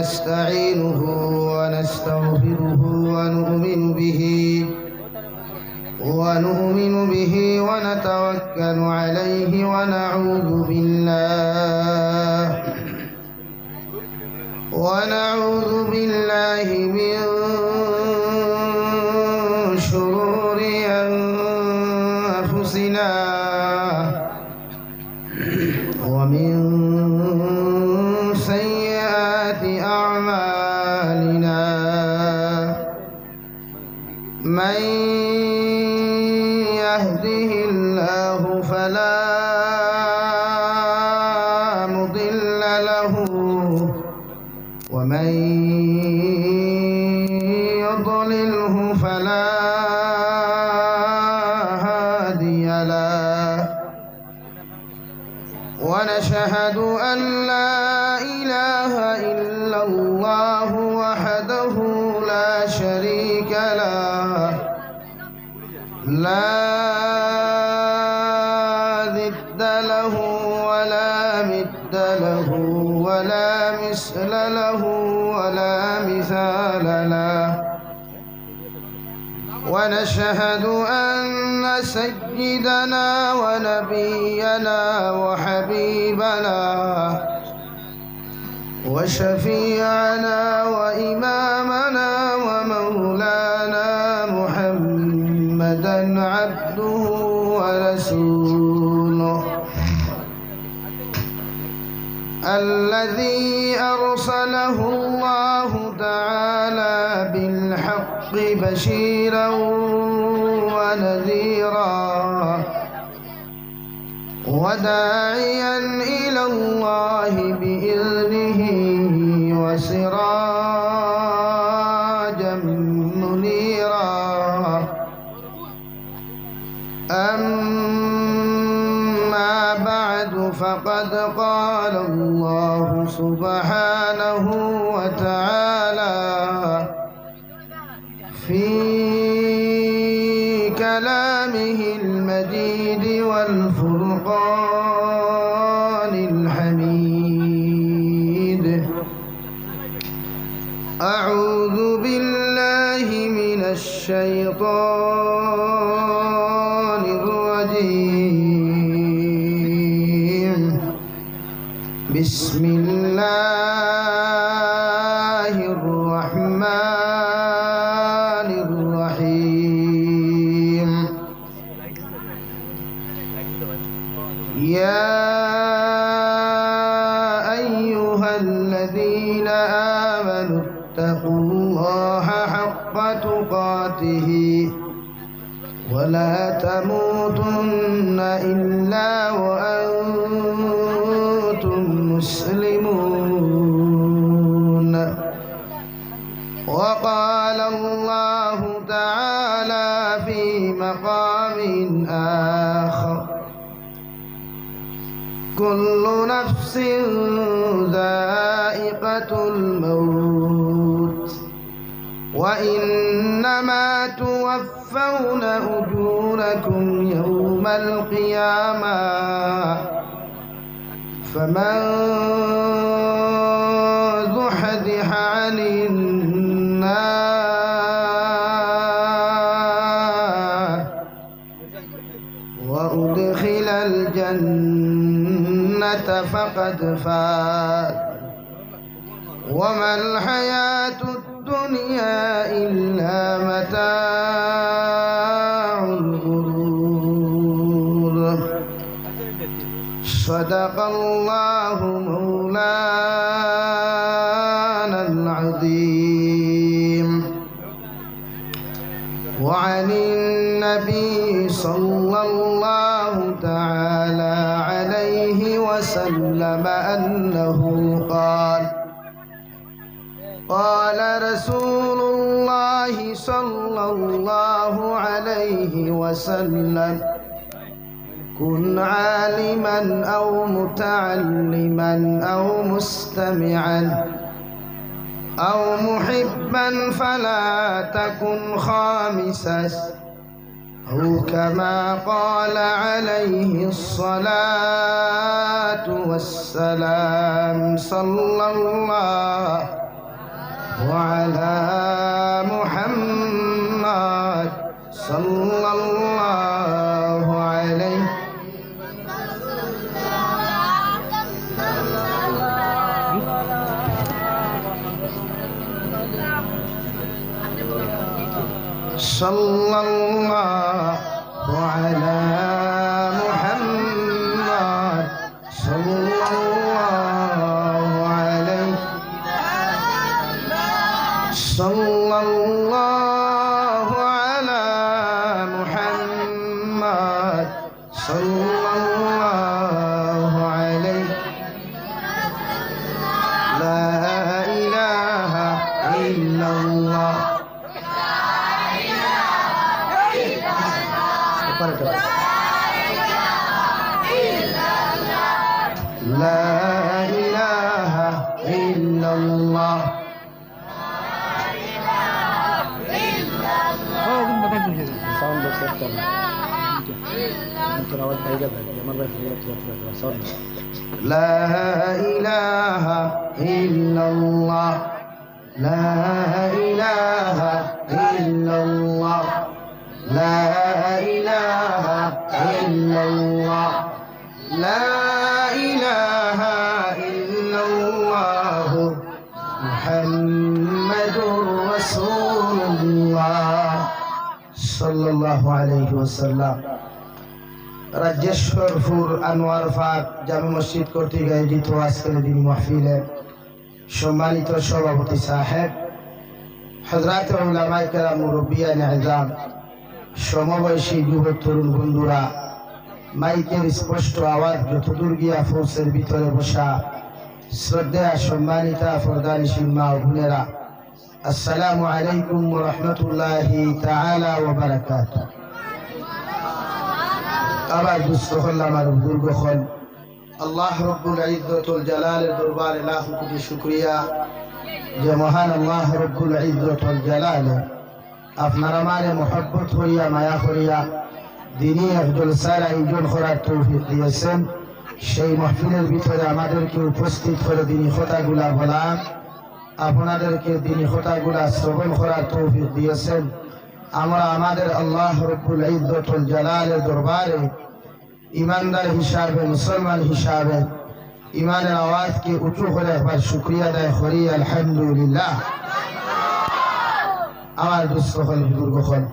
ونستعينه ونستغفره ونؤمن به ونتوكل عليه ونعوذ بالله من شرور أنفسنا ومن سيئات أعمالنا من يهده الله فلا مضل له ومن يضلله فلا هادي له ونشهد أن لا إله إلا الله وحده لا شريك له لا ضد له ولا مد له ولا مثل له ولا مثال له ونشهد أن سيدنا ونبينا وحبيبنا وشفيعنا وإمامنا ومولانا محمدا عبده ورسوله الذي أرسله الله تعالى بالحق بشيرا ونذيرا وداعيا إلى الله بإذنه وسراجا منيرا أما بعد فقد قال الله سبحانه وتعالى في كلامه المجيد والفرقان الحميد أعوذ بالله من الشيطان الرجيم بسم الله الرحمن الرحيم يا أيها الذين آمنوا اتقوا الله حق تقاته ولا تموتن إلا وأنتم مسلمون وقال الله تعالى في مقام آخر كل نفس ذائقة الموت وإنما توفون أجوركم يوم القيامة فمن زحزح عن النار وأدخل الجنة فقد فاز وما الحياة الدنيا إلا متاع الغرور صدق الله مولانا العظيم وعن النبي صلى الله تعالى عليه وسلم أنه قال رسول الله صلى الله عليه وسلم كن عالما أو متعلما أو مستمعا أو محبا فلا تكن خامسا أو كما قال عليه الصلاة والسلام صلى الله وعلى محمد صلى الله عليه صلى الله على محمد صلى الله عليه صلى الله على محمد صلى الله عليه لا إله إلا الله لا إله إلا الله لا إله إلا الله لا إله إلا الله لا إله إلا الله لا إله إلا الله محمد رسول الله صلى الله عليه وسلم রাজেশ্বরপুর আনোয়ার পাক জামে মসজিদ কর্তৃক আয়োজিত আজকের দিন মাহফিলে সম্মানিত সভাপতি সাহেব, হযরত উলামায়ে কেরাম, মুরব্বিয়ানে আযম, সমবয়সী যুবক তরুণ বন্ধুরা, মাইকের স্পষ্ট আওয়াজ যতদূর গিয়া ফোর্সের ভিতরে বসা শ্রদ্ধেয় সম্মানিতা ফরদানিশীন মা ও বোনেরা, আসসালামু আলাইকুম ওয়া রাহমাতুল্লাহি তাআলা ওয়া বারাকাতুহু। আবার দুস্থল আমার বুজুর্গগণ, আল্লাহ রব্বুল ইজ্জতুল জালালের দরবারে লাখ কোটি শুকরিয়া যে মহান আল্লাহ রব্বুল ইজ্জতুল জালালে আপনার আমারে মহব্বত করিয়া মায়া করিয়া দিনী এক জলসার আয়োজন করার তৌফিক দিয়েছেন। সেই মাহফিলের ভিতরে আমাদেরকে উপস্থিত করে দিনী কথাগুলা বলা, আপনাদেরকে দিনী কথাগুলা শ্রবণ করার তৌফিক দিয়েছেন। আমরা আমাদের আল্লাহ রব্বুল ইজ্জতুল জালালের দরবারে ইমানদার হিসাবে, মুসলমান হিসাবে ইমানের আওয়াজকে উঁচু করে একবার শুকরিয়া আদায় করি, আলহামদুলিল্লাহ। আমার দুস্থল বুজুর্গগণ,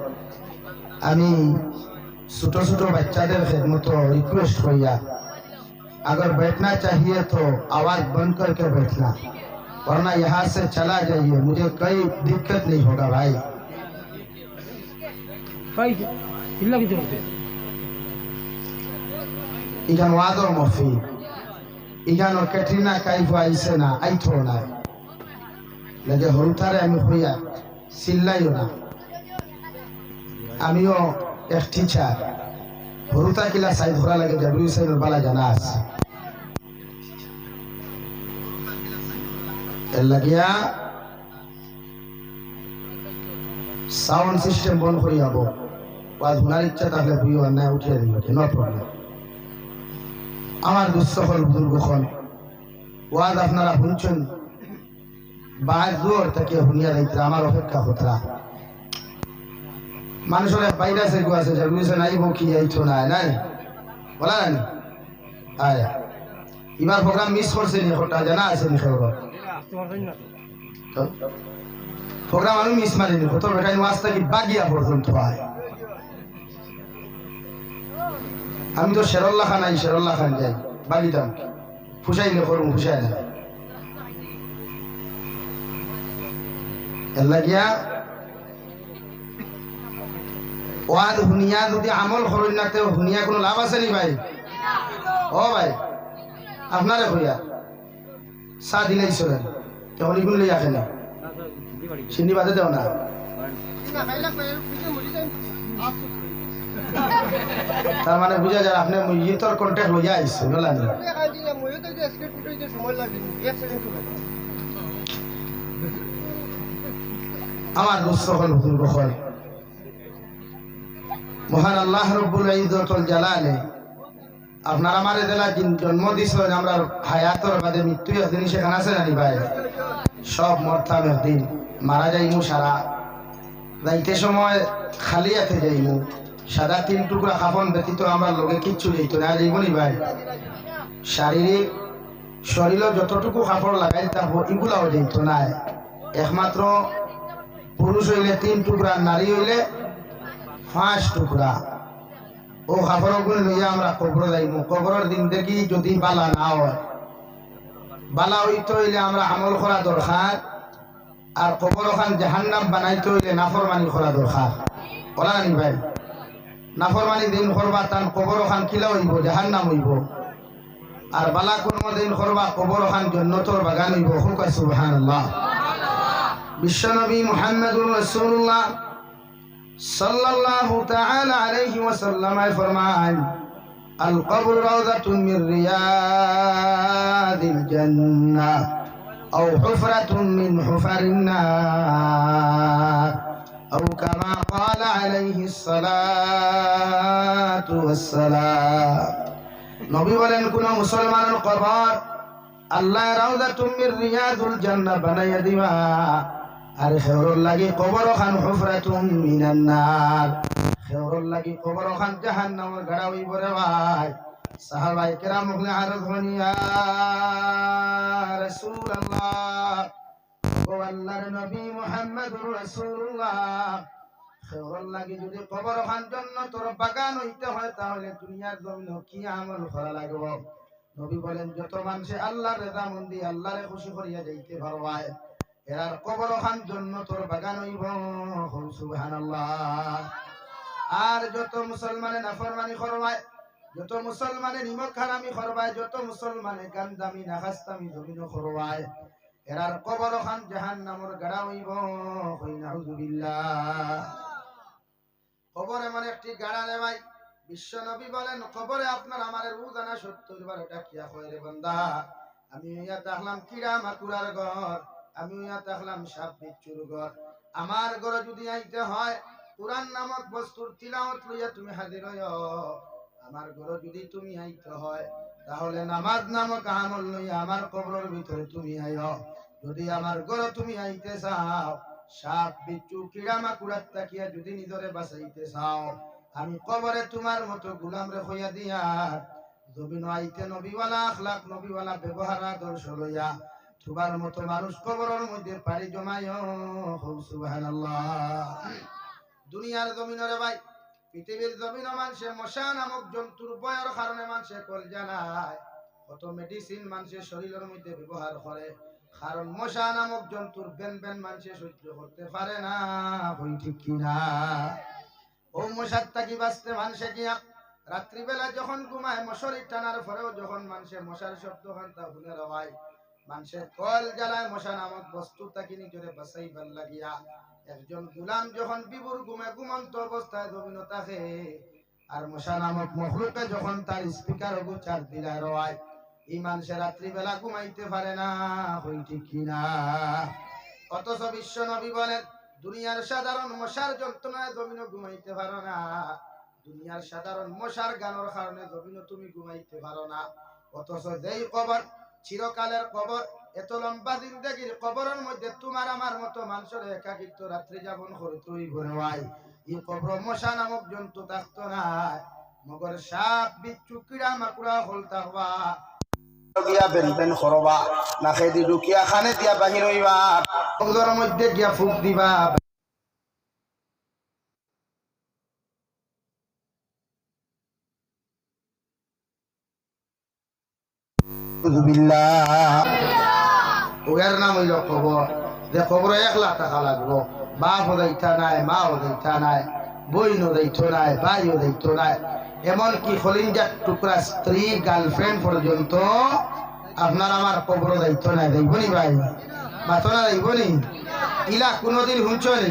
আমি ছোট ছোট বাচ্চাদের খেদমত रिक्वेस्ट करिया, अगर बैठना चाहिए तो आवाज बंद करके बैठना, वरना यहाँ से चला जाइए, मुझे कोई दिक्कत नहीं होगा भाई। इजान वादर मफी इजान कैटरीना काइफ आइसे ना आई थोड़ा लगे हरुतारे আমি হইয়া চিল্লাইও না। আমিও এক টিচার, হরুতা কিলা সাইড ধরা লাগে জাবরি সাইডের বালা জানা আছে। এর লাগিয়া সাউন্ড সিস্টেম বন্ধ করি যাব, ওয়াজ শোনার ইচ্ছা থাকলে বুঝিও না উঠিয়ে দিব, নো প্রবলেম। আমার দুস্থল বুজুর্গগণ, ওয়াজ আপনারা শুনছেন, বাহার দূর থেকে শুনিয়া যাইতে আমার অপেক্ষা হতরা। মানুষের বাইরে আছে গো আছে বুঝছে নাই বকি যাইছো না নাই বলা নাই আয়া এবার প্রোগ্রাম মিস করছে নি ওটা জানা আছে নি খবর প্রোগ্রাম আমি মিস মারিনি কত বেটাই ওয়াজটা কি বাগিয়া পর্যন্ত হয়। আমি তো শেরুল্লাহ খান যাই বাগিতাম, ফুসাইলে করুন ফুসাই না এর লাগিয়া ওয়াজ হুনিয়া যদি আমল করেন না তো হুনিয়া কোনো লাভ আছে নি ভাই? ও ভাই আপনারে কইয়া চা দিলেই চলেন, তখন এগুলো লই আসে না চিনি বাদে দেও না। তার মানে বুঝা যায় আপনি মসজিদর কন্ট্যাক্ট লইয়া আইছে বলা নি। আমার দুস্থল বুজুর্গগণ, মহান আল্লাহ রব্বুল ইজ্জতুল জালালে আপনার আমার জেলা জন্ম দিয়েছেন আমরা হায়াতর বাদে মৃত্যু একদিন সেখানে আছে জানি ভাই সব মরতাম একদিন মারা যাইমু সারা যাইতে সময় খালি হাতে যাইমু সাদা 3 টুকরা কাফন ব্যতীত আমার লগে কিচ্ছু যাইতো না যাইব নি ভাই শারীরিক শরীর যতটুকু কাপড় লাগাই থাকবো এগুলাও যাইত না একমাত্র পুরুষ হইলে 3 টুকরা নারী হইলে 5 টুকরা ও কাপড়গুলো লইয়া আমরা কবর যাইমু কবরের দিন দেখি যদি বালা না হয় বালা হইতে হইলে আমরা আমল করা দরকার আর কবর খান জাহান্নাম বানাইতে হইলে নাফরমানি করা দরকার বলা নি ভাই নাফরমানি দিন করবা তান কবর খান কিলা হইব জাহান্নাম হইব আর বালা কোন দিন করবা কবর খান জান্নাতের বাগান হইব হুক সুবহানাল্লাহ বিশ্বনবী মুহাম্মদুর রাসূলুল্লাহ সাল্লাল্লাহু তাআলা আলাইহি ওয়াসাল্লাম ফরমান আল কবর রাউযাতুন মির রিয়াদিল জান্নাহ আও হুফরাতুন মিন হুফারিন নার আও কামা ক্বালা আলাইহিস সালাতু ওয়াস সালাম নবী বলেন কোন মুসলমানের কবর আল্লাহ রাউযাতুম মির রিয়াদুল জান্নাহ বানাইয়া দিবা আর খেওরর লাগি কবর খান হুফরাতুম মিনান নার খেওরর লাগি কবর খান জাহান্নামের গাড়া হইব রে ভাই সাহাবায়ে কেরাম মুখলে আরজ হনিয়া রাসূলুল্লাহ ও আল্লাহর নবী মুহাম্মদুর রাসূলুল্লাহ খেওরর লাগি যদি কবর খান জান্নাতের বাগান হইতে হয় তাহলে দুনিয়ার জমিনে কি আমল করা লাগবে নবী বলেন যত মানুষে আল্লাহর রেজামন্দি আল্লাহরে খুশি করিয়া যাইতে পারবায় এরার কবর খান জান্নাতের বাগান হইব সুবহানাল্লাহ আর যত মুসলমানে নাফরমানি করবায় যত মুসলমানে নিমক হারামি করবায় যত মুসলমানে গান্দামি নাখাস্তামি জমিন করবায় এরার কবর খান জাহান্নামের গাড়া হইব নাউযুবিল্লাহ কবর এমন একটি গাড়া রে ভাই বিশ্ব নবী বলেন কবরে আপনার আমার রোজানা 70 বার ডাকিয়া কয় রে বান্দা আমি ইয়া তাহলাম কিড়া মাকুরার ঘর আমি ইয়া তাহলাম সাপ বিচ্ছুর ঘর আমার ঘরে যদি আইতে হয় কুরআন নামক বস্তুর তিলাওয়াত লইয়া তুমি হাজির হইও আমার ঘরে যদি তুমি আইতে হয় তাহলে নামাজ নামক আমল লইয়া আমার কবরের ভিতরে তুমি আইও যদি আমার ঘরে তুমি আইতে চাও সাপ বিচ্ছু কিড়া মাকুরার তাকিয়া যদি নিজরে বাঁচাইতে চাও আমি কবরে তোমার মতো গোলাম রে হইয়া দিয়া জমিন আইতে নবীওয়ালা আখলাক নবীওয়ালা ব্যবহার আদর্শ লইয়া তোমার মতো মানুষ কবরের মধ্যে পাড়ি জমাইও সুবহানাল্লাহ দুনিয়ার জমিনরে ভাই পৃথিবীর জমিন মানুষে মশা নামক জন্তুর ভয়ের কারণে মানুষে কলজা নাই কত মেডিসিন মানুষের শরীরের মধ্যে ব্যবহার করে কারণ মশা নামক জন্তুর বেন বেন মানুষে সহ্য করতে পারে না হই ঠিক কিনা ও মশার থাকি বাঁচতে মানুষে গিয়া রাত্রিবেলা যখন ঘুমায় মশারি টানার পরেও যখন মানুষের মশার শব্দ হয় তা শুনে রবাই মানুষের কল জ্বালায় মশা নামক বস্তু তাকে নিজরে বাঁচাইবার লাগিয়া একজন গোলাম যখন বিবুর ঘুমে ঘুমন্ত অবস্থায় জমিন থাকে আর মশা নামক মখলুকে যখন তার স্পিকার চার দিলায় রবাই এই মানুষের রাত্রিবেলা ঘুমাইতে পারে না হই ঠিক কিনা অথচ বিশ্ব নবী বলেন দুনিয়ার সাধারণ মশার যন্ত্রণায় জমিন ঘুমাইতে পারো না দুনিয়ার সাধারণ মশার গানের কারণে জমিন তুমি ঘুমাইতে পারো না অথচ যেই কবর চিরকালের কবর এত লম্বা জিন্দেগির কবরের মধ্যে তোমার আমার মতো মানুষের একাকিত্ব রাত্রি যাপন করতে হইব রে ভাই এই কবর মশা নামক জন্তু থাকতো না মগর সাপ বিচ্ছু কিড়া মাকুড়া হল থাকবা দিয়া বেন বেন করবা নাকে দি ঢুকিয়া খানে দিয়া বাহির হইবা কবরের মধ্যে গিয়া ফুক দিবা ওর নাম হইল কবর যে কবর 1 লাখ টাকা লাগবো বাপ হদাইতা নাই মা হদাইতা নাই বইন হদাইতো নাই ভাই হদাইতো নাই এমনকি খলিঞ্জার টুকরা স্ত্রী গার্লফ্রেন্ড পর্যন্ত আপনার আমার কবর দায়িত্ব নাই দেখবনি ভাই বাতনা দেখবনি ইলা কোনোদিন শুনছনি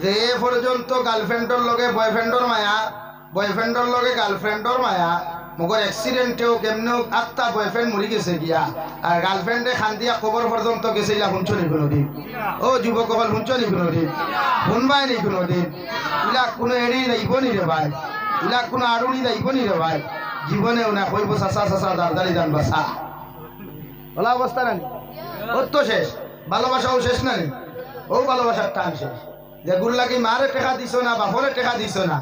যে পর্যন্ত গার্লফ্রেন্ডর লগে বয়ফ্রেন্ডর মায়া বয়ফ্রেন্ডর লগে গার্লফ্রেন্ডর মায়া মগর অ্যাক্সিডেন্টেও কেমনে আটটা বয়ফ্রেন্ড মরি গেছে গিয়া আর গার্লফ্রেন্ডে খান দিয়া কবর পর্যন্ত গেছে ইলা শুনছনি কোনোদিন ও যুবক সকল শুনছনি কোনোদিন শুনবাই নি কোনোদিন ইলা কোনো এড়ি যাইব নি রে ভাই ইলা কোনো আড়ুনি যাইব নি রে ভাই জীবনেও না কইব চাচা চাচা দারদারি দান বাসা ওলা অবস্থা না ওর তো শেষ ভালোবাসাও শেষ না ও ভালোবাসার টান শেষ যে গুল্লাকি মারে টেকা দিছ না বাপরে টেকা দিছ না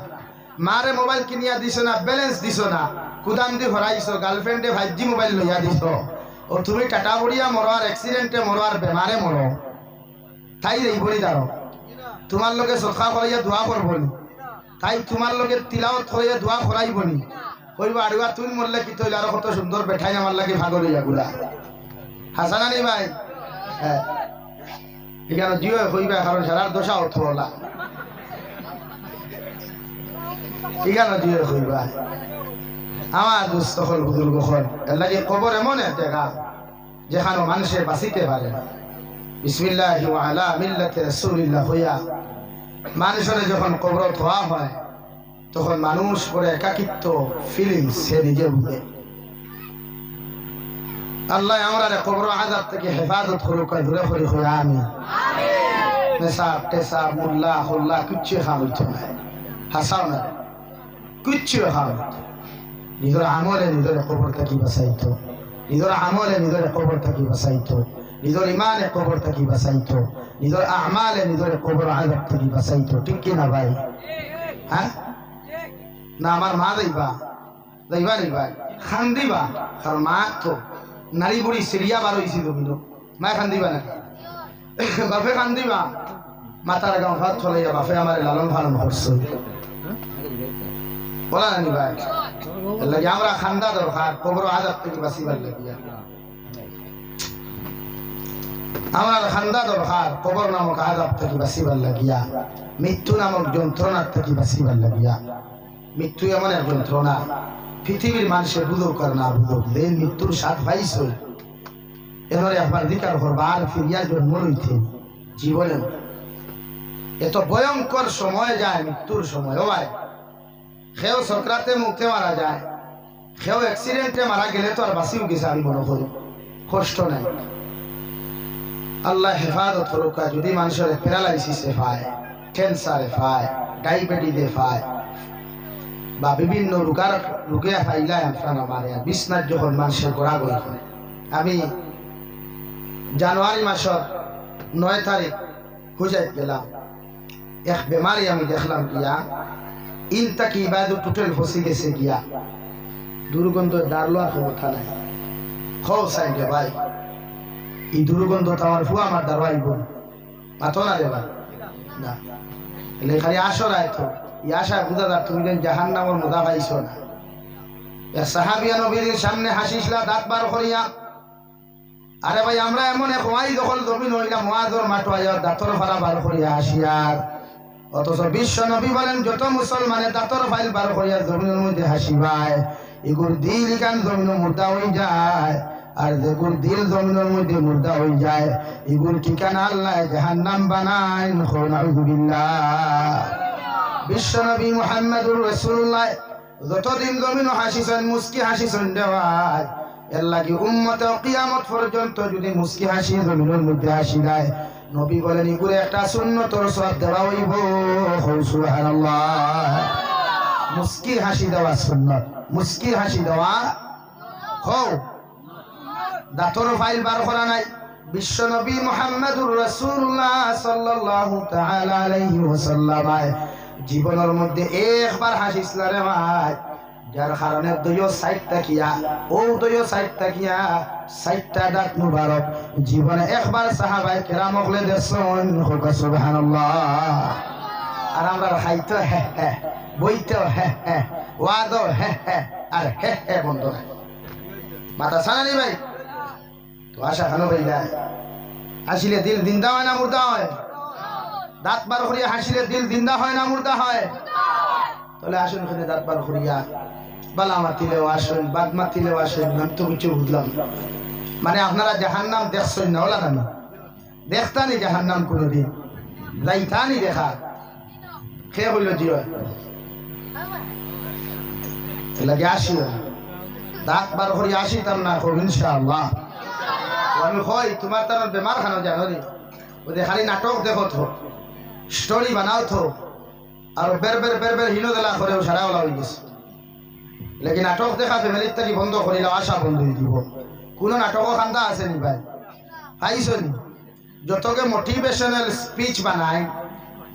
মারে মোবাইল কিনিয়া দিছ না ব্যালেন্স দিছ না কুদাম দি ভরাইছ গার্লফ্রেন্ডে 5G মোবাইল লইয়া দিছ ও তুমি টাটা বড়িয়া মরো আর অ্যাক্সিডেন্টে মরো আর বেমারে মরো তাই এই বলি দাঁড়ো তোমার লোকে সদকা করাইয়া দোয়া করবনি তাই তোমার লোকে তিলাওয়াত করাইয়া দোয়া করাইবনি কইবা আড়ুয়া তুমি মরলে কি তৈল আরো কত সুন্দর বেঠাই আমার লাগে ভাগর হইয়া গুলা হাসানা নেই ভাই হ্যাঁ এখানে জিও কইবা কারণ সারার দশা অর্থ বলা এখানে জিও কইবা আমার দুস্থ হল বুজুর্গ হল এর লাগে কবর এমন একটা জায়গা যেখানে মানুষে বাঁচিতে পারে না বিসমিল্লাহি ওয়া আলা মিল্লাতি রাসূলিল্লাহ হইয়া মানুষের যখন কবর ধোয়া হয় তখন মানুষ পরে একাকিত্ব ফিলিংস সে নিজে বুঝে আল্লাহ আমরা কবর আযাব থেকে হেফাজত করুক দূরে করে হইয়া আমি নেশাব টেসাব মুল্লা হুল্লা কিচ্ছু খাওয়াইতো না হাসাও না কিচ্ছু খাওয়াইতো নিজের আমলে নিজের কবর থেকে বাঁচাইতো নিজের আমলে নিজের কবর থেকে বাঁচাইতো নিজের ইমানে কবর থেকে বাঁচাইতো নিজের আমালে নিজের কবর আযাব থেকে বাঁচাইতো ঠিক কি না ভাই হ্যাঁ না আমার মা যাইবা যাইবা নি ভাই খান দিবা কারণ মা তো নারী বুড়ি সিরিয়া বার হয়েছিল কিন্তু মা খান দিবা না বাপে খান দিবা মাতার গাঁও ভাত চলাইয়া বাপে আমার লালন পালন করছে বলা নানি ভাই এর লাগে আমরা খান্দা দরকার কবর আযাব থেকে বাঁচিবার লাগিয়া আমার খান্দা দরকার কবর নামক আযাব থেকে বাঁচিবার লাগিয়া মৃত্যু নামক যন্ত্রণার থেকে বাঁচিবার লাগিয়া মৃত্যু এমন এক যন্ত্রণা পৃথিবীর মানুষের বুঝুক আর না বুঝুক দেন মৃত্যুর স্বাদ পাইছ এবারে একবার দিকার করবার ফিরিয়া জন্ম লইতে জীবনে এত ভয়ঙ্কর সময় যায় মৃত্যুর সময় হয় সেও সক্রাতে মুক্তে মারা যায় সেও অ্যাক্সিডেন্টে মারা গেলে তো আর বাঁচিও গেছে আমি মনে করি কষ্ট নাই আল্লাহ হেফাজত করুক যদি মানুষের প্যারালাইসিসে পায় ক্যান্সারে পায় ডায়াবেটিসে পায় বা বিভিন্ন রোগে ফাইলায় আপনারা মারে বিছনার যখন মানুষের গোড়াগড়ি করে আমি জানুয়ারি মাসের 9 তারিখ হুজাইত গেলাম এক বেমারি আমি দেখলাম গিয়া ইনতা কি বাদু টোটাল ফসি গেছে গিয়া দুর্গন্ধ দাঁড়লো আর ক্ষমতা নাই খো সাইডে ভাই এই দুর্গন্ধ তো আমার ফুয়া আমার দাঁড়াইব মাথো না রে ভাই না এলে খালি আসর আয়তো ইয়াশা বুঝাদার তুমি যেন জাহান্নামের মজা পাইছো না সাহাবিয়া নবীর সামনে হাসিসলা দাঁত বার করিয়া আরে ভাই আমরা এমন এক ওয়াই দখল জমিন হইলাম মুআজর মাটোয়া দাঁতর ফাড়া বার করিয়া হাসিয়ার অথচ বিশ্ব নবী বলেন যত মুসলমানের দাঁতর ফাইল বার করিয়া জমিনের মধ্যে হাসিবায় এগুর দিল কান জমিন মুর্দা হয়ে যায় আর যেগুর দিল জমিনের মধ্যে মুর্দা হয়ে যায় এগুর ঠিকানা আল্লাহ জাহান্নাম বানায় নাউযুবিল্লাহ বিশ্বনবী মুহাম্মদুর রাসূলুল্লাহ যতদিন জমিন হাসিছেন মুস্কি হাসিছেন দেওয়ায় এর লাগি উম্মতে কিয়ামত পর্যন্ত যদি মুস্কি হাসি জমিনের মধ্যে হাসি দেয় নবী বলেন এগুলো একটা সুন্নতর সওয়াব দেওয়া হইব সুবহানাল্লাহ মুস্কি হাসি দেওয়া সুন্নত মুস্কি হাসি দেওয়া হও দাঁতর ফাইল বার করা নাই বিশ্বনবী মুহাম্মদুর রাসূলুল্লাহ সাল্লাল্লাহু তাআলা আলাইহি ওয়াসাল্লাম জীবনের মধ্যে একবার হাসিসলা রে ভাই যার কারণে দুইও সাইড তাকিয়া ও দুইও সাইড তাকিয়া সাইডটা দাঁত মুবারক জীবনে একবার সাহাবায়ে কেরাম হলে দেশন সুবহানাল্লাহ আর আমরা খাইতো হে হে বইতো হে হে ওয়াদো হে হে আর হে হে বন্ধ না মাথা সানানি ভাই তো আশা খানো ভাই যায় আসলে দিল জিন্দা হয় না মুর্দা হয় দাঁত বার করিয়া হাসিলে দিল জিন্দা হয় না মুর্দা হয় তাহলে আসুন এখানে দাঁত বার করিয়া বালা মাতিলেও আসুন বাদ মাতিলেও আসুন আমি তো কিছু বুঝলাম মানে আপনারা জাহান্নাম দেখছেন না ওলা না দেখতানি জাহান্নাম কোনোদিন যাইতানি দেখা খেয়ে হইল জিও লাগে আসি দাঁত বার করিয়া আসি তার না হোক ইনশাআল্লাহ আমি হয় তোমার তার বেমার খানো জানো রে ওদের খালি নাটক দেখো তো স্টোরি বানাও তো আর বের হিনো দেলা করে সারা ওলা হয়ে গেছে লেকিন নাটক দেখা ফ্যামিলির থেকে বন্ধ করিলে আশা বন্ধ হয়ে দিব। কোনো নাটকও খান্দা আছে নি ভাই? পাইছ নি? যতকে মোটিভেশনাল স্পিচ বানায়,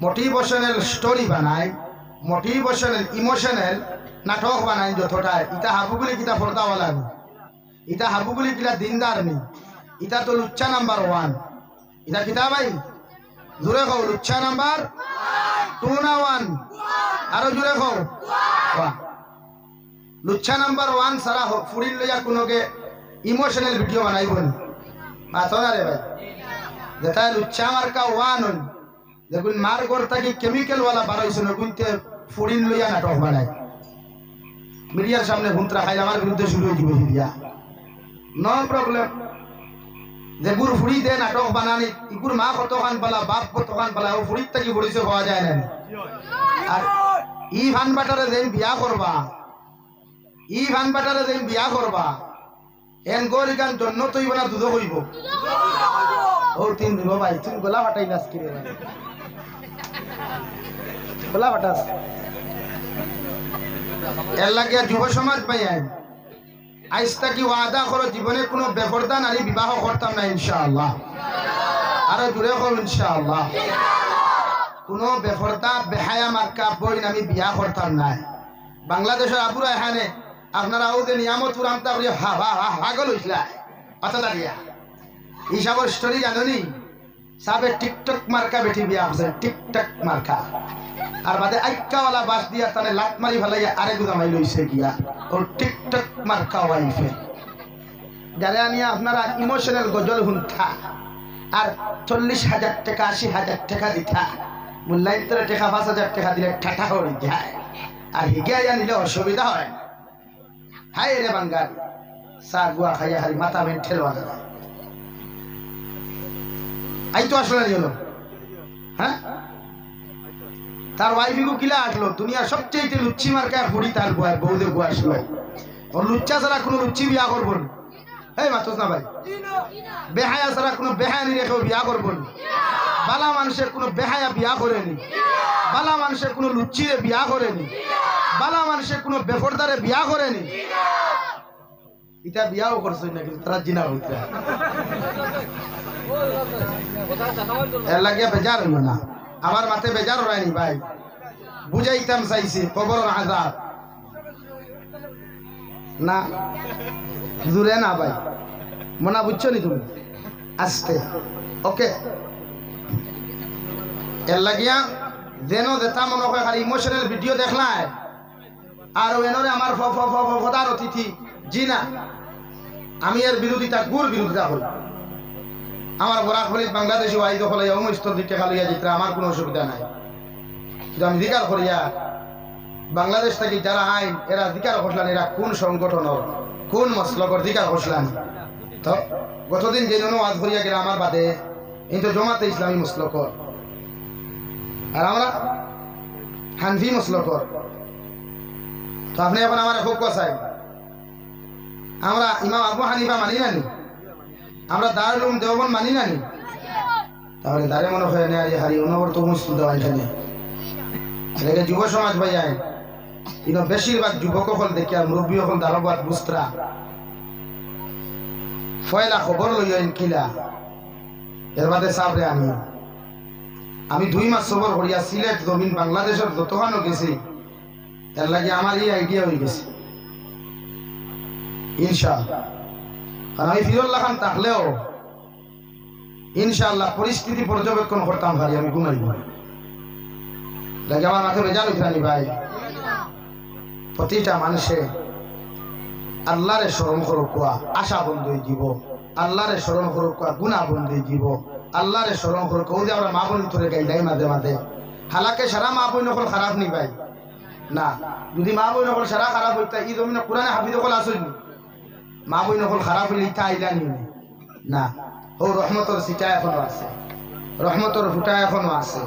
মোটিভেশনাল স্টোরি বানায়, মোটিভেশনাল ইমোশনাল নাটক বানায় যতটা, ইটা হাবুগুলি কিতা ফর্দাওয়ালা নি, ইটা হাবুগুলি কিলা দিনদার নি, ইটা তো লুচ্চা নাম্বার 1। ইটা কিতা ভাই? জোরে কও, লুচ্চা নাম্বার 2 না 1? আরো জোরে কও, 1। লুচ্চা নাম্বার 1 সারা ফুরিল লইয়া কোনোকে ইমোশনাল ভিডিও বানাইব নি? মাথো না রে ভাই। যেটা লুচ্চা মার্কা 1 হন, দেখুন মার ঘর থেকে কেমিক্যালওয়ালা বার হয়েছে না, গুনতে ফুরিল লইয়া নাটক বানায়, মিডিয়ার সামনে ঘুমতরা খাইলে আমার বিরুদ্ধে শুরু হয়ে দিবে দিয়া। No problem. যেগুর ফুড়ি দে নাটক বানানি, ইগুর মা কতখান পালা, বাপ কতখান পালা, ও ফুড়ির থেকে পরিচয় পাওয়া যায় না। আর ই ভান বাটারে যেন বিয়া করবা, ই ভান বাটারে যেন বিয়া করবা, এন গরিকান জন্য তৈব না দুধ হইব। ও তিন দিব ভাই, তুমি গোলা ফাটাই নাচ কিরে ভাই, গোলা ফাটাস। এর লাগে যুব সমাজ পাই আইজ তাকি ওয়াদা করো, জীবনে কোনো বেপরদা নারী বিবাহ করতাম না ইনশাআল্লাহ। আরো জুড়ে করো ইনশাআল্লাহ। কোনো বেপরদা বেহায়া মার্কা বই আমি বিয়া করতাম না। বাংলাদেশের আপুরা এখানে আপনারা যে নিয়ামত পুরামতা করি হা হা হা পাগল হইছিল কথা দাঁড়িয়া হিসাবের স্টোরি জানি সাবে টিকটক মার্কা বেটি বিয়া হচ্ছে, টিকটক মার্কা। আর বাদে আইকাওয়ালা বাস দিয়া তানে লাত মারি ফেলাইয়া আরে গুদামাই লইছে গিয়া ওর টিকটক মার্কা ওয়াইফে। যারা নিয়ে আপনারা ইমোশনাল গজল শুনতা আর 40,000 টাকা 80,000 টাকা দিতা, মূল্যায়ন টাকা 5,000 টাকা দিলে ঠাঠা করে যায়, আর হিগিয়া নিলে অসুবিধা হয়। হাই রে বাঙ্গাল চা গুয়া খাইয়া হারি মাথা মেন্টেল বাজা আই তো আসলে হলো। হ্যাঁ, তার ওয়াইফিগু কিলা আসলো, দুনিয়ার সবচেয়ে লুচ্চি মার্কায় ফুড়ি তার বউদের গু আসলো। ওর লুচ্চা ছাড়া কোনো লুচ্চি বিয়া করবো না। এই মাতুস না ভাই, বেহায়া ছাড়া কোনো বেহায়ানি রেখেও বিয়া করবো না। বালা মানুষের কোনো বেহায়া বিয়া করেনি, বালা মানুষের কোনো লুচ্চিরে বিয়া করেনি, বালা মানুষের কোনো বেফরদারে বিয়া করেনি। এটা বিয়াও করছে না, কিন্তু তারা জিনা হইতে এর লাগে বেজার হইল না। আমার মাথে বেজার হয়নি ভাই, বুঝাইতাম চাইছি কবর আযাব না জুড়ে না ভাই, মনা বুঝছো নি তুমি? আস্তে ওকে। এর লাগিয়া যেন যেটা মনে হয় খালি ইমোশনাল ভিডিও দেখলায় আর এনরে আমার ফদার অতিথি জি না, আমি এর বিরোধিতা গুর বিরোধিতা করি। আমার বরাক বলি বাংলাদেশি ওয়াইদ হলে স্থল দিতে খালিয়া যেতে আমার কোনো অসুবিধা নাই, কিন্তু আমি জিকার করিয়া বাংলাদেশ থেকে যারা আইন এরা জিকার করলেন, এরা কোন সংগঠনের কোন মসলকর জিকার করলেন। তো গতদিন যে জন্য ওয়াজ করিয়া গেলে আমার বাদে কিন্তু জমাতে ইসলামী মসলকর, আর আমরা হানফি মসলকর। তো আপনি এখন আমার খুব কষাই, আমরা ইমাম আবু হানিফা মানি নানি, আমরা দারুল উলুম দেওবন্দ মানি নানি, তাহলে দাঁড়ে মনে হয় না হারি অনবর তো মুসলিম দেওয়া এখানে এলাকা যুব সমাজ ভাই আইন কিন্তু বেশিরভাগ যুবক হল দেখি আর মুরব্বী হল দারবাদ বুস্ত্রা ফয়লা খবর লইয়েন কিলা এর বাদে সাবরে আমি 2 মাস সবর করিয়া সিলেট জমিন বাংলাদেশের যতখানো গেছি, এর লাগে আমার এই আইডিয়া হয়ে গেছে ইনশাআল্লাহ। কারণ আমি ফিরুল্লাহ খান থাকলেও ইনশাআল্লাহ পরিস্থিতি পর্যবেক্ষণ করতাম ভাই, আমি ঘুমাই লাগে আমার মাথা বেজার উঠানি ভাই। প্রতিটা মানুষে আল্লাহরে স্মরণ করো কোয়া আশা বন্ধ হয়ে যাব, আল্লাহরে স্মরণ করো কোয়া গুণা বন্ধ হয়ে যাব, আল্লাহরে স্মরণ করো কৌ যে আমরা মা বোন ধরে গাই যাই মাঝে মাঝে। হালাকে সারা মা বোন নকল খারাপ নি ভাই না, যদি মা বোন নকল সারা খারাপ হইতা ই জমিনে কোরআনে হাফিজ নকল আসেনি, মা বোন নকল খারাপ হইলে ইটা আইলানি না। ও রহমতর সিটা এখনো আছে, রহমতর ফুটা এখনো আছে।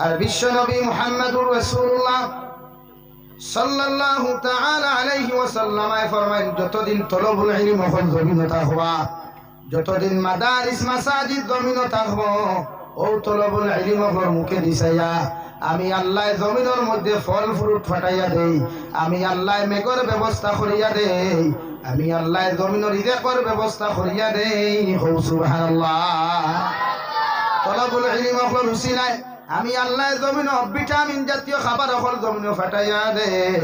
আর বিশ্ব নবী মুহাম্মদুর রাসূলুল্লাহ সাল্লাল্লাহু তাআলা আলাইহি ওয়াসাল্লাম ফরমায়েন, যতদিন তলবুল ইলম হল জমিনে থাকবা, যতদিন মাদারিস মাসাজিদ জমিনে থাকবো, ও তলবুল ইলম হল মুখে দিছায়া আমি আল্লাহ জমিনের মধ্যে ফল ফ্রুট ফাটাইয়া দেই, আমি আল্লাহ মেঘের ব্যবস্থা করিয়া দেই, আমি আল্লাহ জমিনের রিজেকের ব্যবস্থা করিয়া দেই। সুবহানাল্লাহ। তলবুল ইলম হল রুসিলায় আমি আল্লাহ জমিন ভিটামিন জাতীয় খাবার হল জমিনে ফাটাইয়া দেই।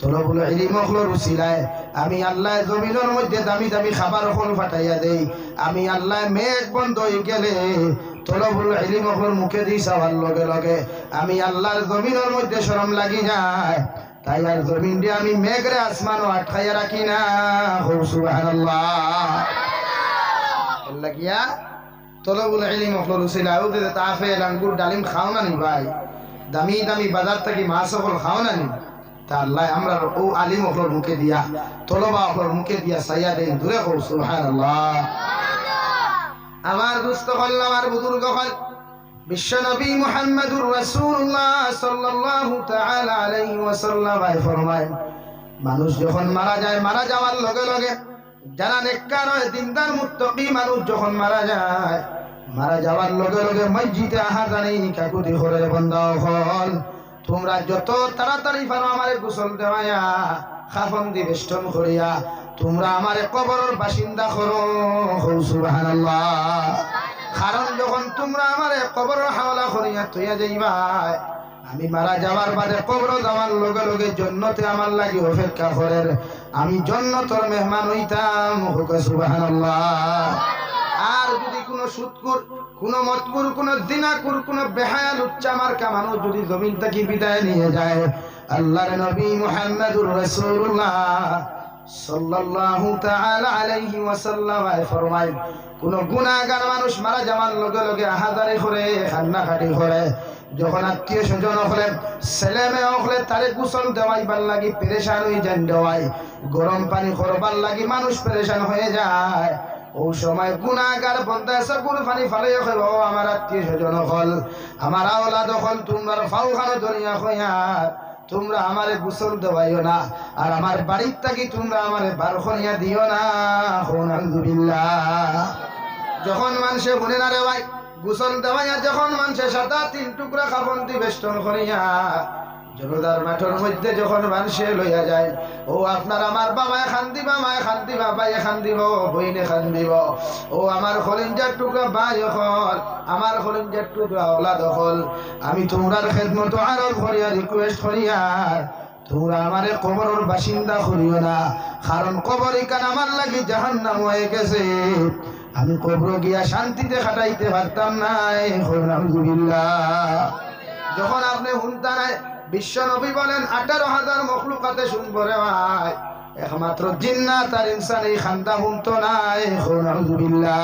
তলবুল ইলম হল রুসিলায় আমি আল্লাহ জমিনের মধ্যে দামি দামি খাবার হল ফাটাইয়া দেই। আমি আল্লাহ মেঘ বন্ধ হয়ে গেলে তলবুল ইলম হল মুখে দিই চাওয়ার লগে লগে আমি আল্লাহর জমিনের মধ্যে শরম লাগি যায়। তাই আর জমিন দিয়ে আমি মেঘরে আসমানও আটকাইয়া রাখি না। সুবহানাল্লাহ। লাগিয়া তলবুল ইলম হল রুসিলায় ও দিতে তাফেল আঙ্গুর ডালিম খাও না নি ভাই, দামি দামি বাজার থেকে মাছ সকল খাও না নি। তা আল্লাহ আমরা ও আলিম হলর মুখে দিয়া তলবা হলর মুখে দিয়া সাইয়া দেন দূরে হোক। সুবহানাল্লাহ। আমার দুস্থ হল আমার বুজুর্গ হল বিশ্ব নবী মুহাম্মদুর রাসূলুল্লাহ সাল্লাল্লাহু তাআলা আলাইহি ওয়াসাল্লাম ফরমায়, মানুষ যখন মারা যায়, মারা যাওয়ার লগে লগে যারা নেককার হয় দিনদার মুত্তাকি মানুষ যখন মারা যায়, মারা যাওয়ার লগে লগে মসজিদে আহাজানি কাকুতি করে বন্ধ হল, তোমরা যত তাড়াতাড়ি পারো আমারে গোসল দেওয়াইয়া খাফন দি বেষ্টন করিয়া তোমরা আমারে কবরের বাসিন্দা করো। সুবহানাল্লাহ। কারণ যখন তোমরা আমারে কবরের হাওলা করিয়া তুইয়া যাইবা, আমি মারা যাওয়ার বাদে কবর যাওয়ার লগে লগে জন্নতে আমার লাগি অপেক্ষা করেন, আমি জন্নতর মেহমান হইতাম। সুবহানাল্লাহ। আর যদি কোনো সুদকুর, কোনো মতকুর, কোনো দিনাকুর, কোনো বেহায়া লুচ্চা মার্কা মানুষ যদি জমিন থেকে বিদায় নিয়ে যায়, আল্লাহর নবী মুহাম্মদুর রাসূলুল্লাহ সাল্লাল্লাহু তাআলা আলাইহি ওয়াসাল্লাম ফরমায়, কোন গুনাহগার মানুষ মারা যাওয়ার লগে লগে আহাজারি করে কান্নাকাটি করে, যখন আত্মীয় স্বজন হলেন ছেলে মেয়ে হলে তারে গোসল দেওয়াইবার লাগি পেরেশান হয়ে যান, দেওয়াই গরম পানি করবার লাগি মানুষ পেরেশান হয়ে যায়, ও সময় গুনাহগার বন্দা সকুর পানি ফালে কইব, ও আমার আত্মীয় স্বজন হল, আমার আওলাদ হল, তোমরা ফাউ খানো দরিয়া হইয়া তোমরা আমারে গোসল দেওয়াইও না, আর আমার বাড়ির থাকি তোমরা আমারে বার করিয়া দিও না। আলহামদুলিল্লাহ। যখন মানুষে মনে না রে ভাই গোসল দেওয়াইয়া যখন মানুষের সাদা 3 টুকরা কাফন দি বেষ্টন করিয়া জনতার মাঠের মধ্যে যখন মানুষে লইয়া যায়, ও আপনার আমার বাবায় খান দিবা, মায় খান দিবা, ভাইয়ে খান দিব, বইনে খান দিব, ও আমার খলিঞ্জার টুকরা ভাই হল, আমার খলিঞ্জার টুকরা ওলাদ হল, আমি তোমরার খেদমত আরো করিয়া রিকোয়েস্ট করিয়া তোমরা আমারে কবরের বাসিন্দা করিও না, কারণ কবর ইকান আমার লাগি জাহান্নাম হয়ে গেছে, আমি কবর গিয়া শান্তিতে কাটাইতে পারতাম না। আলহামদুলিল্লাহ। যখন আপনি শুনতা নাই বিশ্ব নবী বলেন 18,000 মখলুকাতে শুনবো রে ভাই, একমাত্র জিন্নাত আর ইনসান এই খান্দা শুনতো নাই। আলহামদুলিল্লাহ।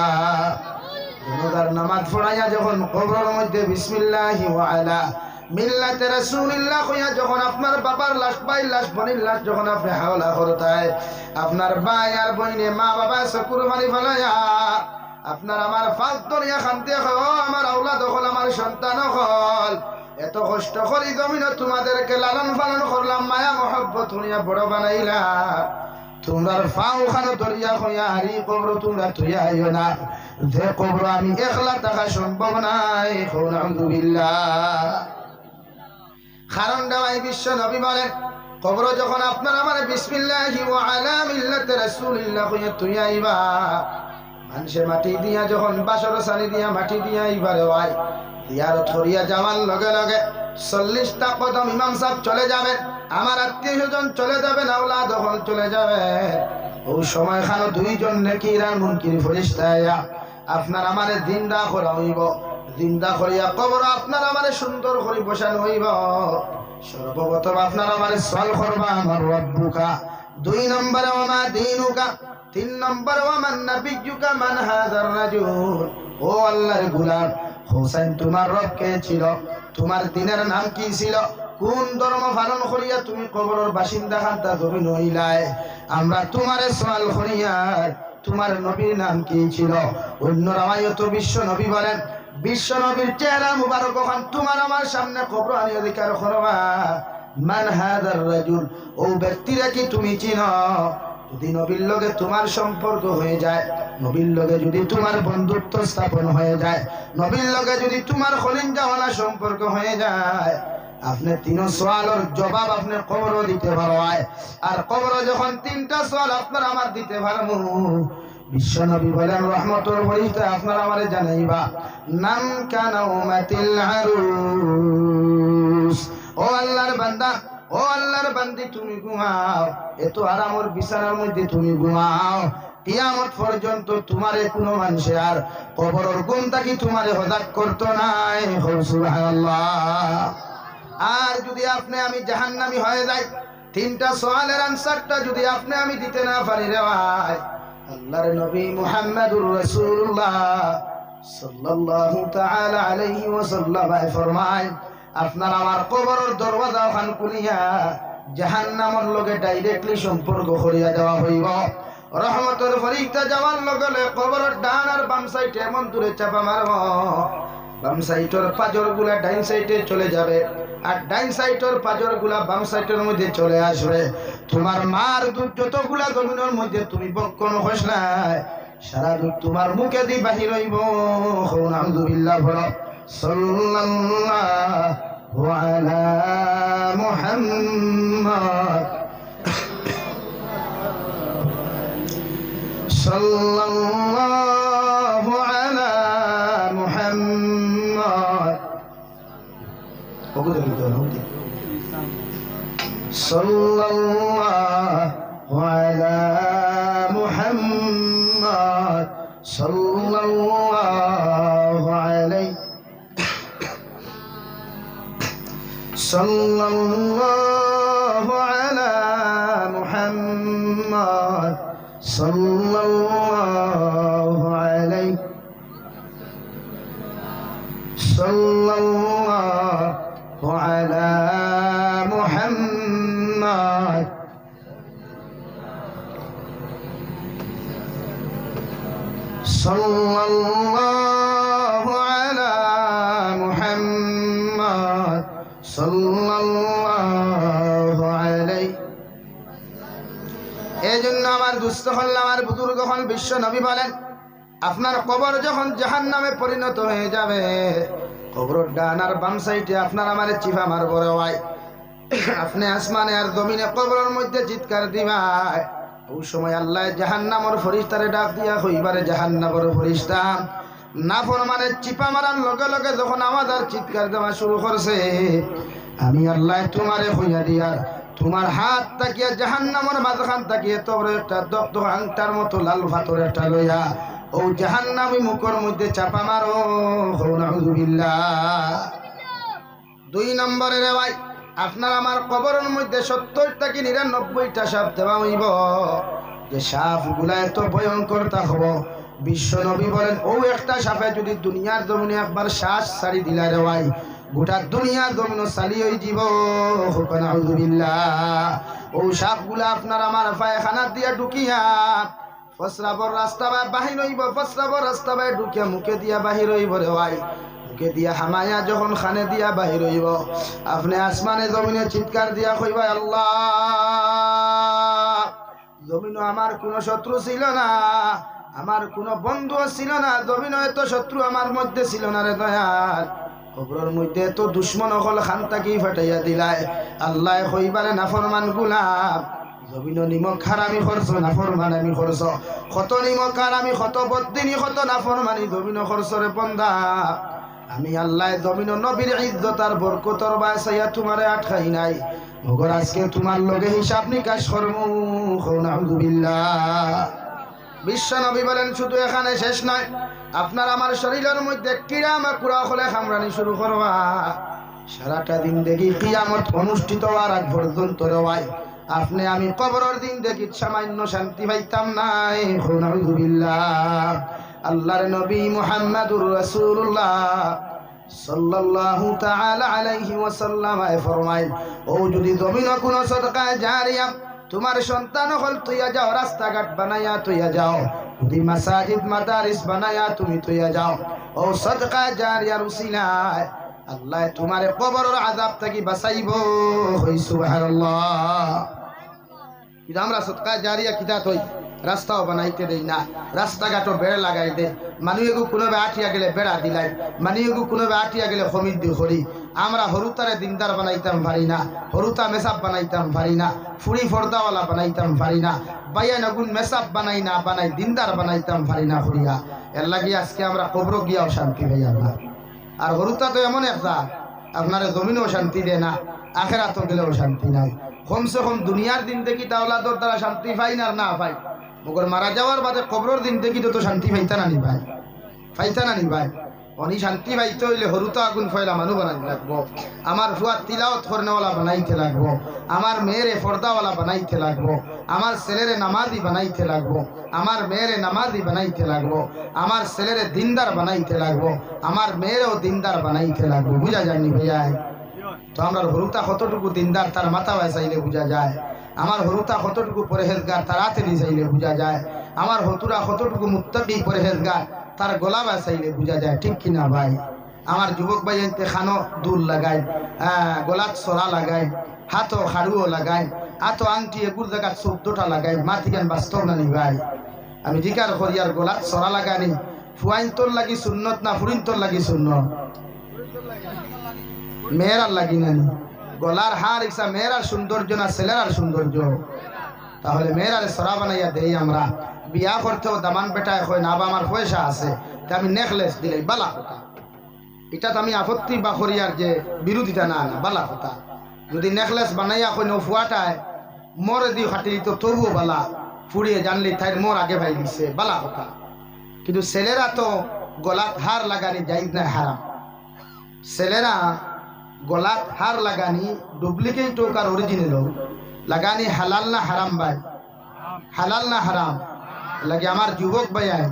জনতার নামাজ পড়াইয়া যখন কবরের মধ্যে বিসমিল্লাহি ওয়া আলা মিল্লাতে রাসূলিল্লাহ কইয়া যখন আপনার বাবার লাশ, ভাই লাশ, বোনের লাশ যখন আপনি হাওলা করতায়, আপনার ভাই আর বইনে মা বাবা চকুর পানি ফেলাইয়া আপনার আমার ফাল দরিয়া খান্তে ও আমার আওলাদ হল, আমার সন্তান হল, এত কষ্ট করি জমিন তোমাদেরকে লালন পালন করলাম, মায়া মহব্বত হইয়া বড় বানাইলা, তোমরার ফাও খানো দরিয়া হইয়া হারি কবর তোমরা তুইয়া আইও না, যে কবর আমি একলা থাকা সম্ভব নাই। আলহামদুলিল্লাহ। কারণ দেওয়াই বিশ্ব নবী বলেন, কবর যখন আপনার আমার বিসমিল্লাহি ওয়া আলা মিল্লাতি রাসূলিল্লাহ হইয়া তুইয়া আইবা, মানুষে মাটি দিয়া যখন বাসর সানি দিয়া মাটি দিয়া আইবারে হয়, জিয়ারত করিয়া যাওয়ার লগে লগে 40টা কদম ইমাম সাহেব চলে যাবেন, আমার আত্মীয় স্বজন চলে যাবেন, আওলাদ হল চলে যাবে, ও সময় খানো 2 জন নেকির আর মুনকির ফেরেশতা আয়া আপনার আমারে জিন্দা করা হইব, জিন্দা করিয়া কবর আপনার আমারে সুন্দর করে বসানো হইব, সর্বপ্রথম আপনার আমারে সওয়াল করবা আমার রব্বুকা, 2 নম্বরে ওমা দীনুকা, 3 নম্বরে ওমান নাবিয়্যুকা মান হাযার রাজুল, ও আল্লাহর গোলাম হোসেন তোমার রব কে ছিল, তোমার দিনের নাম কি ছিল, কোন ধর্ম পালন করিয়া তুমি কবরের বাসিন্দা খান্তা জমিন হইলাই, আমরা তোমারে সওয়াল করিয়া তোমার নবীর নাম কি ছিল। অন্য রামায়ত বিশ্ব নবী বলেন, বিশ্ব নবীর চেহারা মুবারক খান তোমার আমার সামনে কবর আনি অধিকার করবা, মান হাযার রাজুল, ও ব্যক্তিরা কি তুমি চিনো, যদি নবীর লগে তোমার সম্পর্ক হয়ে যায়, নবীর লগে যদি তোমার বন্ধুত্ব স্থাপন হয়ে যায়, নবীর লগে যদি তোমার খলিঞ্জাওয়ালা সম্পর্ক হয়ে যায়, আপনি তিন সওয়ালের জবাব আপনি কবরও দিতে পারবেন। আর কবর যখন তিনটা সওয়াল আপনার আমার দিতে পারবো, বিশ্ব নবী বলেন রহমতুল ফরিস্তা আপনার আমারে জানাইবা, নাম কানা উম্মাতিল আরুস, ও আল্লাহর বান্দা, ও আল্লাহর বান্দি, তুমি ঘুমাও, এত আরামের বিছানার মধ্যে তুমি ঘুমাও, কিয়ামত পর্যন্ত তোমারে কোনো মানুষে আর কবরের ঘুম থাকি তোমারে হদাক করতো নাই। সুবহানাল্লাহ। আর যদি আপনি আমি জাহান্নামী হয়ে যাই, তিনটা সওয়ালের আনসারটা যদি আপনি আমি দিতে না পারি রে ভাই, আল্লাহর নবী মুহাম্মদুর রাসূলুল্লাহ সাল্লাল্লাহু তাআলা আলাইহি ওয়াসাল্লাম ফরমায়, আপনার আমার কবরের দরওয়াজা খান খুলিয়া জাহান্নামের লগে ডাইরেক্টলি সম্পর্ক করিয়া দেওয়া হইব। রহমতের ফরিস্তা যাওয়ার লগে লগে কবরের ডান আর বাম সাইডে এমন দূরে চাপা মারব, বাম সাইডের পাজর গুলা ডাইন সাইডে চলে যাবে, আর ডাইন সাইডের পাজর গুলা বাম সাইডের মধ্যে চলে আসবে। তোমার মার দুধ যতগুলা জমিনের মধ্যে তুমি বক্ষণ হস নাই, সারা দুধ তোমার মুখে দি বাহির হইব। আলহামদুলিল্লাহ বলো, সাল্লাল্লাহু আলা মুহাম্মদ, সাল্লাল্লাহু আলা মুহাম্মদ, সাল্লাল্লাহু আলা মুহাম্মদ, সাল্লাল্লাহু আলাইহি, সাল্লাল্লাহু আলা মুহাম্মদ, সাল্লাল্লাহু আলাইহি, সাল্লাল্লাহু আলা মুহাম্মদ, সাল্লাল্লাহু আলা মুহাম্মদ, সাল্লাল্লাহু আলাইহি। এই জন্য আমার দুস্থ হল, আমার বুজুর্গ হল, বিশ্ব নবী বলেন, আপনার কবর যখন জাহান্নামে পরিণত হয়ে যাবে, কবরের ডান আর বাম সাইডে আপনার আমারে চিপা মারব রে ভাই, আপনি আসমানে আর জমিনে কবরের মধ্যে চিৎকার দিবাই। ওই সময় আল্লাহ জাহান্নামের ফেরেশতারে ডাক দিয়া কইবারে, জাহান্নামের ফেরেশতা, নাফরমানের চিপা মারার লগে লগে যখন আওয়াজ আর চিৎকার দেওয়া শুরু করছে, আমি আল্লাহ তোমারে কইয়া দিয়া তোমার হাত তাকিয়া জাহান্নামের মাঝখান তাকিয়ে তোর একটা দগ্ধ আংটার মতো লাল পাথর একটা লইয়া ও জাহান্নামী মুখের মধ্যে চাপা মারো। নাউযুবিল্লাহ। 2 নম্বরে রে ভাই, আপনার আমার কবরের মধ্যে 70টা কি 99টা সাপ দেওয়া হইব। যে সাপগুলা এত ভয়ঙ্কর তা হব, বিশ্ব নবী বলেন, ও একটা সাপে যদি দুনিয়ার জমিনে একবার শ্বাস ছাড়ি দিলা রে ভাই, গোটা দুনিয়া জমিন চালি হয়ে যাব। নাউযুবিল্লাহ। ও সাপগুলা আপনার আমার পায়খানা দিয়া ঢুকিয়া ফসরাবর রাস্তা বাহির হইব, ফসরাবর রাস্তা বাই ঢুকিয়া মুখে দিয়া বাহির হইব রে ভাই, মুখে দিয়া হামায়া যখন খানে দিয়া বাহির হইব, আপনি আসমানে জমিনে চিৎকার দিয়া কইবা, আল্লাহ, জমিন আমার কোনো শত্রু ছিল না, আমার কোনো বন্ধু ছিল না, জমিন এত শত্রু আমার মধ্যে ছিল না রে দয়াল, কবরের মধ্যে এত দুশ্মন হল খানটাকেই ফাটাইয়া দিলাই। আল্লাহ কইবারে, নাফরমান গুলাম, জমিন নিমক হারামি খরচ, নাফরমান আমি খরচ, কত নিমক হারামি, কত বদ্দিনী, কত নাফরমানি জমিন খরচরে বন্দা, আমি আল্লাহ জমিন নবীর ইজ্জত আর বরকতর বাসাইয়া তোমারে আটকাই নাই, মগর আজকে তোমার লগে হিসাব নিকাশ করমু। নাউযুবিল্লাহ। বিশ্ব নবী বলেন, শুধু এখানে শেষ নয়, আপনার আমার শরীরের মধ্যে কিড়া মাকুড়া হলে খামরানি শুরু করবা, সারাটা দিন দেখি কিয়ামত অনুষ্ঠিত হওয়ার আগ পর্যন্ত রওয়াই আপনি আমি কবরের দিন দেখি সামান্য শান্তি পাইতাম নাই। নাউযুবিল্লাহ। আল্লাহর নবী মুহাম্মদুর রাসূলুল্লাহ সাল্লাল্লাহু তাআলা আলাইহি ওয়াসাল্লাম ফরমায়, ও যদি জমিন কোন সদকা জারিয়া তোমার সন্তান হল তুইয়া যাও, রাস্তাঘাট বানাইয়া তুইয়া যাও, যদি মাসাজিদ মাদারিস বানাইয়া তুমি তুইয়া যাও, ও সদকা জারিয়ার উসিলায় আল্লাহ তোমারে কবরের আযাব থেকে বাঁচাইব। সুবহানাল্লাহ। কিন্তু আমরা সৎকার জারিয়া কিতা থই রাস্তাও বানাইতে দেই না, রাস্তাঘাটও বেড়া লাগাই দে, মানুষেগু কোনোভাবে আটিয়া গেলে বেড়া দিলাই, মানুষেগু কোনোভাবে আটিয়া গেলে খমির দি করি। আমরা হরুতারে দিনদার বানাইতাম পারি না, হরুতা মেসাব বানাইতাম পারি না, ফুড়ি ফর্দাওয়ালা বানাইতাম পারি না, বাইয়া নগুন মেসাব বানাই না বানাই দিনদার বানাইতাম পারি না হরিয়া। এর লাগি আজকে আমরা কবর গিয়াও শান্তি পাই না। আর হরুতা তো এমন একটা আপনার জমিনেও শান্তি দেয় না, আখেরাতও গেলেও শান্তি নাই। কমসে কম দুনিয়ার দিন দেখি তাওলাদর দ্বারা শান্তি পাই না আর না পাই, মগর মারা যাওয়ার বাদে কবরের দিন দেখি তো শান্তি পাইতা না নি ভাই, পাইতা না নি ভাই। অনি শান্তি পাইতে হইলে হরুতা আগুন ফয়লা মানুষ বানাইতে লাগবো, আমার ফুয়ার তিলাওয়াত করনেওয়ালা বানাইতে লাগবো, আমার মেয়েরে পর্দাওয়ালা বানাইতে লাগবো, আমার ছেলেরে নামাজি বানাইতে লাগবো, আমার মেয়েরে নামাজি বানাইতে লাগবো, আমার ছেলেরে দিনদার বানাইতে লাগবো, আমার মেয়েরেও দিনদার বানাইতে লাগবো। বুঝা যায়নি ভাইয়া? তো আমরা হরুতা কতটুকু দিনদার তার মাথা চাইলে বোঝা যায়, আমার হরুতা কতটুকু পরেহেজগার তার হাতে নিয়ে চাইলে বোঝা যায়, আমার হতুরা কতটুকু মুত্তাকি পরেহেজগার তার গলা চাইলে বোঝা যায়, ঠিক কিনা ভাই? আমার যুবক ভাই এতে খানো দুল লাগায়, গলাত সরা লাগায়, হাতও খাড়ুও লাগায়, হাতও আংটি এগুর জায়গা 14টা লাগায়, মাতি কেন বাস্তব না নি ভাই? আমি জিকার করি আর গলাত সরা লাগানি ফুয়াইন তোর লাগি সুন্নত না ফুরিন তোর লাগি সুন্নত? মেয়েরার লাগি নানি গলার হার ইসা মেয়েরার সৌন্দর্য না ছেলেরার সৌন্দর্য? তাহলে মেয়েরারে সরা বানাইয়া দেই আমরা। বিয়া করতেও দামান বেটায় হয় না বা আমার পয়সা আছে তা আমি নেকলেস দিলাই বালা কথা, এটা তো আমি আপত্তি বা করিয়ার যে বিরোধিতা না, না বালা কথা। যদি নেকলেস বানাইয়া হয় ন ফুয়াটায় মরে দি খাটি দিত তবুও বালা, ফুড়িয়ে জানলি তাই মোর আগে ভাই দিছে বালা কথা। কিন্তু ছেলেরা তো গলাত হার লাগানি যাই না হারাম। ছেলেরা গলাত হার লাগানি ডুপ্লিকেট হোক আর অরিজিনাল হোক লাগানি হালাল না হারাম ভাই? হালাল না হারাম? লাগে আমার যুবক ভাইয়াই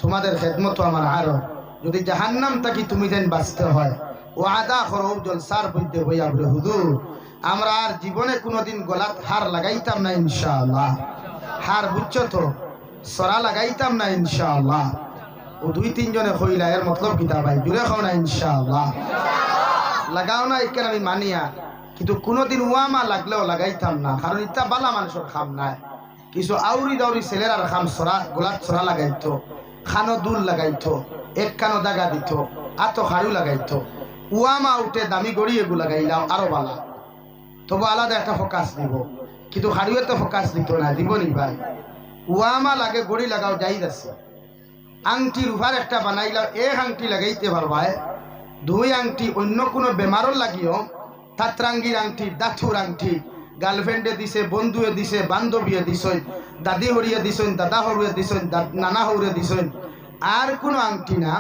তোমাদের খেদমত আমার আরো, যদি জাহান্নাম থাকি তুমি যেন বাঁচতে হয় ও আদা করো জলসার বইতে হইয়া বলে হুজুর আমরা আর জীবনে কোনোদিন গলাত হার লাগাইতাম না ইনশাআল্লাহ। হার বুঝছো তো, সরা লাগাইতাম না ইনশাআল্লাহ। ও 2-3 জনে কইলা এর মতলব কিতা ভাই? জুড়ে খাও না ইনশাআল্লাহ। লাগাও না এখানে আমি মানিয়া, কিন্তু কোনোদিন ওয়ামা লাগলেও লাগাইতাম না, কারণ ইটা বালা মানুষের খাম নাই। কিছু আউরি দাউরি ছেলেরা খাম সরা গোলাপ সরা লাগাইতো, খানো দুল লাগাইতো, এক কানো দাগা দিত, আতো খাড়ু লাগাইতো। ওয়ামা উঠে দামি গড়ি এগু লাগাইলাও আরো বালা, তবু আলাদা একটা ফোকাস দিব। কিন্তু খাড়ুয়ে তো ফোকাস দিত না, দিব নি ভাই? ওয়ামা লাগে গড়ি লাগাও যাইদ আছে। আংটি রুফার একটা বানাইলাও এক আংটি লাগাইতে পারবায়, 2 আংটি অন্য কোনো বেমারও লাগিও, তাত্রাঙ্গির আংটি, দাথুর আংটি, গার্লফ্রেন্ডে দিছে, বন্ধুয়ে দিছে, বান্ধবীয়ে দিছেন, দাদি হরিয়ে দিছেন, দাদা হরিয়ে দিছেন, নানা হরিয়ে দিছেন, আর কোনো আংটি না।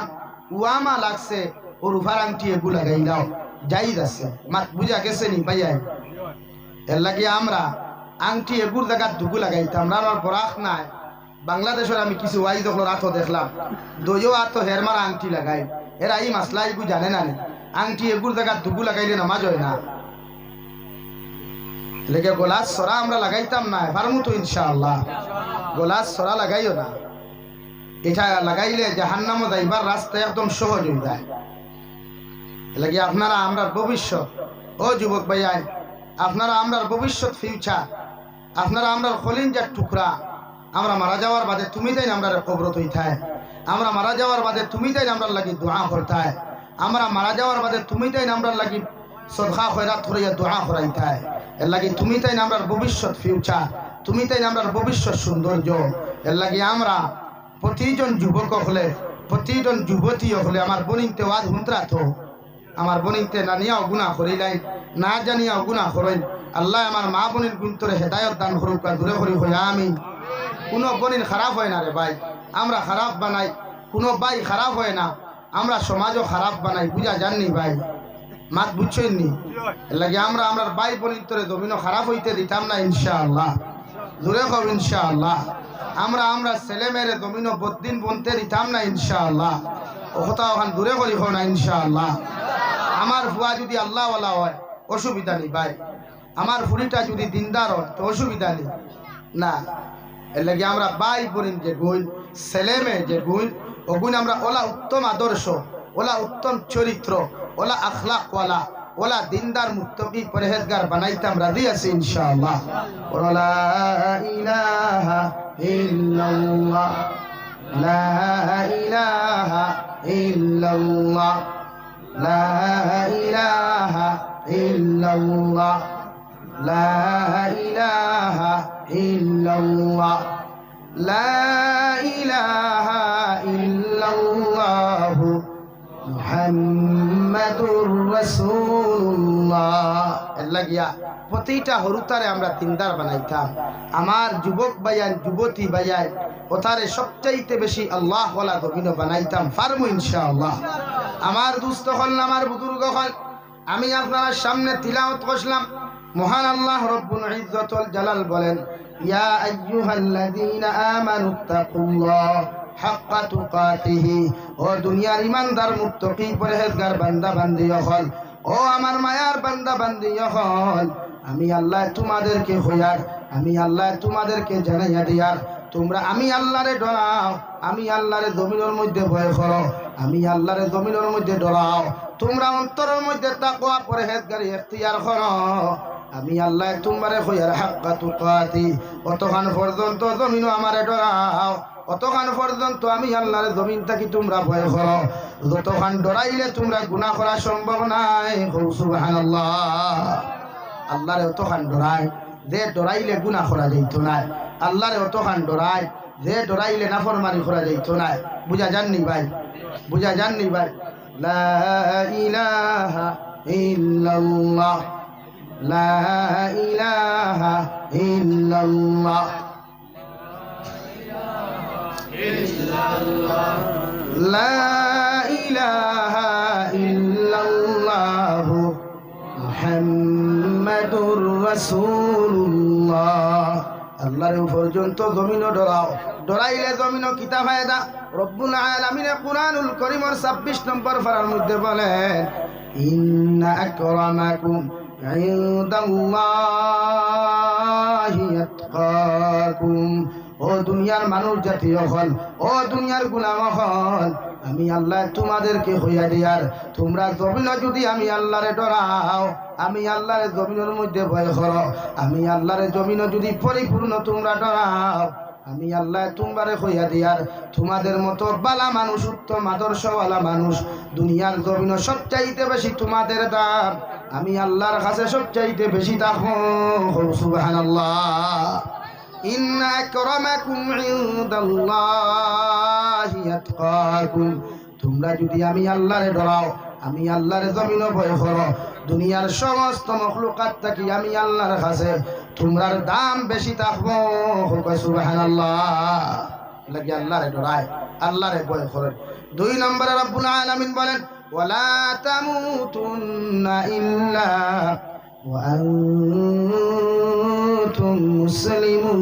ওয়ামা লাগছে ও রুফার আংটি এগু লাগাইলাও যাইদ আছে। মাত বুঝা গেছে নি ভাইয়া? এর লাগে আমরা আংটি এগুর জায়গা দুগু লাগাইতাম না। আমার বরাক নাই বাংলাদেশের আমি কিছু ওয়াইজ আতো দেখলাম, দইও আতো হেরমারা আংটি লাগাই, এরা এই মাসলা এগু জানে না, আংটি এগুর জায়গা দুগু লাগাইলে নামাজ হয় না। লেগে গোলাস সরা আমরা লাগাইতাম না, পারমু তো ইনশাআল্লাহ। গোলাস সরা লাগাইও না, এটা লাগাইলে জাহান্নামে যাইবার রাস্তা একদম সহজ হয়ে যায়। লাগে আপনারা আমরা ভবিষ্যৎ, ও যুবক ভাইয়াই আপনারা আমরার ভবিষ্যৎ ফিউচার, আপনারা আমরার খলিঞ্জার টুকরা। আমরা মারা যাওয়ার বাদে তুমি তাই আমরা কবরত হইতায়, আমরা মারা যাওয়ার বাদে তুমি তাই আমরা লাগি দোয়া করতায়, আমরা মারা যাওয়ার বাদে তুমি তাই আমরা লাগি সদকা খয়রাত করিয়া দোয়া করাইতায়। এর লাগি তুমি তাই আমরার ভবিষ্যৎ ফিউচার, তুমি তাই আমরার ভবিষ্যৎ সৌন্দর্য। এর লাগি আমরা প্রতিজন যুবক হলে, প্রতিজন যুবতী হলে আমার বনিতে ওয়াজ হুন্তরা তো, আমার বনিতে না নিয়াও গুণা করিলাই, না জানিয়াও গুণা করেন। আল্লাহ আমার মা বোনের গুন্তরে হেদায়ত দান করুক, দূরে করি হইয়া আমি। কোনো বনিন খারাপ হয় না রে ভাই, আমরা খারাপ বানাই, কোনো ভাই খারাপ হয় না, আমরা সমাজও খারাপ বানাই। বুঝা জাননি ভাই? মাত বুঝছেন নি? লাগে আমরা আমরা ভাই বোনের তোরে জমিনও খারাপ হইতে দিতাম না ইনশাআল্লাহ। দূরে কব ইনশাআল্লাহ। আমরা আমরা ছেলে মেয়েরে জমিনও বদিন বনতে দিতাম না ইনশাআল্লাহ। ও কথা ওখান দূরে করি হো না ইনশাআল্লাহ। আমার ফুয়া যদি আল্লাহওয়ালা হয় অসুবিধা নেই ভাই, আমার ফুড়িটা যদি দিনদার হয় তো অসুবিধা নেই না। এর লাগে আমরা ভাই বোন যে গুণ, ছেলে মেয়ে যে গুণ, ও গুণ আমরা ওলা উত্তম আদর্শ, ওলা উত্তম চরিত্র, ওলা আখলাকওয়ালা, ওলা দিনদার মুত্তাকি পরহেজগার বানাইতাম রাজি আছি ইনশাআল্লাহ লা ইলাহা ইল্লাল্লাহ লা ইলাহা ইল্লাল্লাহ লা ইলাহা ইল্লাল্লাহ লা ইলাহা ইল্লাল্লাহ লা ইলাহা ইল্লাল্লাহ মুহাম্মাদুর রাসূলুল্লাহ লাগিয়া প্রতিটা হরুতারে আমরা তিনদার বানাইতাম আমার যুবক ভাইয়ান যুবতী ভাইয়ান ওতারে সবচাইতে বেশি আল্লাহ ওয়ালা দবিন বানাইতাম ফারমু ইনশাআল্লাহ আমার দুস্থ হল আমার বুজুর্গ হল আমি আপনার সামনে তিলাওয়াত করলাম মহান আল্লাহ রব্বুল ইজ্জত ওয়াল জালাল বলেন ইয়া আইয়ুহাল্লাযীনা আমানুত্তাকুল্লাহ হাক্কা তুকাতিহি ও দুনিয়ার ইমানদার মুত্তাকি পরহেজগার বান্দা বান্দি হল ও আমার মায়ার বান্দা বান্দি হল আমি আল্লাহ তোমাদেরকে হইয়ার আমি আল্লাহ তোমাদেরকে জানাইয়া দিয়ার তোমরা আমি আল্লাহরে ডরাও আমি আল্লাহরে জমিনের মধ্যে ভয় করো আমি আল্লাহরে জমিনের মধ্যে ডরাও তোমরা অন্তরের মধ্যে তাকওয়া পরহেজগারি ইখতিয়ার করো আমি আল্লাহ তোমারে হইয়ার হাক্কা তুকাতি অতখান পর্যন্ত জমিন আমারে ডরাও অতখান পর্যন্ত আমি আল্লাহর জমিন থাকি তোমরা ভয় করো যতখান ডরাইলে তোমরা গুনাহ করা সম্ভব নাই সুবহানাল্লাহ আল্লাহরে অতখান ডরাই যে ডরাইলে গুনাহ করা যাইত না আল্লাহরে অতখান ডরাই যে ডরাইলে নাফরমানি করা যাইত না বুঝা জাননি ভাই বুঝা জাননি ভাই লা ইলাহা ইল্লাল্লাহ লা ইলাহা ইল্লাল্লাহ লা ইলাহা ইল্লাল্লাহ মুহাম্মাদুর রাসূলুল্লাহ আল্লাহর পর্যন্ত জমিন ডরাও ডরাইলে জমিন কিতা ফায়দা রব্বুল আলামিন কুরআনুল কারীমের 26 নম্বর পারার মধ্যে বলেন ইন্না আকরামাকুম ইনদাল্লাহি আতকাকুম ও দুনিয়ার মানুষ জাতীয় হল ও দুনিয়ার গোলাম হল আমি আল্লাহ তোমাদেরকে হইয়া দিয়ার তোমরা জমিন যদি আমি আল্লাহরে ডরাও আমি আল্লাহরে জমিনের মধ্যে ভয় করো আমি আল্লাহরে জমিন যদি পরিপূর্ণ তোমরা ডরাও আমি আল্লাহ তোমারে হইয়া দিয়ার তোমাদের মতো বালা মানুষ উত্তম আদর্শওয়ালা মানুষ দুনিয়ার জমিন সবচাইতে বেশি তোমাদের দাম আমি আল্লাহর কাছে সবচাইতে বেশি থাকবো সুবহানাল্লাহ ইন্না আকরামাকুম ইনদাল্লাহি আতকাকুম তোমরা যদি আমি আল্লাহরে ডরাও আমি আল্লাহর জমিন ভয় করো দুনিয়ার সমস্ত মখলুকাত থাকি আমি আল্লাহর কাছে তোমরার দাম বেশি থাকবো সুবহানাল্লাহ লাগি আল্লাহরে ডরায় আল্লাহরে ভয় করে 2 নম্বরে রব্বুল আলামিন বলেন ওয়ালা তামুতুন্না ইল্লা ওয়া আনতুম মুসলিমুন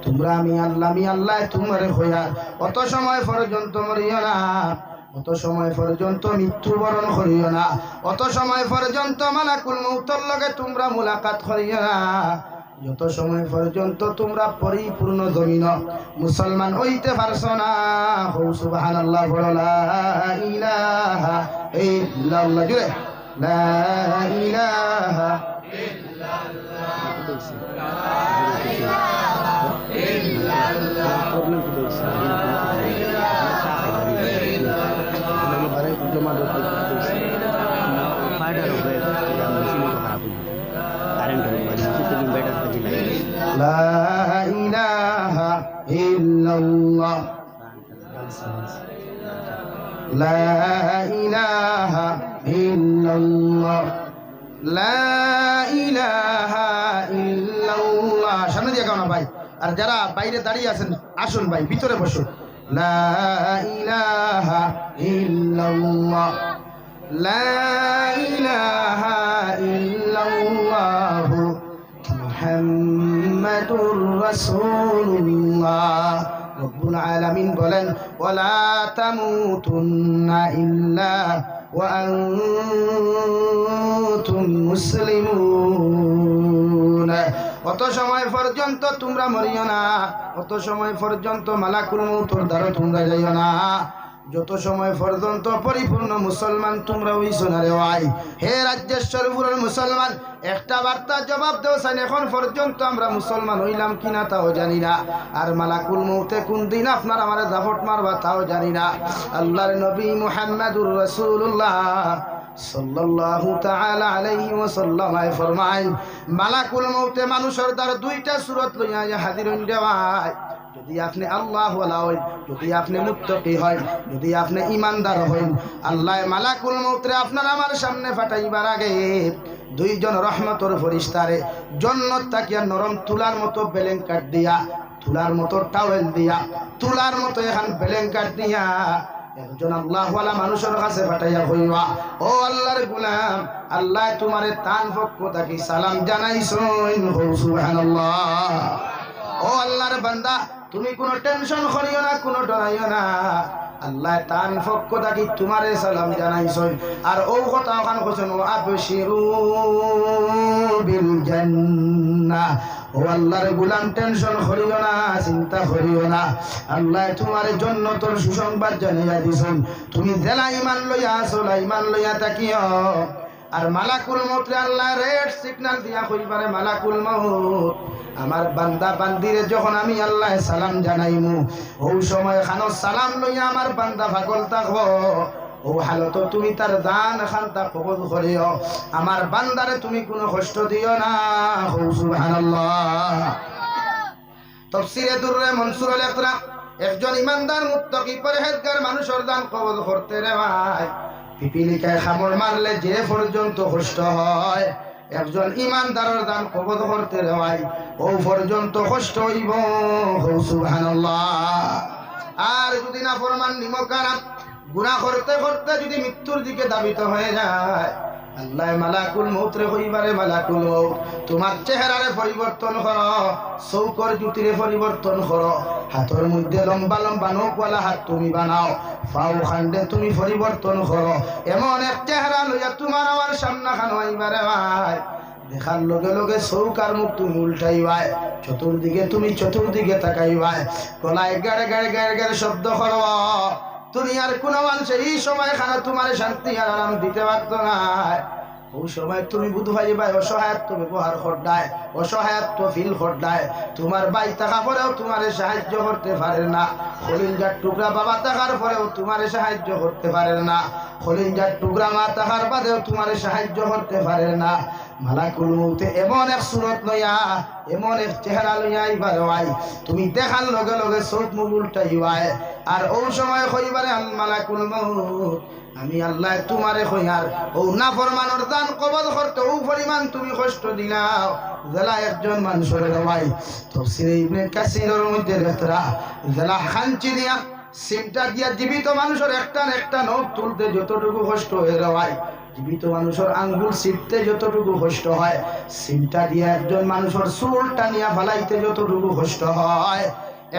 তোমরা আমি আল্লাহ তোমারে হইয়া অত সময় পর্যন্ত মরিও না অত সময় পর্যন্ত মৃত্যুবরণ করিও না অত সময় পর্যন্ত মালাকুল মউতের লগে তোমরা মুলাকাত করিও না যত সময় পর্যন্ত তোমরা পরিপূর্ণ জমিন মুসলমান হইতে পারছো না সুবহানাল্লাহ লা ইলাহা ইল্লাল্লাহ জুড়ে লা ইলাহা ইল্লাল্লাহ লা ইলাহা ইল্লাল্লাহ لا إله إلا الله لا إله إلا الله لا إله إلا الله সামনে দিয়ে গাও না ভাই আর যারা বাইরে দাঁড়িয়ে আছেন আসুন ভাই ভিতরে বসুন لا إله إلا الله لا إله إلا الله মুহাম্মাদুর রাসূলুল্লাহ রব্বুল আলামিন বলেন ওয়ালা তামুতুন্না ইল্লা ওয়া আনতুম মুসলিমুন অত সময় পর্যন্ত তোমরা মরিও না অত সময় পর্যন্ত মালাকুল মউতের দ্বারা তোমরা যাইও না যত সময় পর্যন্ত পরিপূর্ণ মুসলমান তোমরা হইছো না রে ভাই। হে রাজ্যেশ্বরপুরের মুসলমান, একটা বার্তা জবাব দেও সাইন, এখন পর্যন্ত আমরা মুসলমান হইলাম কিনা তাও জানি না, আর মালাকুল মউতে কোন দিন আপনার আমার দাফট মারবা তাও জানি না। আল্লাহর নবী মুহাম্মদুর রাসূলুল্লাহ সাল্লাল্লাহু তাআলা আলাইহি ওয়াসাল্লাম ফরমায়, মালাকুল মউতে মানুষের দ্বার দুইটা সূরত লইয়া হাজির হইন দেওয়ায়। যদি আপনি আল্লাহ ওয়ালা হইন, যদি আপনি মুত্তাকি হইন, যদি আপনি ইমানদার হইন, আল্লাহ মালাকুল মউতরে আপনার আমার সামনে পাঠাইবার আগে দুইজন রহমতের ফেরেশতারে জান্নাত তাকিয়া নরম তুলার মতো ব্ল্যাঙ্কেট দিয়া, তুলার মতো টাওয়েল দিয়া, তুলার মতো এখন ব্ল্যাঙ্কেট দিয়া একজন আল্লাহ ওয়ালা মানুষের কাছে পাঠাইয়া হইবা, ও আল্লাহর গোলাম, আল্লাহ তোমারে তান পক্ষ থাকি সালাম জানাইছেন, সুবহানাল্লাহ। ও আল্লাহর বান্দা, তুমি কোনো টেনশন করিও না, কোনো ডরাইও না, আল্লাহ তার পক্ষ থাকি তোমারে সালাম জানাইছেন। আর ও কথা ওখান কইছেন, ও আবশিরু বিল জান্নাহ, ও আল্লাহর গোলাম টেনশন করিও না, চিন্তা করিও না, আল্লাহ তোমার জন্য তোর সুসংবাদ জানাইয়া দিছেন। তুমি জেলা ইমান লইয়া আসো, ইমান লইয়া তাকিও। আর মালাকুল মউত আল্লাহ রেড সিগন্যাল দিয়া কইবারে, মালাকুল মউত আমার বান্দা বান্দিরে যখন আমি আল্লাহ সালাম জানাইমু, ও সময় খানো সালাম লইয়া আমার বান্দা পাগল থাকবো, ও হালত তুমি তার জান খান্তা কবুল করিও, আমার বান্দারে তুমি কোনো কষ্ট দিও না, সুবহানাল্লাহ। তাফসীরে দুররে মনসুরুল ইকরা, একজন ইমানদার মুত্তাকি পরহেজগার মানুষের দান কবুল করতে রে ভাই, পিপিলিকায় খামড় মারলে যে পর্যন্ত কষ্ট হয়, একজন ইমানদারের দান কবুল করতে রে ভাই ও পর্যন্ত কষ্ট হইব, সুবহানাল্লাহ। আর যদি না ফরমান নিমকানা গুনাহ করতে করতে যদি মৃত্যুর দিকে ধাবিত হয়ে যায়, আল্লাহ মালাকুল মউতরে কইবারে, মালাকুল মউত তোমার চেহারারে পরিবর্তন করো, চৌকর জুতিরে পরিবর্তন করো, হাতের মধ্যে লম্বা লম্বা নখওয়ালা হাত তুমি বানাও, পাও খান্ডে তুমি পরিবর্তন করো, এমন এক চেহারা লইয়া তোমার আমার সামনা খানো আইবারে ভাই। দেখার লগে লগে চৌকার মুখ তুমি উল্টাইবাই, চতুর্দিকে তুমি চতুর্দিকে তাকাইবাই, গলায় গাড়ে গাড়ে গাড়ে গাড়ে শব্দ করো। দুনিয়ার কোনো মানুষ এই সময় খানা তোমার শান্তি আর আরাম দিতে পারত না, ওই সময় তুমি বুধ ভাইবাই অসহায়ত্ব ব্যবহার করডায়, অসহায়ত্ব ফিল করডায়, তোমার বাই থাকা পরেও তোমার সাহায্য করতে পারে না, খলিলজার টুকরা বাবা থাকার পরেও তোমার সাহায্য করতে পারে না, খলিলজার টুকরা মা থাকার বাদেও তোমার সাহায্য করতে পারে না। মালাকুল মউতে এমন এক সুরত লইয়া, এমন এক চেহারা লইয়া আইবার ভাই, তুমি দেখার লগে লগে চোখ মুখ উল্টাইবাই, আর ওই সময় কইবারে মালাকুল মউত আমি আল্লাহ তোমারে কইয়ার ও নাফরমানের দান কবল করতে ও পরিমাণ তুমি কষ্ট দিলাও, জেলা একজন মানুষের ভাই। তাফসীরে ইবনে কাসিরের মধ্যে লেখা, জেলা খানচি দিয়া সিমটা দিয়া জীবিত মানুষের একটা নখ তুলতে যতটুকু কষ্ট হয়ে ভাই, জীবিত মানুষের আঙ্গুল ছিটতে যতটুকু কষ্ট হয়, সিমটা দিয়ে একজন মানুষের চুলটা নিয়ে ফালাইতে যতটুকু কষ্ট হয়,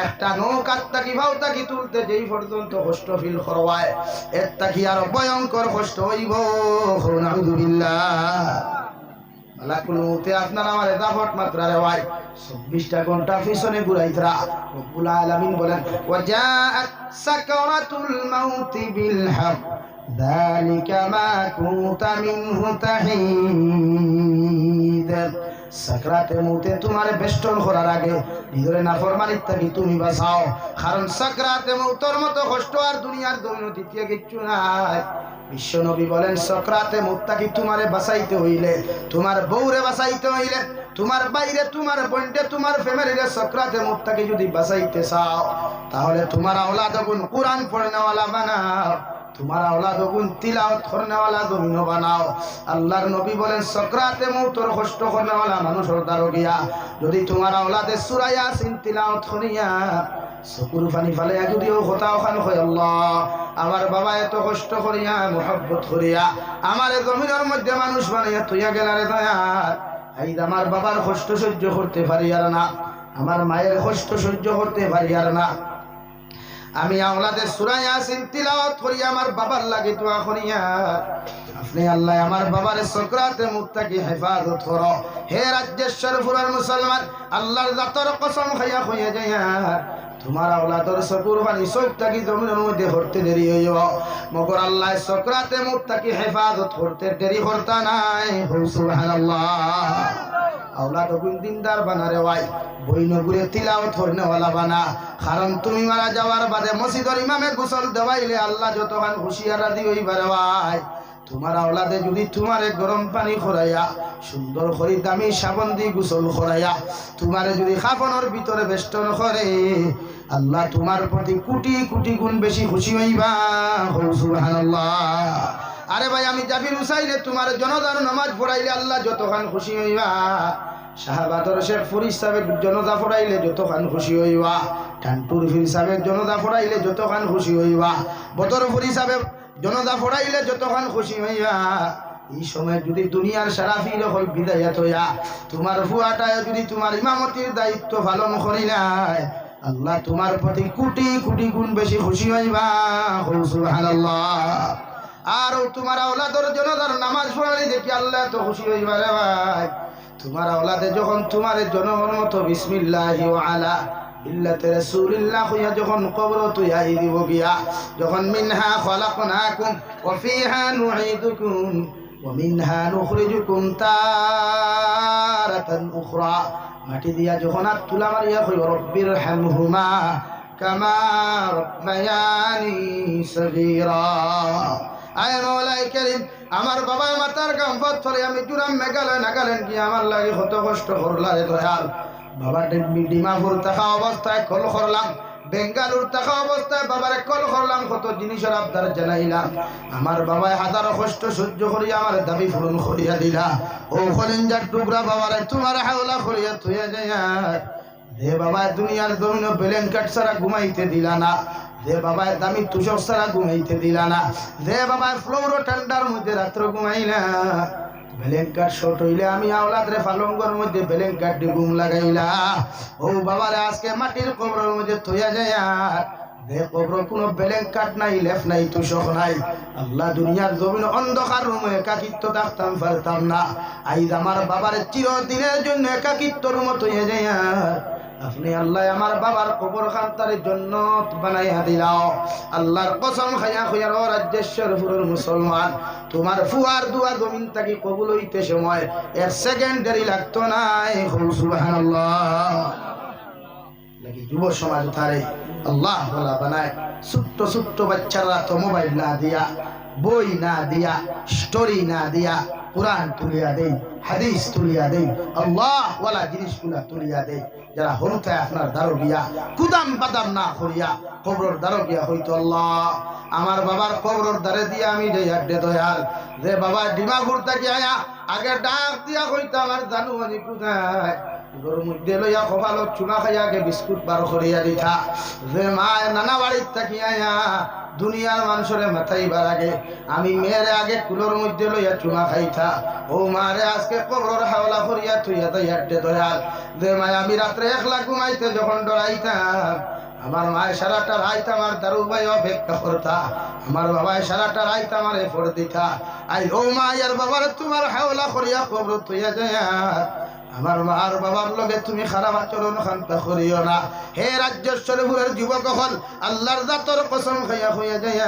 একটা নৌকা তাকি ভাও তাকি তুলতে যেই পর্যন্ত কষ্ট ফিল করবায়, এর তাকি আরো ভয়ঙ্কর কষ্ট হইব, নাউযুবিল্লাহ। মালাকুল মউতে আপনার আমার দাফট মাত্রা রে ভাই 24টা ঘন্টা পিছনে ঘুরাইতরা। রব্বুল আলামিন বলেন, ওয়াজাআত সাকরাতুল মাউতি বিল হক যালিকা মা কুনতা মিনহু তাহিদ। সাকরাতে মউতে তোমার বেষ্টন করার আগে নিজের নাফরমানির থেকে তুমি বাঁচাও, কারণ সাকরাতে মউতের মতো কষ্ট আর দুনিয়ার জমিন দ্বিতীয় কিচ্ছু নাই। বিশ্ব নবী বলেন, সাকরাতে মউত থেকে তোমারে বাঁচাইতে হইলে, তোমার বউরে বাঁচাইতে হইলে, তোমার বাইরে তোমার বন্ধে তোমার ফ্যামিলিরে সাকরাতে মউত থেকে যদি বাঁচাইতে চাও, তাহলে তোমার আওলাদ গুণ কুরআন পড়নেওয়ালা বানাও, তোমার আওলাদ গুণ তিলাওয়াত করনেওয়ালা জমিন বানাও। আল্লাহর নবী বলেন, সাকরাতে মউতের কষ্ট করনেওয়ালা মানুষের দ্বারা গিয়া যদি তোমার আওলাদে সূরা ইয়াসিন তিলাওয়াত করিয়া চকুর পানি ফালাইয়া যদিও কথা ওখানে হয়, আল্লাহ আমার বাবা এত কষ্ট করিয়া মোহাব্বত করিয়া আমার জমিনের মধ্যে মানুষ বানাইয়া তুইয়া গেলারে দয়াল, এই আমার বাবার কষ্ট সহ্য করতে পারি আর না, আমার মায়ের কষ্ট সহ্য করতে পারি আর না, আমি আওলাদে সূরা ইয়াসিন তিলাওয়াত করি আমার বাবার লাগে দোয়া করিয়া আপনি আল্লাহ আমার বাবার সকরাতে মুত্তাকি হেফাজত করো। হে রাজ্যেশ্বর ফুরার মুসলমান, আল্লাহর জাতর কসম খাইয়া হয়ে যায় তোমার আওলাদর চকুর পানি চোখ থাকি জমিনের মধ্যে হরতে দেরি হইব, মগর আল্লাহ সকরাতে মুত্তাকি হেফাজত করতে দেরি করতা নাই। সুবহানাল্লাহ। আওলাদ দিনদার বানারে ওয়াই বইনগুরে তিলাওয়াত করনেওয়ালা বানা, কারণ তুমি মারা যাওয়ার বাদে মসজিদের ইমামে গোসল দেওয়াইলে আল্লাহ যতখান খুশি আর রাজি হইবারে ওয়াই। তোমার আওলাদে যদি তোমারে গরম পানি খরাইয়া সুন্দর করে দামি সাবান দিয়ে গোসল খরাইয়া তোমারে যদি খাফনের ভিতরে বেষ্টন করে আল্লাহ তোমার প্রতি কোটি কোটি গুণ বেশি খুশি হইবা। সুবহানাল্লাহ। আরে ভাই আমি জাবির উসাইলে তোমার জনদার নামাজ পড়াইলে আল্লাহ যতখান খুশি হইবা, শাহবাদর শেখ ফরিদ সাহেবের জনদা পড়াইলে যতখান খুশি হইবা, টান্টুর ফির সাহেবের জনদা পড়াইলে যতখান খুশি হইবা, বদর ফরিদ সাহেব জনদা পড়াইলে যতখান খুশি হইবা। এই সময় যদি দুনিয়ার সারা ফির হল বিদায়াত হইয়া তোমার ফুয়াটায় যদি তোমার ইমামতির দায়িত্ব পালন করিলাই আল্লাহ তোমার প্রতি কোটি কোটি গুণ বেশি খুশি হইবা। সুবহানাল্লাহ। আর তোমার আওলাদর জনদার নামাজ পড়ালে দেখি আল্লাহ তো খুশি হইবা রে ভাই। তোমার আওলাদে যখন তোমার জনগণ মতো বিসমিল্লাহি ওয়া আলা ইল্লাতে রাসূলিল্লাহ হইয়া যখন কবর তুইয়াই দিব গিয়া, যখন মিনহা খলাকনাকুম ওয়া ফিহা নুঈদুকুম ওয়া মিনহা নুখরিজুকুম তারাতান উখরা, মাটি দিয়া যখন আর তুলা মারিয়া কই রব্বির হামহুমা কামা রাব্বায়ানি সগীরা। আয় মওলাই করিম, আমার বাবার মাথার গাম পাথরে আমি জুরাম মেঘালয় নাগালেন কি আমার লাগে কত কষ্ট করলা রে দয়াল। বাবা ডিমাপুর থাকা অবস্থায় কল করলাম, বেঙ্গালুর থাকা অবস্থায় বাবারে কল করলাম, কত জিনিসের আবদার জানাইলাম। আমার বাবায় হাজারো কষ্ট সহ্য করিয়া আমার দাবি পূরণ করিয়া দিলা। ও কলিঞ্জার টুকরা বাবারে তোমার হাওলা করিয়া থইয়া যায় রে বাবা। দুনিয়ার জমিন বেলেন কাট ছাড়া ঘুমাইতে দিলা না রে বাবা, দামি তুষক ছাড়া ঘুমাইতে দিলা না রে বাবা, ফ্লোরো ঠান্ডার মধ্যে রাত্র ঘুমাইলা। বেলেঙ্কার শর্ট হইলে আমি আওলাদ রে পালঙ্গর মধ্যে বেলেঙ্কার দিয়ে ঘুম লাগাইলা। ও বাবারে আজকে মাটির কবরের মধ্যে থইয়া যায় রে কবর কোনো বেলেঙ্কাট নাই, লেফ নাই, তুষক নাই। আল্লাহ দুনিয়ার জমিন অন্ধকার রুমে একাকিত্ব থাকতাম পারতাম না। আইজ আমার বাবারে চিরদিনের জন্য একাকিত্ব রুম থইয়া যায় আপনি আল্লাহ আমার বাবার কবর খানতার জান্নাত বানাইয়া দিলাও। আল্লাহর কসম খাইয়া খাইয়া ও রাজ্যেশ্বর ফুরুর মুসলমান, তোমার ফুয়ার দুয়া জমিন থাকি কবুল হইতে সময় 1 সেকেন্ড দেরি লাগতো না। সুবহানাল্লাহ। লাগি যুব সমাজ তারে আল্লাহ বলা বানায়। ছোট্ট ছোট্ট বাচ্চারা তো মোবাইল না দিয়া, বই না দিয়া, স্টোরি না দিয়া কোরআন তুলিয়া দেই, হাদিস তুলিয়া দেই, আল্লাহ ওয়ালা জিনিসগুলা তুলিয়া দেই। যারা হরুতায় আপনার দারো গিয়া কুদাম বাদাম না করিয়া কবর দারো গিয়া হইতো আল্লাহ আমার বাবার কবর দ্বারে দিয়া আমি যাই আড্ডে দয়াল যে বাবা ডিমাপুর থেকে আয়া আগে ডাক দিয়া হইতো আমার জানু আমি কোথায় গরুর মধ্যে লইয়া কপাল চুনা খাইয়া আগে বিস্কুট বার করিয়া দিতা যে মা নানা বাড়ির থাকি আয়া দুনিয়ার মানুষের মাথায় বার আগে আমি মেয়েরে আগে কুলোর মধ্যে লইয়া চুনা খাইতা ও মারে আজকে কবর হাওলা করিয়া তুইয়া তাই আড্ডে দয়াল যে মা আমি রাত্রে একলা ঘুমাইতে যখন ডরাইতাম আমার মায়ের সারাটা রাইত আমার দারু ভাই অপেক্ষা করতা আমার বাবায় সারাটা রাইত আমার এফোর দিতা আই ও মা আর বাবার তোমার হাওলা করিয়া কবর তুইয়া যায় আমার মা আর বাবার লগে তুমি খারাপ আচরণ খান্তা করিও না হে রাজ্যেশ্বরপুরের যুবক হল আল্লাহর জাতর কসম খাইয়া হইয়া যায়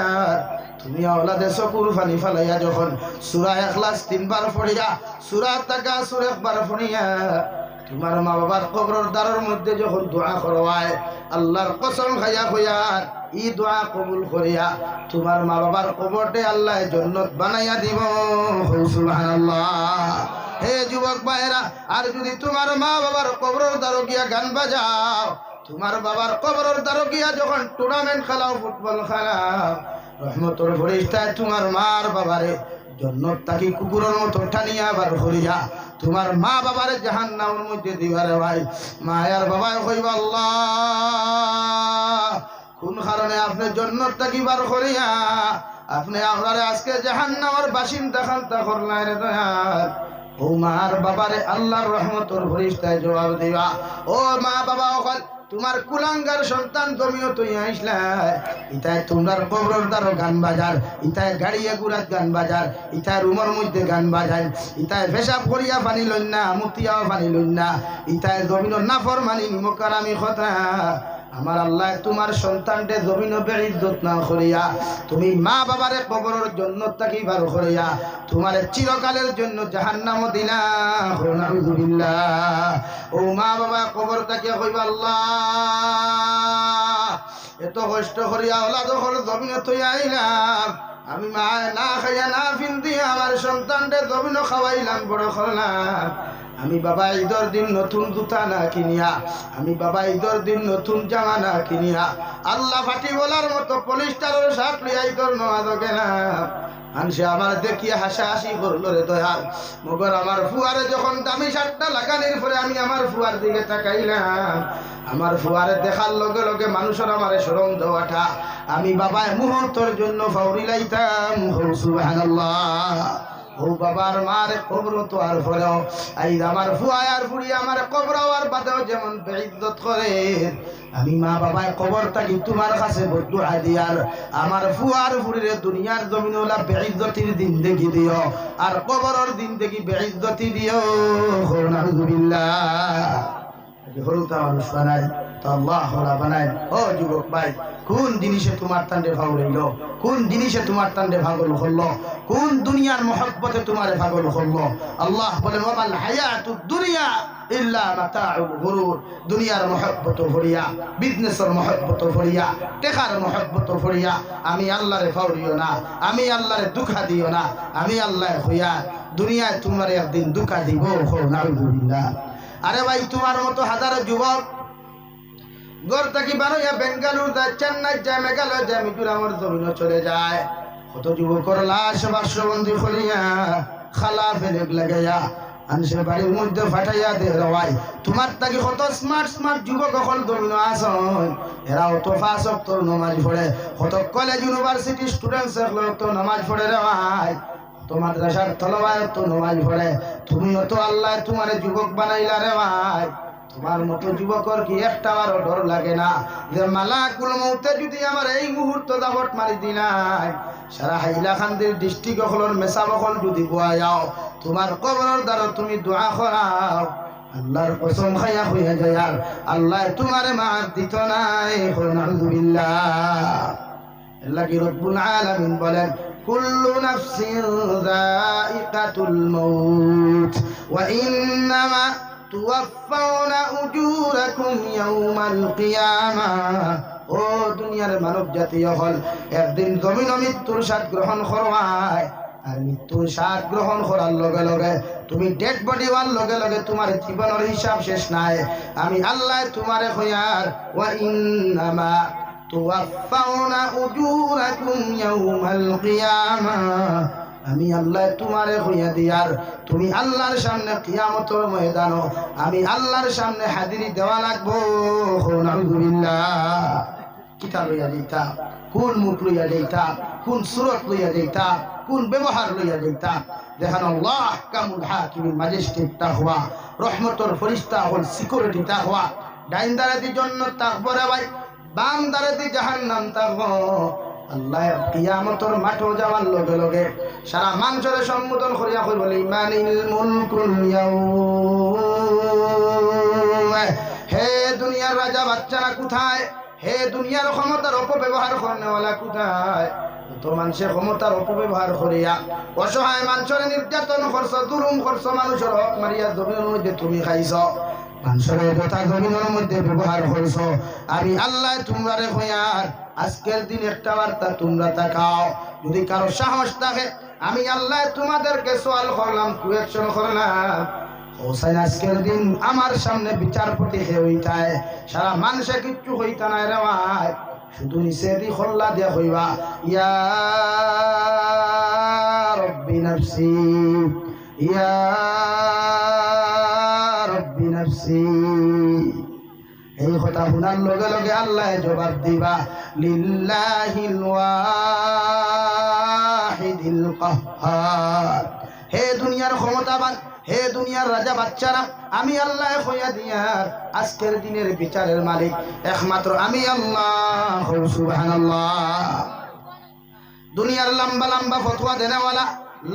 তুমি আওলাদে চকুর পানি ফালাইয়া যখন সূরা ইখলাস 3 বার পড়িয়া সূরা তাকাসুর 1 বার পড়িয়া তোমার মা বাবার কবরের দ্বারের মধ্যে যখন দোয়া করবায় আল্লাহর কসম খাইয়া হইয়া ই দোয়া কবুল করিয়া তোমার মা বাবার কবরতে আল্লাহ জান্নাত বানাইয়া দিব সুবহানাল্লাহ হে যুবক ভাইরা আর যদি তোমার মা বাবার কবরের দ্বারে গিয়া গান বাজাও তোমার বাবার কবরের দ্বারে গিয়া যখন টুর্নামেন্ট খেলাও ফুটবল খেলাও রহমতের ফেরেশতায় তোমার মার বাবারে জান্নাত তাকি কুকুরের মতো টানিয়া বার করিয়া তোমার মা বাবারে জাহান্নামের মধ্যে দিবারে ভাই মায়ার বাবা কইবা আল্লাহ কোন কারণে আপনি জান্নাত তাকি বার করিয়া আপনি আমরারে আজকে জাহান্নামের বাসিন্দা খান্তা করলাই রে দয়াল ও মার বাবারে আল্লাহর রহমতের ফেরেশতায় জবাব দিবা ও মা বাবা তোমার কুলাঙ্গার সন্তান জমিও তুই আইসলা ইতায় তোমরার কবরর দ্বারও গান বাজার ইতায় গাড়িয়ে গুড়াত গান বাজার ইতায় রুমের মধ্যে গান বাজায় ইতায় পেশাব করিয়া পানি লইন না মুতিয়াও পানি লইন না ইতায় জমিনের নাফর মানি নিমকার আমি খতরা আমার আল্লাহ তোমার সন্তানকে জমিন বেইজ্জত না করিয়া তুমি মা বাবারে কবরের জন্য তাকি বার করিয়া তোমার চিরকালের জন্য জাহান্নামও দিলা নাউযুবিল্লাহ ও মা বাবা কবর তাকে কইবা আল্লাহ এত কষ্ট করিয়া ওলা যখন জমিন তুই আইলাম আমি মা না খাইয়া না ফিন দিয়া আমার সন্তানকে জমিন খাওয়াইলাম বড় করলাম আমি বাবা ঈদের দিন নতুন জুতা না কিনিয়া আমি বাবা ঈদের দিন নতুন জামা না কিনিয়া আল্লাহ ফাটি বলার মতো পলিস্টারের শার্ট লইয়া ঈদের নামাজ গেলাম মানুষে আমার দেখিয়া হাসাহাসি করল রে দয়াল মগর আমার ফুয়ারে যখন দামি শার্টটা লাগানির পরে আমি আমার ফুয়ার দিকে তাকাইলাম আমার ফুয়ারে দেখার লগে লগে মানুষের আমারে শরম দেওয়াটা আমি বাবায় মুহূর্তের জন্য ফাউরি লাইতাম সুবহানাল্লাহ ও বাবার মার কবর তো আর ফলেও এই আমার ফুয়া আর ফুড়ি আমার কবর আর বাদেও যেমন বেইজ্জত করে আমি মা বাবার কবর থাকি তোমার কাছে বদুয়া দিয়ার আমার ফুয়ার ফুড়িরে দুনিয়ার জমিনওয়ালা বেইজ্জতির দিন দেখি দিও আর কবরের দিন দেখি বেইজ্জতি দিও নাউযুবিল্লাহ হরুতা মানুষ বানায় তো আল্লাহ হলা বানায় ও যুবক ভাই কোন জিনিসে তোমার তান্ডে ভাগ রইল কোন জিনিসে তোমার তান্ডে ভাগল হলো কোন দুনিয়ার মহব্বতে তোমারে ভাগল হলো আল্লাহ বলেন ওয়াল হায়াতুদ দুনিয়া ইল্লা মাতাউল গুরুর দুনিয়ার মহব্বত ভরিয়া বিজনেসের মহব্বত ভরিয়া টাকার মহব্বত ভরিয়া আমি আল্লাহরে ফাউরিও না আমি আল্লাহরে দুঃখা দিও না আমি আল্লাহ হইয়া দুনিয়ায় তোমারে একদিন দুঃখা দিব নাউযুবিল্লাহ আরে ভাই তোমার মতো হাজারো যুবক গড় থাকি বারোয়া বেঙ্গালুরু যায় চেন্নাই যায় মেঘালয় যায় মিজোরামের জমিনে চলে যায় কত যুবকর লাশ বাসবন্দি করিয়া খালা ফেলে লাগাইয়া মানুষের বাড়ির মধ্যে ফাটাইয়া দে রওয়াই তোমার থাকি কত স্মার্ট স্মার্ট যুবক সকল জমিন আসন এরাও তো ফাঁস তোর নামাজ পড়ে কত কলেজ ইউনিভার্সিটি স্টুডেন্টস তো নামাজ পড়ে রওয়াই তো মাদ্রাসার তলবায় তো নামাজ পড়ে তুমিও তো আল্লাহ তোমারে যুবক বানাইলা রে ভাই তোমার মতো যুবকর কি একটা আরো ডর লাগে না যে মালাকুল মউতে যদি আমার এই মুহূর্ত দাবট মারি দিলাই সারা হাইলাকান্দির ডিস্ট্রিক্ট হলর মেসাবকল যদি বুয়া যাও তোমার কবরের দ্বারা তুমি দোয়া করাও আল্লাহর কসম খাইয়া হইয়া যায় আর আল্লাহ তোমারে মাফ দিত নাই নাউযুবিল্লাহ আল্লাহ কি রব্বুল আলামিন বলেন কুল্লু নাফসিন যায়িকাতুল মাউত ওয়া ইন্নামা তুওয়াফাউনা উজুরাকুম ইয়াউমাল কিয়ামাহ ও দুনিয়ার মানব জাতি হল একদিন জমিন মৃত্যুর স্বাদ গ্রহণ করবাই আর মৃত্যুর স্বাদ গ্রহণ করার লগে লগে তুমি ডেড বডি হওয়ার লগে লগে তোমার জীবনের হিসাব শেষ নাই আমি আল্লাহ তোমারে কইয়ার ওয়া ইন্নামা তুওয়াফাউনা উজুরাকুম ইয়াউমাল কিয়ামাহ আমি আল্লাহ তোমারে হইয়া দিয়ার তুমি আল্লাহর সামনে কিয়ামতের ময়দানে আমি আল্লাহর সামনে হাজিরি দেওয়া লাগবো নাউযুবিল্লাহ কিতা লইয়া যাইতা কোন মুখ লইয়া যাইতা কোন সুরত লইয়া যাইতা কোন ব্যবহার লইয়া যাইতা দেখেন আল্লাহ কামুল হাকিমিন ম্যাজিস্ট্রেট তাকওয়া রহমতের ফেরেশতা হল সিকিউরিটি তাকওয়া ডাইন দারাতি জান্নাত তাকবো রে ভাই বাম দারাতি জাহান্নাম তাকবো আল্লাহ কিয়ামতের মাঠে যাওয়ার লগে লগে সারা মানুষের সম্বোধন করিয়া কই বলে ইমানিল মুলকুল ইয়াউম হে দুনিয়ার রাজা বাচ্চারা কোথায় হে দুনিয়ার ক্ষমতার অপব্যবহার করনেওয়ালা কোথায় তো মানুষের ক্ষমতার অপব্যবহার করিয়া অসহায় মানুষের নির্যাতন করছ জুলুম করছ মানুষের হক মারিয়া জমিনের মধ্যে তুমি খাইছ মানুষের কথা জমিনের মধ্যে ব্যবহার করছ আমি আল্লাহ তোমারে হইয়ার আজকের দিন একটা বার্তা তোমরা তাকাও যদি কারো সাহস থাকে আমি আল্লাহ তোমাদেরকে সওয়াল করলাম কোয়েকশন করলাম হোসেন আজকের দিন আমার সামনে বিচারপতি হইতায় সারা মানুষে কিচ্ছু হইতা নাই রে ভাই শুধু নিচে দি খোল্লা দিয়া হইবা ইয়া রব্বি নফসি ইয়া রব্বি নফসি এই কথা শোনার লগে লগে আল্লাহ জবাব দিবা লিল্লাহিল ওয়াহিদিল কাহ্হার হে দুনিয়ার ক্ষমতাবান হে দুনিয়ার রাজা বাচ্চারা, আমি আল্লাহ হইয়া দিয়ার আজকের দিনের বিচারের মালিক একমাত্র আমি আল্লাহ। সুবহানাল্লাহ। দুনিয়ার লম্বা লম্বা ফতোয়া দেনেওয়ালা,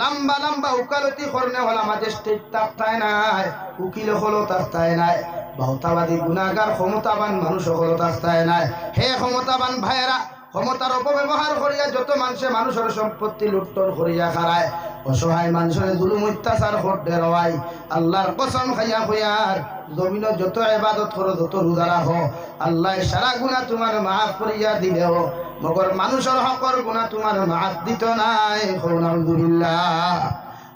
লম্বা লম্বা উকালতি করনেওয়ালা ম্যাজিস্ট্রেট তাকতায় নাই, উকিল হলো তাকতায় নাই, বহুতাবাদী গুনাহগার ক্ষমতাবান মানুষ হলো তাকতায় নাই। হে ক্ষমতাবান ভাইয়েরা, ক্ষমতার অপব্যবহার করিয়া যত মানুষের সম্পত্তি লুট্টন করিয়া খারায়, অসহায় মানুষের জুলুম অত্যাচার করতে রওয়াই, আল্লাহর কসম খাইয়া হইয়ার জমিন যত ইবাদত করো, যত রোজা রাখো, আল্লাহ সারা গুনাহ তোমার মাফ করিয়া দিলেও মগর মানুষের হকর গুনাহ তোমার মাফ দিত নাই। আলহামদুলিল্লাহ।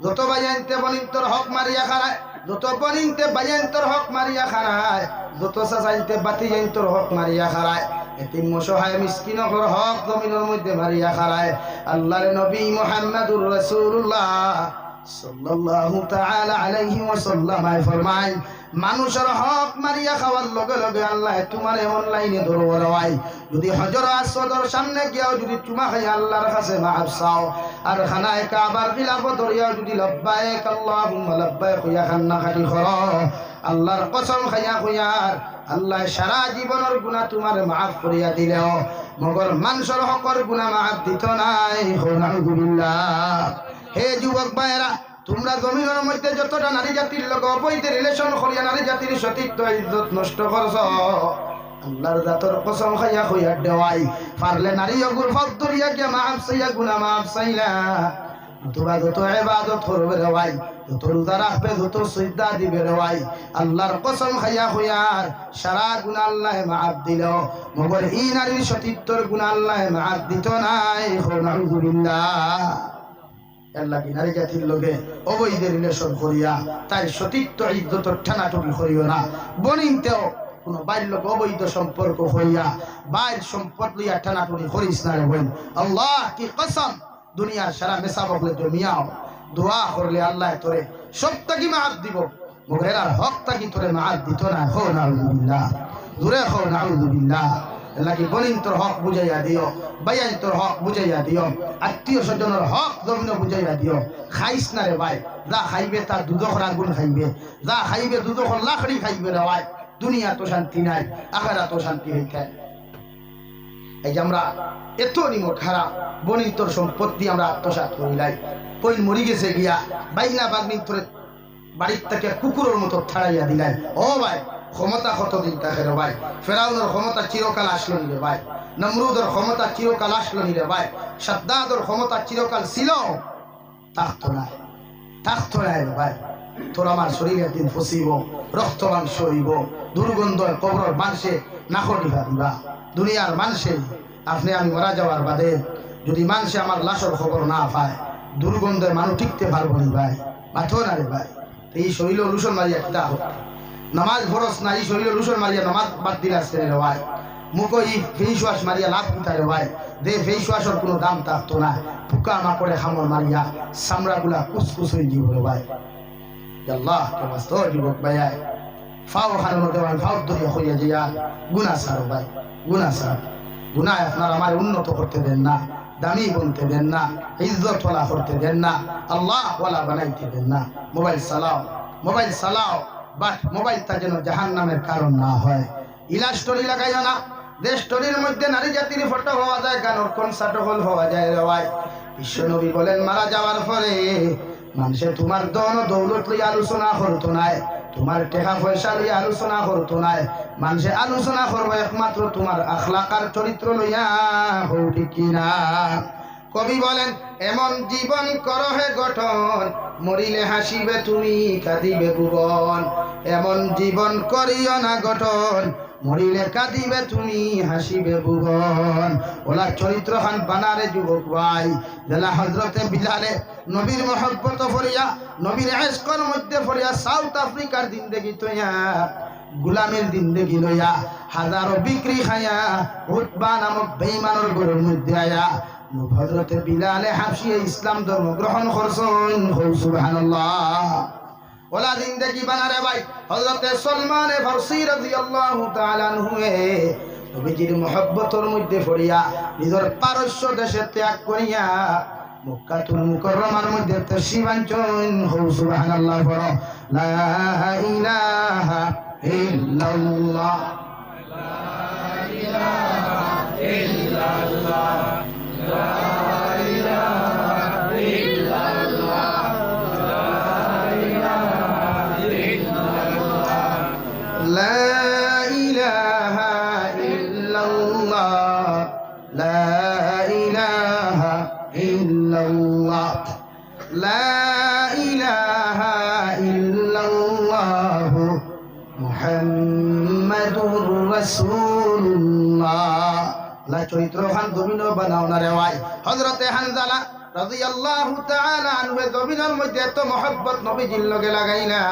যত বায়ানতে বনিন্তর হক মারিয়া খারায়, যত বনিনতে বায়ান্তর হক মারিয়া খারায়, যত চাচাইতে বাতিজাইন্তর হক মারিয়া খারায়, এতিম অসহায় মিসকিনর হক জমিনের মধ্যে মারিয়া খারায়। আল্লাহর নবী মুহাম্মদুর রাসূলুল্লাহ সাল্লাল্লাহু তাআলা আলাইহি ওয়াসাল্লাম ফরমায়, মানুষের হক মারিয়া খাওয়ার লগে লগে আল্লাহ তোমার এমন লাইনে ধরবো রওয়াই, যদি হজর আসওয়াদের সামনে গিয়াও যদি চুমা খাই আল্লাহর কাছে মাফ চাও, আর খানায় কাবার খিলাফত ধরিয়াও যদি লব্বাইক আল্লাহুম্মা লব্বাইক হইয়া খান্না খাটি করো, আল্লাহর কসম খাইয়া হইয়ার আল্লাহ সারা জীবনের গুনাহ তোমার মাফ করিয়া দিলেও মগর মানুষের হকর গুনাহ মাফ দিত নাই। আলহামদুলিল্লাহ। হে যুবক ভাইয়েরা, তোমরা জমিনের মধ্যে যতটা নারী জাতির লোক অবৈধ রিলেশন করিয়া নারী জাতির সতীত্ব ইজ্জত নষ্ট করছ, আল্লাহর জাতর কসম খাইয়া হইয়া দেওয়াই পারলে নারী অগুর ফাঁক ধরিয়া গিয়া মাফ চাইয়া গুনাহ মাফ চাইলা, তোরা যত ইবাদত করবে রে ভাই, যত রোজা রাখবে, যত সিজদা দিবে রে ভাই, আল্লাহর কসম খাইয়া হইয়ার সারা গুনাহ আল্লাহ মাফ দিলেও মগর এই নারীর সতীত্বর গুনাহ আল্লাহ মাফ দিত নাই। আলহামদুলিল্লাহ। আল্লাহ কি নারী জাতির লোকে অবৈধ রিলেশন করিয়া তাই সতীত্ব ইজ্জতর ঠানাটুকি করিও না। বনিনতেও কোনো বাইর লোক অবৈধ সম্পর্ক হইয়া বাইর সম্পদ লইয়া ঠানাটুনি করিস না রে বোন। আল্লাহ কি কসম, দুনিয়ার সারা মেসা বকলে জমিয়াও দোয়া করলে আল্লাহ তোরে সবটা কি মাফ দিব, মগেরার হকটা কি তোরে মাফ দিত না। হো নাউযুবিল্লাহ, জোরে হো নাউযুবিল্লাহ। আল্লাহ কি বনিন তোর হক বুঝাইয়া দিও, বাইয়ান তোর হক বুঝাইয়া দিও, আত্মীয় স্বজনের হক জমিন বুঝাইয়া দিও। খাইস না রে ভাই, যা খাইবে তার দুদখর আগুন খাইবে, যা খাইবে দুদখর লাখড়ি খাইবে রে ভাই। দুনিয়া তো শান্তি নাই, আখিরা তো শান্তি হইতে। এই যে আমরা এত নিমক হারা বনিন তোর সম্পত্তি আমরা আত্মসাৎ করিলাই, কই মরি গেছে গিয়া বাইনা বাগনি তোর বাড়ির থেকে কুকুরের মতো ছাড়াইয়া দিলাই। ও ভাই, ক্ষমতা কতদিন থাকে রে ভাই? ফেরাউনের ক্ষমতা চিরকাল আসলো নি রে ভাই, নমরুদের ক্ষমতা চিরকাল আসলো নি রে ভাই, সাদ্দাদের ক্ষমতা চিরকাল ছিল, থাকতো নাই রে ভাই। তোর আমার শরীরে দিন ফসিব, রক্ত মাংস হইব, দুর্গন্ধ কবর মানুষে নাকর দিবা। দুনিয়ার মানুষে আপনি আমি মারা যাওয়ার বাদে যদি মানুষে আমার লাশের খবর না পায়, দুর্গন্ধে মানুষ টিকতে পারবো নি ভাই, মাথো না রে ভাই। এই শরীর লুসন মারিয়া কিতা হোক, নামাজ ফরজ না, এই শরীর লুসন মারিয়া নামাজ বাদ দিলে আসতে রে ভাই। মুখ ই ফেস ওয়াশ মারিয়া লাভ কিতা রে ভাই, দে ফেস ওয়াশের কোনো দাম থাকতো না, পোকা মাকড়ে খামর মারিয়া চামড়াগুলা কুচকুচ হয়ে দিব রে ভাই। আল্লাহ কে বাস্ত যুবক ভাই, ফাও খানের মধ্যে ফাও ধরিয়া হইয়া যাইয়া গুনাহ সার ভাই, গুনাহ সার। গুনাহ আপনার আমার উন্নত করতে দেন না, দামি বলতে দেন না, ইজ্জত ওয়ালা করতে দেন না, আল্লাহ ওয়ালা বানাইতে দেন না। মোবাইল চালাও, বাট মোবাইলটা যেন জাহান্নামের কারণ না হয়। ইলা স্টোরি লাগাইও না, যে স্টোরির মধ্যে নারী জাতির ফটো হওয়া যায়, গানের কনসার্ট হল হওয়া যায় রে ভাই। বিশ্বনবী বলেন মারা যাওয়ার পরে মানুষে তোমার ধন দৌলত লইয়া আলোচনা করতো নাই, তোমার টাকা পয়সা লইয়া আলোচনা করতো নাই, মানুষে আলোচনা করবো একমাত্র তোমার আখলাক আর চরিত্র লইয়া। হও ঠিক কিনা? কবি বলেন এমন জীবন করহে গঠন, মরিলে হাসিবে তুমি কাঁদিবে ভুবন। এমন জীবন করিও না গঠন, মরিলে কাঁদিবে তুমি হাসিবে ভুবন। ওলা চরিত্র খান বানারে যুবক ভাই, জেলা হজরতে বিলালে নবীর মহব্বত ফরিয়া, নবীর ইশকের মধ্যে ফরিয়া সাউথ আফ্রিকার জিন্দেগি তৈয়া, গুলামের জিন্দেগি লইয়া হাজারো বিক্রি খাইয়া উতবা নামক বেঈমানের ঘরের মধ্যে আয়া হযরতে বিলালে হাবশী ইসলাম ধর্ম গ্রহণ করছেন। সুবহানাল্লাহ। ওলা জিন্দেগি বানারে ভাই হযরতে সলমান ফারসি রাদিয়াল্লাহু তাআলা আনহু নবীজির মহব্বতের মধ্যে পড়িয়া নিজের পারস্য দেশে ত্যাগ করিয়া মক্কাতুল মুকাররমার মধ্যে তাশরীফ আনছেন। সুবহানাল্লাহ পড়ো, লা ইলাহা ইল্লাল্লাহ, লা ইলাহা ইল্লাল্লাহ, লা ইলাহা ইল্লাল্লাহ, লা ইলাহা ইল্লাল্লাহ, লা ইলাহা ইল্লাল্লাহ, লা ইলাহা ইল্লাল্লাহ, মুহাম্মাদুর রাসূলুল্লাহ। লা চরিত্র খান জমিন বানাও না রে ভাই। হযরতে হানজালা রাদিয়াল্লাহু তাআলা আনহু জমিনের মধ্যে এত মহব্বত নবীজির লগে লাগাইলা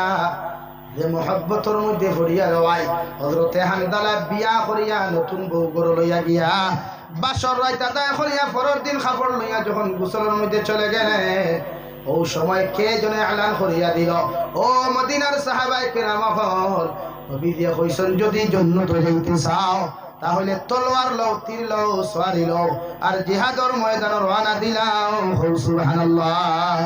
যে মহব্বতের মধ্যে পড়িয়া রে ভাই। হযরতে হানজালা বিয়া করিয়া নতুন বউ গরু লইয়া গিয়া বাসর রাত আদায় করিয়া পরের দিন কাপড় লইয়া যখন গোসলের মধ্যে চলে গেলে ও সময় কে জনে এলান করিয়া দিল, ও মদিনার সাহাবায়ে কেরাম হল, নবী দিয়ে কইছেন যদি জান্নাতে যাইতে চাও তাহলে তলোয়ার লও, তীর লও, সওয়ারি লও আর জিহাদের ময়দানে রওনা দিলাও। সুবহানাল্লাহ।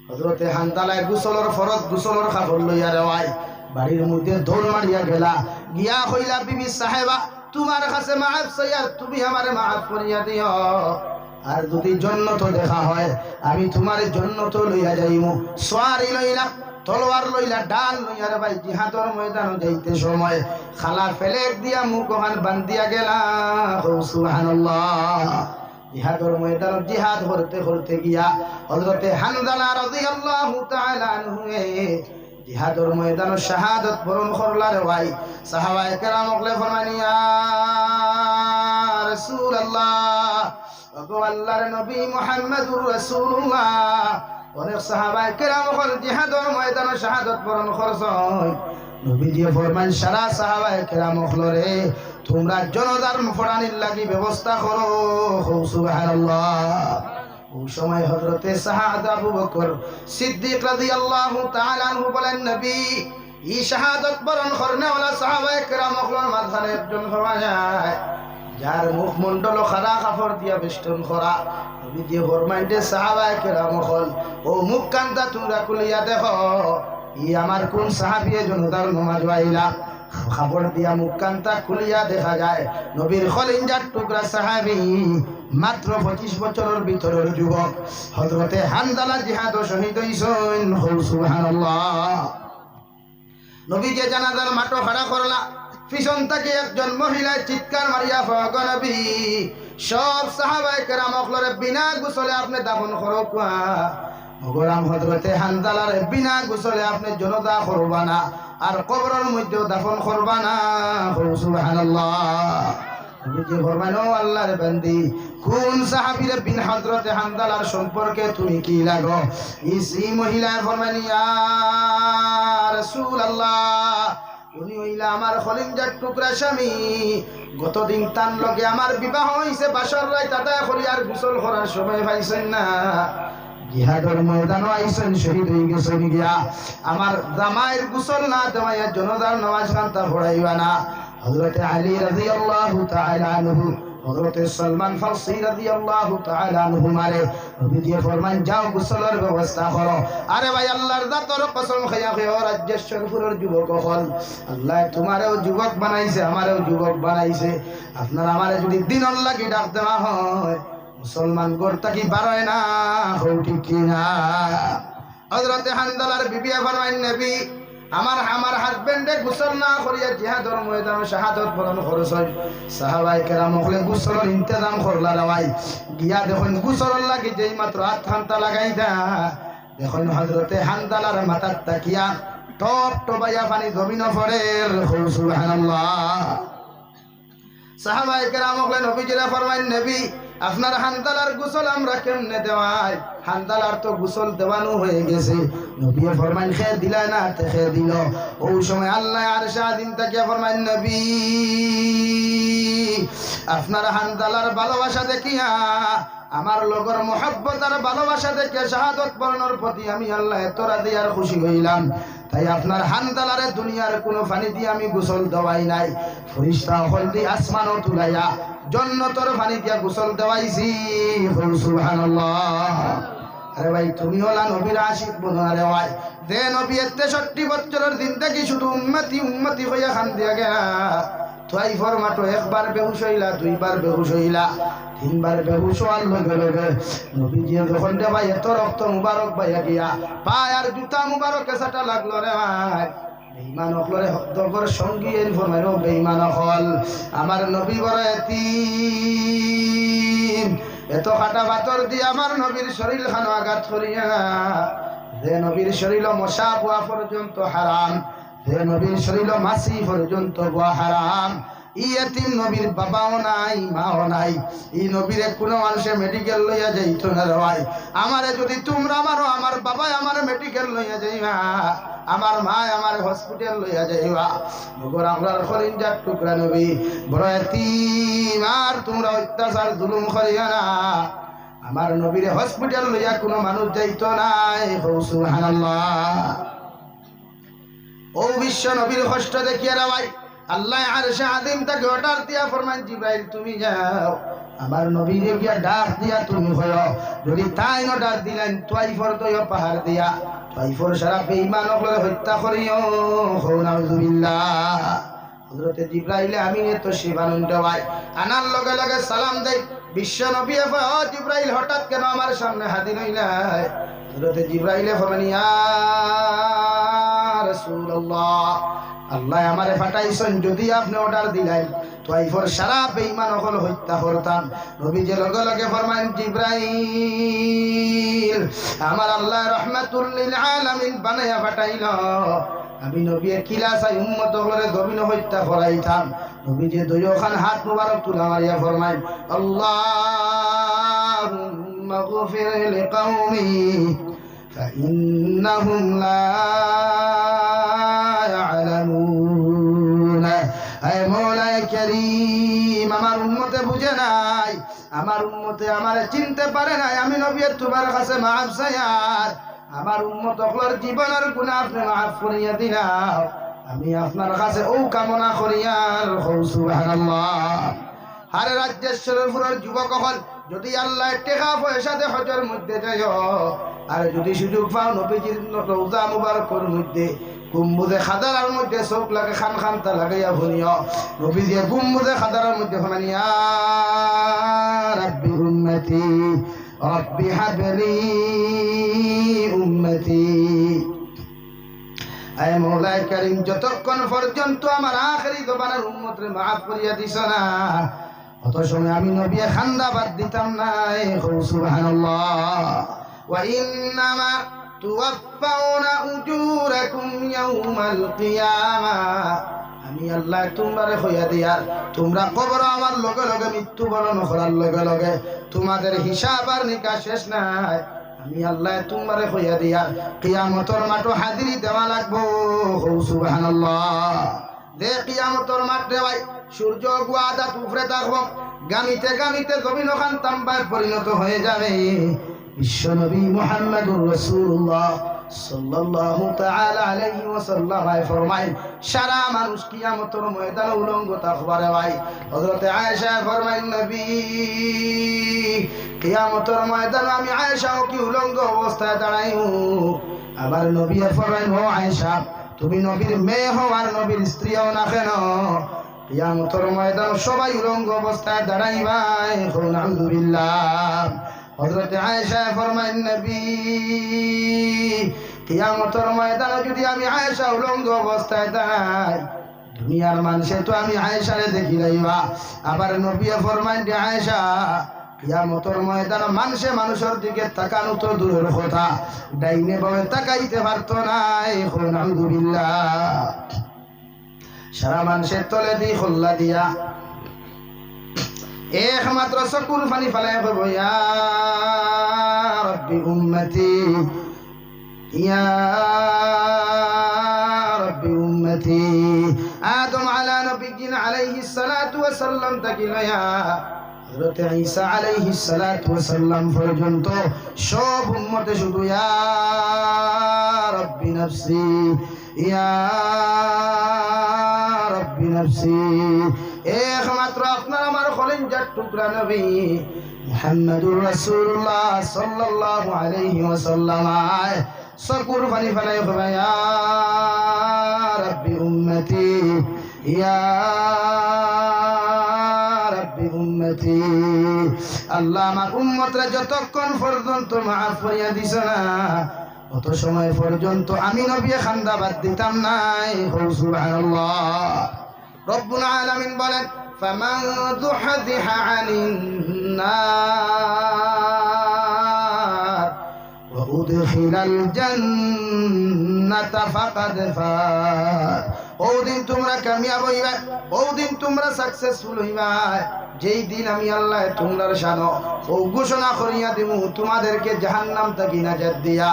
হযরতে হানজালায় গোসলের ফরজ গোসলের কাপড় লইয়া রেওয়াই বাড়ির মধ্যে দৌড় মারিয়া গেলা, গিয়া কইলা বিবি সাহেবা তোমার কাছে মাফ চাই আর তুমি আমারে মাফ করিয়া দিও, আর যদি জান্নাত দেখা হয় আমি তোমার জান্নাত লইয়া যাইমু। সওয়ারি লইলা, তলোয়ার লইলা, ডাল লইয়া রে ভাই জিহাদের ময়দানে যাইতে সময় খালা ফেলেক দিয়া মুখ ওখান বান্ধিয়া গেলা। সুবহানাল্লাহ। জিহাদের ময়দানে জিহাদ করতে করতে গিয়া হযরতে হানজালা রাদিয়াল্লাহু তাআলা আনহু জিহাদের ময়দানে শাহাদাত বরণ করলা রে ভাই। সাহাবায়ে কেরাম ওগলে ফরমানি ইয়া রাসূলুল্লাহ, ওগো আল্লাহর নবী মুহাম্মদুর রাসূলুল্লাহ। অনেক সাহাবায়ে কেরাম ওগল জিহাদের ময়দানে শাহাদাত বরণ করছই। নবীজি ফরমান সারা সাহাবায়ে কেরাম ওগলরে তোমরা জনদার ফড়ানির লাগি ব্যবস্থা করো। সুবহানাল্লাহ। ওই সময় হযরতে সাহাবা আবু বকর সিদ্দিক রাদিয়াল্লাহু তাআলা আনহু বলেন নবী এই শাহাদাত বরণ করনেওয়ালা সাহাবায়ে কেরাম ওগলর মাঝখানে একজন হওয়া যায় যার মুখমণ্ডল খাড়া কাপড় দিয়া বেষ্টন করা। নবীজি ফরমাইতে সাহাবায়ে কেরাম ওগল ও মুখ কান্দা তোমরা খুলিয়া দেখো ই আমার কোন সাহাবীয়ে জনতার নামাজ আইলা। কাপড় দিয়া মুখ কান্তা খুলিয়া দেখা যায় নবীর খলিঞ্জার টুকরা সাহাবী মাত্র 25 বছরের ভিতরের যুবক হযরতে হানজালা জিহাদ শহীদ হইছেন। সুবহানাল্লাহ। নবী যে জানাজার মাটো খাড়া করলা, পিছন থেকে একজন মহিলা চিৎকার মারিয়া ফাগো নবী সব সাহাবায়ে কেরাম ওগলরে বিনা গোসলে আপনি দাফন করো কুয়া। মগরাম হযরতে হানজালার বিনা গোসলে আপনি জনদা করবা না আর কবরের মধ্যে দাফন করবা না। সুবহানাল্লাহ। নবীজি ফরমানো আল্লাহর বান্দি কোন সাহাবীর বিন হযরতে হানজালার সম্পর্কে তুমি কি লাগো? এই মহিলা ফরমানি ইয়া রাসূলুল্লাহ, উনি হইলা আমার খলিঞ্জার টুকরা স্বামী। গতদিন তার লগে আমার বিবাহ হইছে, বাসর রাত আদায় করি আর গোসল করার সময় পাইছেন না। জিহাদের ময়দানে আইছেন, শহীদ হয়ে গেছেন গিয়া আমার জামাইয়ের গোসল না দেওয়াইয়া জনতার নামাজ কান্তা পড়াইবা না। হযরতে আলী রাদিয়াল্লাহু তাআলা আনহু, হযরতে সালমান ফারসি রাদিয়াল্লাহু তাআলা আনহু মারে নবীজি ফরমান যাও গোসলের ব্যবস্থা করো। আরে ভাই আল্লাহর জাতের কসম খাইয়া কইও রাজ্যেশ্বরপুরের যুবক হল আল্লাহ তোমারেও যুবক বানাইছে, আমারেও যুবক বানাইছে। আপনারা আমারে যদি দিনর লাগি ডাক দেওয়া হয় মুসলমান গড়তা কি বারোয় না, ঠিক কিনা? হযরতে হানজালার বিবি ফরমাইন নবী আমার হাজবেন্ডে গোসল না করিয়া জিহাদের ময়দানে শাহাদাত বরণ করছেন। সাহাবায়ে কেরাম ওগলে গোসলের ইন্তজাম করলা রে ভাই। গিয়া দেখুন গোসলের লাগি যেই মাত্র হাত খান্তা লাগাইতা দেখুন হযরতে হানজালার মাথার তাকিয়া টপ টপাইয়া পানি জমিনে পড়ে। সুবহানাল্লাহ। সাহাবায়ে কেরাম ওগলে নবীজিরা ফরমাইন নবী আপনার হানজালার গোসল আমরা কেমনে দেওয়াই? হানজালার তো গোসল দেওয়ানো হয়ে গেছে। নবী ফরমাইন খেয়ে দিলা না, খেয়ে দিল। ওই সময় আল্লাহ আরশে আজিম তাকিয়া ফরমাইন নবী আপনার হানজালার ভালোবাসা দেখিয়া আমার লগর মহব্বত আর ভালোবাসা দেখে শাহাদত বরণের প্রতি আমি আল্লাহ এত রাজি আর খুশি হইলাম। তাই আপনার হানজালারে দুনিয়ার কোনো পানি দিয়ে আমি গোসল দেওয়াই নাই। ফেরেশতা হল দিয়ে আসমানও তুলাইয়া জান্নাতের পানি দিয়া গোসল দেওয়াইছি সুবহানাল্লাহ আরে ভাই তুমি হলা নবীর আশিক বোনা রে ভাই যে নবী 63 বছরের দিন থেকে শুধু উম্মতি উম্মতি হইয়া খান দিয়া গেলা তুই ফরমাটো একবার বেহুশ হইলা দুইবার বেহুশ হইলা তিনবার বেহুশ হওয়ার লগে লগে নবীজি যখন রে ভাই এত রক্ত মুবারক বাইয়া গিয়া পায় আর জুতা মুবারক এসাটা লাগলো রে ভাই বেঈমান হলরে হকদর সঙ্গী এই ফরমাইলো বেঈমান হল আমার নবী বড় এতিম এত কাটা বাতর দিয়ে আমার নবীর শরীর খানো আঘাত করিয়া যে নবীর শরীর মশা পোয়া পর্যন্ত হারাম যে নবীর শরীর মাসি পর্যন্ত পোয়া হারাম ই এতিম নবীর বাবাও নাই মাও নাই এই নবীর কোনো মানুষে মেডিকেল লইয়া যাইত না রে ভাই আমারে যদি তোমরা মারো আমার বাবা আমার মেডিকেল লইয়া যাইবা আমার মা আমার হসপিটাল লইয়া যাইবা মগর আমরার খলিঞ্জার টুকরা নবী বড় এতিম আর তোমরা অত্যাচার জুলুম করিয়া না আমার নবীর হসপিটাল লইয়া কোনো মানুষ যাইত নাই সুবহানাল্লাহ ও বিশ্ব নবীর কষ্ট দেখিয়া রে ভাই আল্লাহ আরশে আযীম তাকে অর্ডার দিয়া ফরমান জিবরাইল তুমি যাও আমার নবীরে গিয়া ডাক দিয়া তুমি হয়ো যদি তাই অর্ডার দিলেন তাইফর দয় পাহাড় দিয়া তাইফর সারা বেঈমান হলে হত্যা করিও নাউযুবিল্লাহ হযরতে জিবরাইল আমিনে তো শিবানন্দ ভাই আনার লগে লগে সালাম দেই বিশ্ব নবী ও জিবরাইল হঠাৎ কেন আমার সামনে হাজির হইলাই হযরতে জিবরাইল ফরমান ইয়া রাসূলুল্লাহ আল্লাহ আমারে পাঠাইছেন যদি আপনি অর্ডার দিলেন তাইফর সারা বেঈমান হল হত্যা করতাম নবীজি লগে লগে ফরমায়েন জিবরাইল আমার আল্লাহ রাহমাতুল লিল আলামিন বানায়া পাঠাইল আমি নবী কিলা চাই উম্মত হলরে গবিন হত্যা করাইতাম নবীজি দুইখান হাত মুবারক তুলা মারিয়া ফরমায়েন আল্লাহুম্মা গফির লিকাওমি فإنهم لا يعلمون أي مولاي كريم আমার উম্মতে বুঝে নাই আমার উম্মতে আমারে চিনতে পারে নাই আমি নবী তোমার কাছে মাফ চাইয়ার আমার উম্মত হলর জীবনের গুনাহ আপনি মাফ করিয়া দিলাও আমি আপনার কাছে ও কামনা করিয়ার সুবহানাল্লাহ আরে রাজ্যেশ্বরের যুবক হল যদি আল্লাহ টাকা পয়সা দে হজের মধ্যে যাইও আর যদি সুযোগ পাও নবীজির রওজা মুবারকের মধ্যে গুম্বুদে খাদারার মধ্যে চোখ লাগে খান খানটা লাগাইয়া ভুনিও নবীজি গুম্বুদে খাদারার মধ্যে ফমানি ইয়া রাব্বি উম্মতি রাব্বি হাবলি উম্মতি আয় মওলাই করিম যতক্ষণ পর্যন্ত আমার আখেরি জবানের উম্মতরে মাফ করিয়া দিছ না অত সময় আমি নবী খান্দা বাদ দিতাম না সুবহানাল্লাহ ওয়া ইন্নামা তুওয়াফাউনা উজুরাকুম ইয়াউমাল কিয়ামাহ আমি আল্লাহ তোমারে হইয়া দিয়ার তোমরা কবর আমার লগে লগে মৃত্যুবরণ করার লগে লগে তোমাদের হিসাব আর নিকাশ শেষ নাই আমি আল্লাহ তোমারে হইয়া দিয়ার কিয়ামতের মাঠে হাজিরি দেওয়া লাগবো সুবহানাল্লাহ দে কিয়ামতের মাঠে ভাই সূর্য গুয়াদা উপরে থাকবো গামিতে গামিতে জমিন ওখান তাম্বায় পরিণত হয়ে যাবে বিশ্বনবী মুহাম্মদুর রাসূলুল্লাহ সাল্লাল্লাহু তাআলা আলাইহি ওয়াসাল্লাম ফরমায় সারা মানুষ কিয়ামতের ময়দানে উলঙ্গ থাকবে ভাই হযরত আয়েশা ফরমায় নবী কিয়ামতের ময়দানে আমি আয়েশাও কি উলঙ্গ অবস্থায় দাঁড়াইও আবার নবী ফরমায় ও আয়েশা তুমি নবীর মেয়ে হও আর নবীর স্ত্রী হও না কেন কিয়ামতের ময়দানে সবাই উলঙ্গ অবস্থায় দাঁড়াইবাই নাউযুবিল্লাহ হযরত আয়েশা ফরমায় নবী কিয়ামতের ময়দানে যদি আমি আয়েশা উলঙ্গ অবস্থায় দাঁড়াই দুনিয়ার মানুষে তো আমি আয়েশারে দেখি লাইবা আবার নবী ফরমায় যে আয়েশা কিয়ামতের ময়দানে মানুষে মানুষের দিকে তাকানো তো দূরের কথা ডাইনে বামে তাকাইতে পারতো না নাউযুবিল্লাহ সারা মানুষের তলে দি খোল্লা দিয়া একমাত্র চকুর পানি ফালাই কইব ইয়া রাব্বি উম্মতি ইয়া রাব্বি উম্মতি আদম আলা নবিয়িন আলাইহিস সালাতু ওয়াস সালাম তাকিলায়া হযরত ঈসা আলাইহিস সালাতু ওয়াস সালাম পর্যন্ত সব উম্মতে শুধু ইয়া রাব্বি নাফসি ইয়া রাব্বি নাফসি একমাত্র আপনার আমার কলিজার টুকরা নবী মুহাম্মদুর রাসূলুল্লাহ সাল্লাল্লাহু আলাইহি ওয়াসাল্লাম সকুর পানি ফেলাই হবে ইয়া রাব্বি উম্মতি ইয়া রাব্বি উম্মতি। আল্লাহ আমার উম্মতরা যতক্ষণ পর্যন্ত মাফ করিয়া দিছ না অত সময় পর্যন্ত আমি নবী খান্দা বাদ দিতাম নাই। সুবহানাল্লাহ। রব্বুল আলামিন বলেন ফামান যুহযিহা আনিন নার ওয়া উদখিলাল জান্নাতা ফাকাদ ফাজ। ওদিন তোমরা কামিয়াব হইবা, ওদিন তোমরা সাকসেসফুল হইবা যেই দিন আমি আল্লাহ তোমরার শানো ও ঘোষণা করিয়া দেব তোমাদেরকে জাহান্নাম থেকে নাজাত দিয়া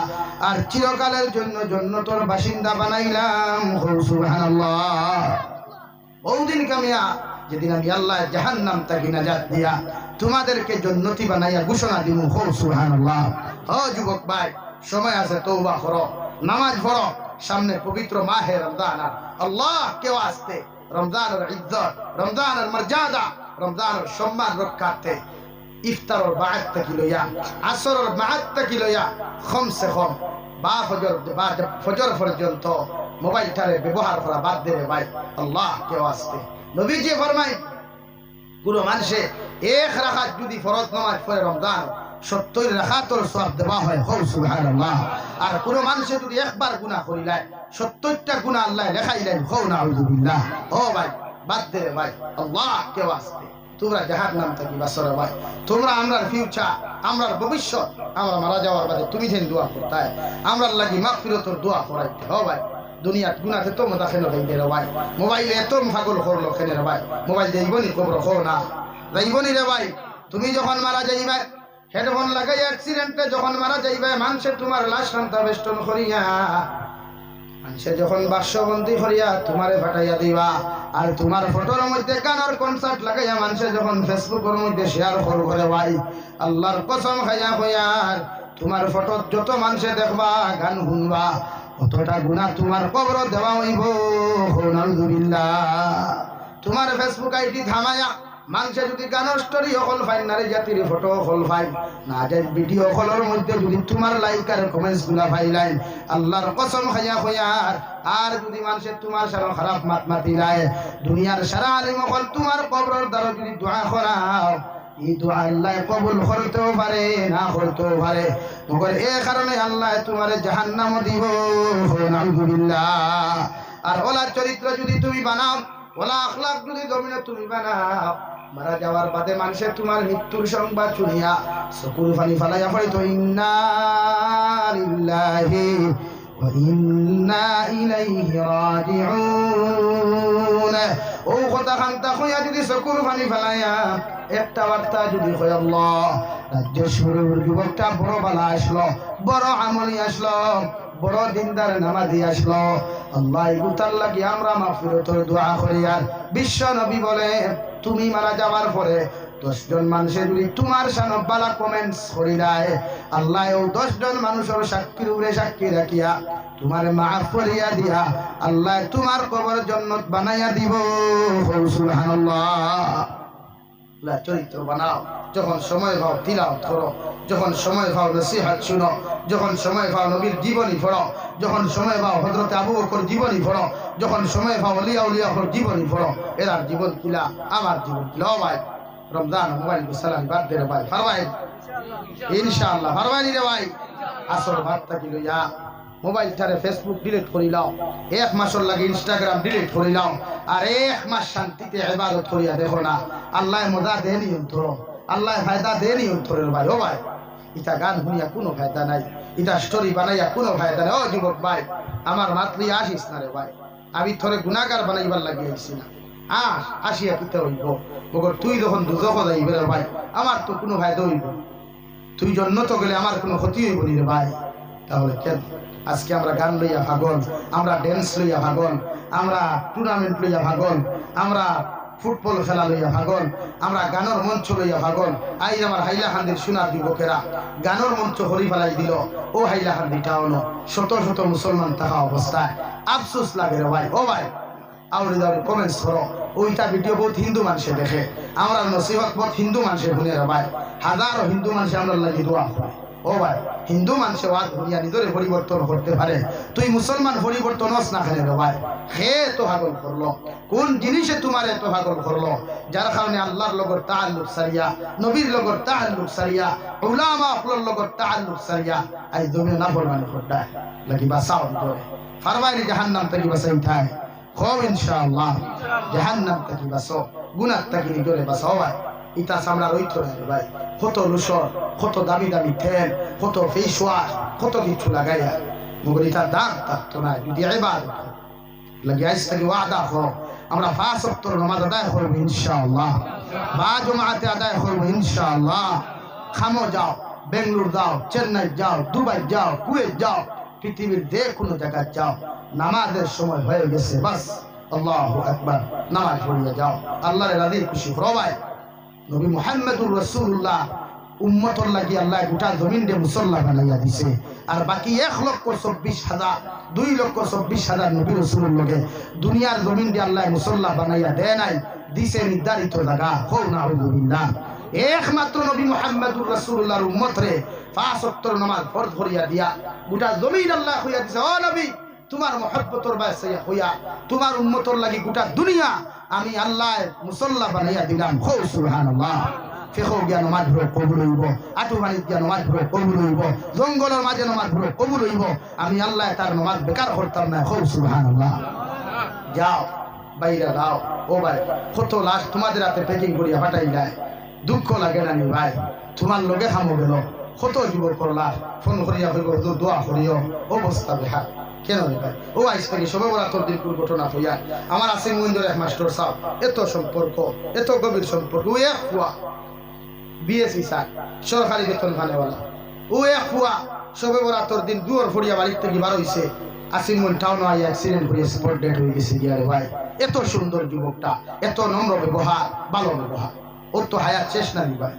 আর চিরকালের জন্য জান্নাতের বাসিন্দা বানাইলাম। সুবহানাল্লাহ। ওদিন কামিয়া যেদিন আমি আল্লাহ জাহান্নাম থেকে নাজাত দিয়া তোমাদেরকে জান্নাতি বানাইয়া ঘোষণা দিব। সুবহানাল্লাহ। ও যুবক ভাই, সময় আছে, তওবা করো, নামাজ পড়ো। সামনে পবিত্র মাহে রমজান, আল্লাহ কেউ আসতে রমজানের ইজ্জত, রমজানের মর্যাদা, রমজানের সম্মান রক্ষার্থে ইফতারের বাদ থেকে লইয়া আসরের বাদ থেকে লইয়া কমসে কম বা ফজর পর্যন্ত মোবাইলটারে ব্যবহার করা বাদ দেবে ভাই। আল্লাহ কেউ আসতে নবীজি ফরমাই কোনো মানুষে এক রাকাত যদি ফরজ নামাজ পড়ে রমজান 70 রাকাতের সওয়াব দেওয়া হয়। সুবহানাল্লাহ। আর কোনো মানুষে যদি একবার গুনাহ করিলে 70টা গুনাহ আল্লাহ লেখাইলেন। নাউযুবিল্লাহ। ও ভাই বাদ দেবে ভাই। আল্লাহ কেউ আসতে তোমরা জাহান্নাম থেকে বাঁচো ভাই। তোমরা আমরার ফিউচার, আমরার ভবিষ্যৎ, আমরা মারা যাওয়ার বাদে তুমি যেন দোয়া করতে আমরার লাগি মাগফিরাতের দোয়া করাইতে। ও ভাই দুনিয়াত গুনাতে তো মজা খেলো দেই রে ভাই। মোবাইলে এত পাগল করলো কেন রে ভাই? মোবাইল যাইবনি কবর হো না যাইবনি রে ভাই। তুমি যখন মারা যাইবে হেডফোন লাগাই অ্যাক্সিডেন্টে যখন মারা যাইবে মানুষে তোমার লাশ রান্তা বেষ্টন করিয়া মানুষে যখন বাস্যবন্দি করিয়া তোমারে ফাটাইয়া দিবা আর তোমার ফটোর মধ্যে গানের কনসার্ট লাগাইয়া মানুষে যখন ফেসবুকের মধ্যে শেয়ার করে ভাই আল্লাহর কসম খাইয়া কইয়ার তোমার ফটো যত মানুষে দেখবা গান শুনবা অতটা গুনাহ তোমার কবর দেওয়া হইব। নাউযুবিল্লাহ। তোমার ফেসবুক আইডি থামায়া মানুষে যদি গানের স্টোরি হল ফাইন, নারী জাতির ফটো হল ফাইন, না যায় ভিডিও হলের মধ্যে যদি তোমার লাইক আর কমেন্টস গুলা ফাইলাই আল্লাহর কসম খাইয়া কইয়ার আর যদি মানুষে তোমার সারা খারাপ মাত মাতিলায় দুনিয়ার সারা আলিম হল তোমার কবরের দ্বারা যদি দোয়া করাও এই দোয়া আল্লাহ কবুল করতেও পারে না করতেও পারে। মগর এই কারণে আল্লাহ তোমার জাহান্নাম দিব। নাউযুবিল্লাহ। আর ওলা চরিত্র যদি তুমি বানাও, ওলা আখলাক যদি জমিনে তুমি বানাও, মারা যাওয়ার বাদে মানুষের তোমার মৃত্যুর সংবাদ শুনিয়া চকুর পানি ফালাইয়া পড়িত ইন্না লিল্লাহি ওয়া ইন্না ইলাইহি রাজিউন। ও কথা খান্তা কইয়া যদি চকুর পানি ফালাইয়া একটা বার্তা যদি কয় আল্লাহ রাজ্য শুরুর যুবকটা বড় বালা আসলো, বড় আমলি আসলো, বড় দিনদার নামাজি আসলো, আল্লাহ ইগুতার লাগি আমরা মাগফিরাতের দোয়া করি। আর বিশ্ব নবী বলে তুমি মারা যাওয়ার পরে 10 জন মানুষে যদি তোমার সামনে বালা কমেন্টস করিলায় আল্লাহ ও 10 জন মানুষের সাক্ষীর উপরে সাক্ষী রাখিয়া তোমার মাফ করিয়া দিয়া আল্লাহ তোমার কবর জান্নাত বানাইয়া দিব। সুবহানাল্লাহ। চরিত্র বানাও, যখন সময় পাও তিলাওয়াত করো, যখন সময় পাও নসিহত শুনো, যখন সময় পাও নবীর জীবনী পড়ো, যখন সময় পাও হযরত আবু বকর জীবনী পড়ো, যখন সময় পাও ওলিয়া উলিয়ার জীবনী পড়ো। এরার জীবন কিলা আমার জীবন কিলা। ও ভাই রমজান মোবাইল সালাম বাদ দে রে ভাই, ফারবাই ইনশাআল্লাহ ফারবাই রে ভাই। আসর বাদ থাকি লইয়া মোবাইলটারে ফেসবুক ডিলিট করিলাও, 1 মাসের লাগে ইনস্টাগ্রাম ডিলিট করিলাও, আর 1 মাস শান্তিতে ইবাদত করিয়া দেখো না আল্লাহ মজা দেনি অন্তর, আল্লাহ ফায়দা দেনি অন্তরের ভাই। ও ভাই ইটা গান শুনিয়া কোনো ফায়দা নাই, ইটা স্টোরি বানাইয়া কোনো ফায়দা নাই। ও যুবক ভাই আমার মাতলি আসিস না রে ভাই, আমি তোরে গুনাহগার বানাইবার লাগি আইছি না। আসিয়া কিতে হইব মগর তুই যখন দুজখ যাইবে রে ভাই আমার তো কোনো ফায়দা হইব, তুই জন্নত গেলে আমার কোনো ক্ষতি হইব নি রে ভাই। তাহলে কেন আজকে আমরা গান লইয়া ভাগল, আমরা ড্যান্স লইয়া ভাগল, আমরা টুর্নামেন্ট লইয়া ভাগল, আমরা ফুটবল খেলা লইয়া ভাগল, আমরা গানের মঞ্চ লইয়া ভাগল। আই আমার হাইলাকান্দির সোনার যুবকেরা গানের মঞ্চ হরি ফেলাই দিল। ও হাইলাকান্দি টাউন শত শত মুসলমান থাকা অবস্থায় আফসোস লাগে রে ভাই। ও ভাই আউরি দাউরি কমেন্টস করো ওইটা ভিডিও বহুত হিন্দু মানুষে দেখে আমরা নসিহত বহুত হিন্দু মানুষের শুনে রে ভাই হাজারো হিন্দু মানুষে আমরা লাগি দোয়া করে ও ভাই হিন্দু মানুষে ওয়াজ দুনিয়া নিজরে পরিবর্তন করতে পারে তুই মুসলমান পরিবর্তন হস না খেলে রে ভাই হে তো পাগল করলো কোন জিনিসে তোমার এত পাগল করলো যার কারণে আল্লাহর লগর তাআল্লুক সারিয়া নবীর লগর তাআল্লুক সারিয়া উলামা ফুলর লগর তাআল্লুক সারিয়া আই দুনিয়া না ফরমানি করতে লাগি বাসাও করে ফরমাইনি জাহান্নাম থেকে বাসাই থাকে খুব ইনশাআল্লাহ জাহান্নাম থেকে বাসো গুনাহ থেকে নিজরে বাসাও ভাই ইটা সামরা রইতো না রে ভাই কত লুসর কত দামি দামি তেল কত ফেস ওয়াশ কত কিছু লাগাইয়া মগর এটা দাম থাকতো না যদি ইবাদত লাগে আজ থেকে ওয়াদা করো আমরা 5 ওয়াক্ত নামাজ আদায় করব ইনশাআল্লাহ বা জমাতে আদায় করব ইনশাআল্লাহ খামো যাও বেঙ্গালুরু যাও চেন্নাই যাও দুবাই যাও কুয়েত যাও পৃথিবীর যে কোনো জায়গায় যাও নামাজের সময় হয়ে গেছে বাস আল্লাহু আকবার নামাজ পড়িয়ে যাও আল্লাহর রাজি খুশি হবাই নবী মুহাম্মদুর রাসূলুল্লাহ উম্মতর লাগি আল্লাহ গোটা জমিন দে মুসল্লা বানাইয়া দিছে আর বাকি 1,24,000 2,24,000 নবী রাসূলুর লগে দুনিয়ার জমিন দে আল্লাহ মুসল্লা বানাইয়া দেয় নাই দিছে নির্ধারিত জায়গা হও না আলহামদুলিল্লাহ একমাত্র নবী মুহাম্মদুর রাসূলুল্লাহর উম্মত রে 5 ওয়াক্ত নামাজ ফরজ করিয়া দিয়া গোটা জমিন আল্লাহ হইয়া দিছে ও নবী তোমার মহব্বতর বাসে হইয়া তোমার উম্মতর লাগি গোটা দুনিয়া আমি আল্লাহ মুসল্লা বানাইয়া দিলাম হও সুবহানাল্লাহ ফিকহ জ্ঞান নামাজ পড়ে কবুল হইব আটু বাণী জ্ঞান নামাজ পড়ে কবুল হইব জঙ্গলের মাঝে নামাজ পড়ে কবুল হইব আমি আল্লাহ তার নামাজ বেকার করতাম না হও সুবহানাল্লাহ যাও বাইরে দাও ও ভাই কত লাশ তোমাদের হাতে প্যাকিং করিয়া পাঠাই যায় দুঃখ লাগে না নি ভাই তোমার লগে খামো গেল কত যুবক করলা ফোন করিয়া হইব দোয়া করিও অবস্থা বেহাল কেন রে ভাই ও আইস থেকে সবে বলা তোর দিন দুর্ঘটনা হইয়া আমার আসিমগঞ্জের এক মাস্টার সাহেব এত সম্পর্ক এত গভীর সম্পর্ক ও এক হুয়া বিএসসি স্যার সরকারি বেতন ভানেওয়ালা ও এক হুয়া সবে বলা তোর দিন দুয়ার ফড়িয়া বাড়ির থেকে বার হইছে আসিমগঞ্জ টাউন আইয়া অ্যাক্সিডেন্ট হয়ে স্পট ডেড হয়ে গেছে গিয়া রে ভাই এত সুন্দর যুবকটা এত নম্র ব্যবহার ভালো ব্যবহার ওর তো হায়াত শেষ না নি ভাই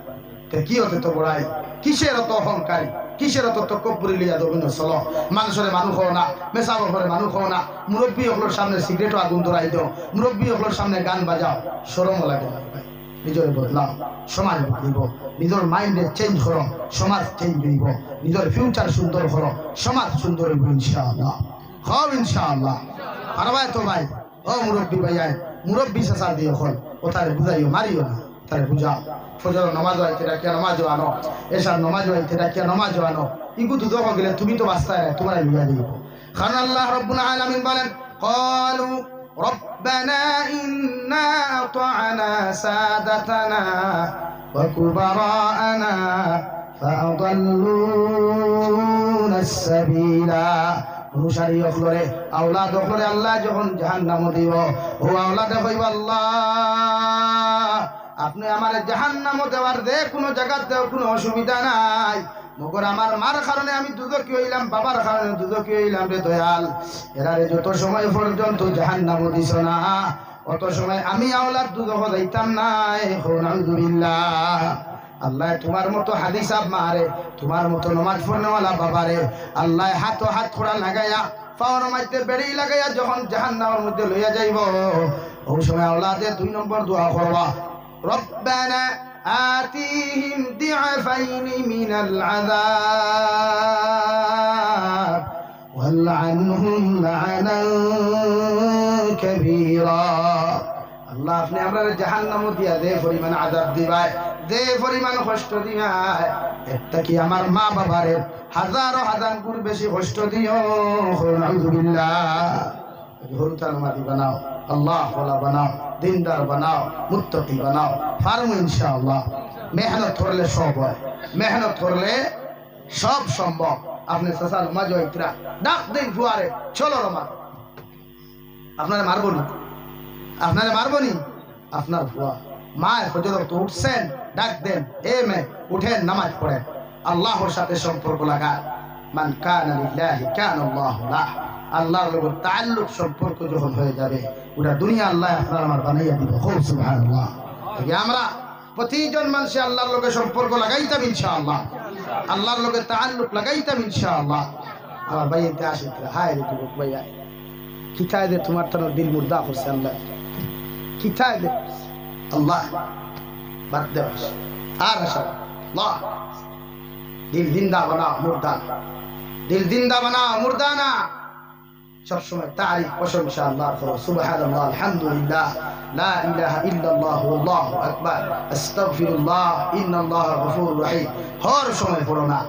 কি হতে তো বড়াই কিসের অত অহংকারী কিসের অত তকব্বুরি লিয়া দবিনো চলো মানুষের মানুষ হও না মেসাবর ঘরে মানুষ হও না মুরব্বী হকলোর সামনে সিগারেটও আগুন ধরাই দাও মুরব্বী হকলোর সামনে গান বাজাও শরমও লাগে না ভাই নিজের বদলাও সমাজ বদলিব নিজের মাইন্ডে চেঞ্জ করো সমাজ চেঞ্জ হইব নিজের ফিউচার সুন্দর করো সমাজ সুন্দর হইব ইনশাআল্লাহ হব ইনশাআল্লাহ আর ভাই তো ভাই ও মুরব্বী ভাইয়া মুরব্বী শেষা দিয়ে হল ও তারে বুঝাইও মারিও না তারে বুঝাও ফজর নামাজ আইতে রাখিয়া নামাজও আনো এশার নামাজও আইতে রাখিয়া নামাজও আনো ইগু দুধ গেলে তুমি তো বাস্তায় তোমার লিয়া দিব কারণ আল্লাহ রাব্বুল আলামিন বলেন ক্বালু রব্বানা ইন্না আতা'না সাদাতানা ওয়া কুবারা'না ফাআদাল্লুনা আস-সাবিলা অনুসারী হলরে আওলাদ হলরে আল্লাহ যখন জাহান্নাম দিব ও আওলাদ কইব আল্লাহ আপনি আমার জাহান্নাম দেওয়ার দে কোনো জায়গাতে কোনো অসুবিধা নাই মগর আমার মার কারণে আমি দুদকি হইলাম বাবার কারণে দুদকি হইলাম রে দয়াল এরারে যত সময় পর্যন্ত জাহান্নাম দিছ না অত সময় আমি আওলাদ দুদক যাইতাম না আলহামদুলিল্লাহ আল্লাহ তোমার মতো হাদিস আপ মারে তোমার মতো নামাজ পড়নেওয়ালা বাবারে আল্লাহ হাত খোড়া লাগাইয়া পাওয়ার মাইতে বেড়ি লাগাইয়া যখন জাহান্নামের মধ্যে লইয়া যাইব ওই সময় আওলাদে 2 নম্বর দোয়া করবা ربنا آتيهم ضعفين من العذاب والعنهم لعنا كبيرا আল্লাহ আপনি আমরা জাহান্নাম দিয়া দে পরিমাণ আযাব দিবাই দে পরিমাণ কষ্ট দিবাই একটা কি আমার মা বাবারে হাজারো হাজার গুণ বেশি কষ্ট দিও আলহামদুলিল্লাহ হরুতার মাদি বানাও আল্লাহ ওয়ালা বানাও দিনদার বানাও মুত্তাকি বানাও ফারমু ইনশাআল্লাহ মেহনত করলে সব হয় মেহনত করলে সব সম্ভব আপনি সাসাল মাঝে ইতরা ডাক দিন ফুয়ারে চলো রমান আপনারা মারবো না আপনারা মারবো নি আপনার ফুয়া মা ফজর তো উঠছেন ডাক দেন এ মে উঠেন নামাজ পড়েন আল্লাহর সাথে সম্পর্ক লাগান মান কানা লিল্লাহি কানা আল্লাহু লাহ আল্লাহর লগে তাআল্লুক সম্পর্ক যখন হয়ে যাবে পুরা দুনিয়া আল্লাহ আপনার আমার বানাইয়া দিব খুব সুবহানাল্লাহ আমরা প্রতিজন মানুষ আল্লাহর লগে সম্পর্ক লাগাইতাম ইনশাআল্লাহ আল্লাহর লগে তাআল্লুক লাগাইতাম ইনশাআল্লাহ আমার ভাই ইতে আসিত হায় রে যুবক ভাইয়া কিতায় দে তোমার তার দিল মুর্দা করছে আল্লাহ কিতায় দে আল্লাহ বাদ দে আর আশা আল্লাহ দিল জিন্দা বানা মুর্দা দিল জিন্দা বানা মুর্দা না সব সময় তারিফ প্রশংসা আল্লাহ করো সুবহানাল্লাহ আলহামদুলিল্লাহ লা ইলাহা ইল্লাল্লাহ আল্লাহু আকবার আস্তাগফিরুল্লাহ ইন্নাল্লাহা গফুরুর রহিম হর সময় পড়ো না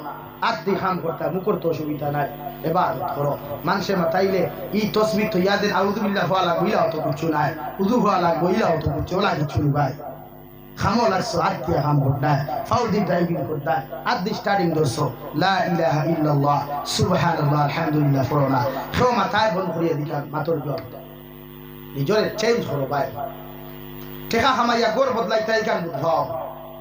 আদি খাম করতে মুকর তো অসুবিধা নাই ইবাদত করো মানুষে মাতাইলে ই তাসবিহ তো ইয়াদের আউযু বিল্লাহ ওয়ালা গইলাও তো কিছু নাই উযু ওয়ালা গইলাও তো কিছু ওলা কিছু ভাই খামো লাগছো আদি খাম করতে ফাউদি ড্রাইভিং করতে আদি স্টার্টিং দোসো লা ইলাহা ইল্লাল্লাহ সুবহানাল্লাহ আলহামদুলিল্লাহ পড়ো না কেউ মাথায় বন্ধ করিয়ে দিকা মাতর জব নিজরে চেঞ্জ করো ভাই টেকা খামাইয়া গোর বদলাইতাই কান বুঝাও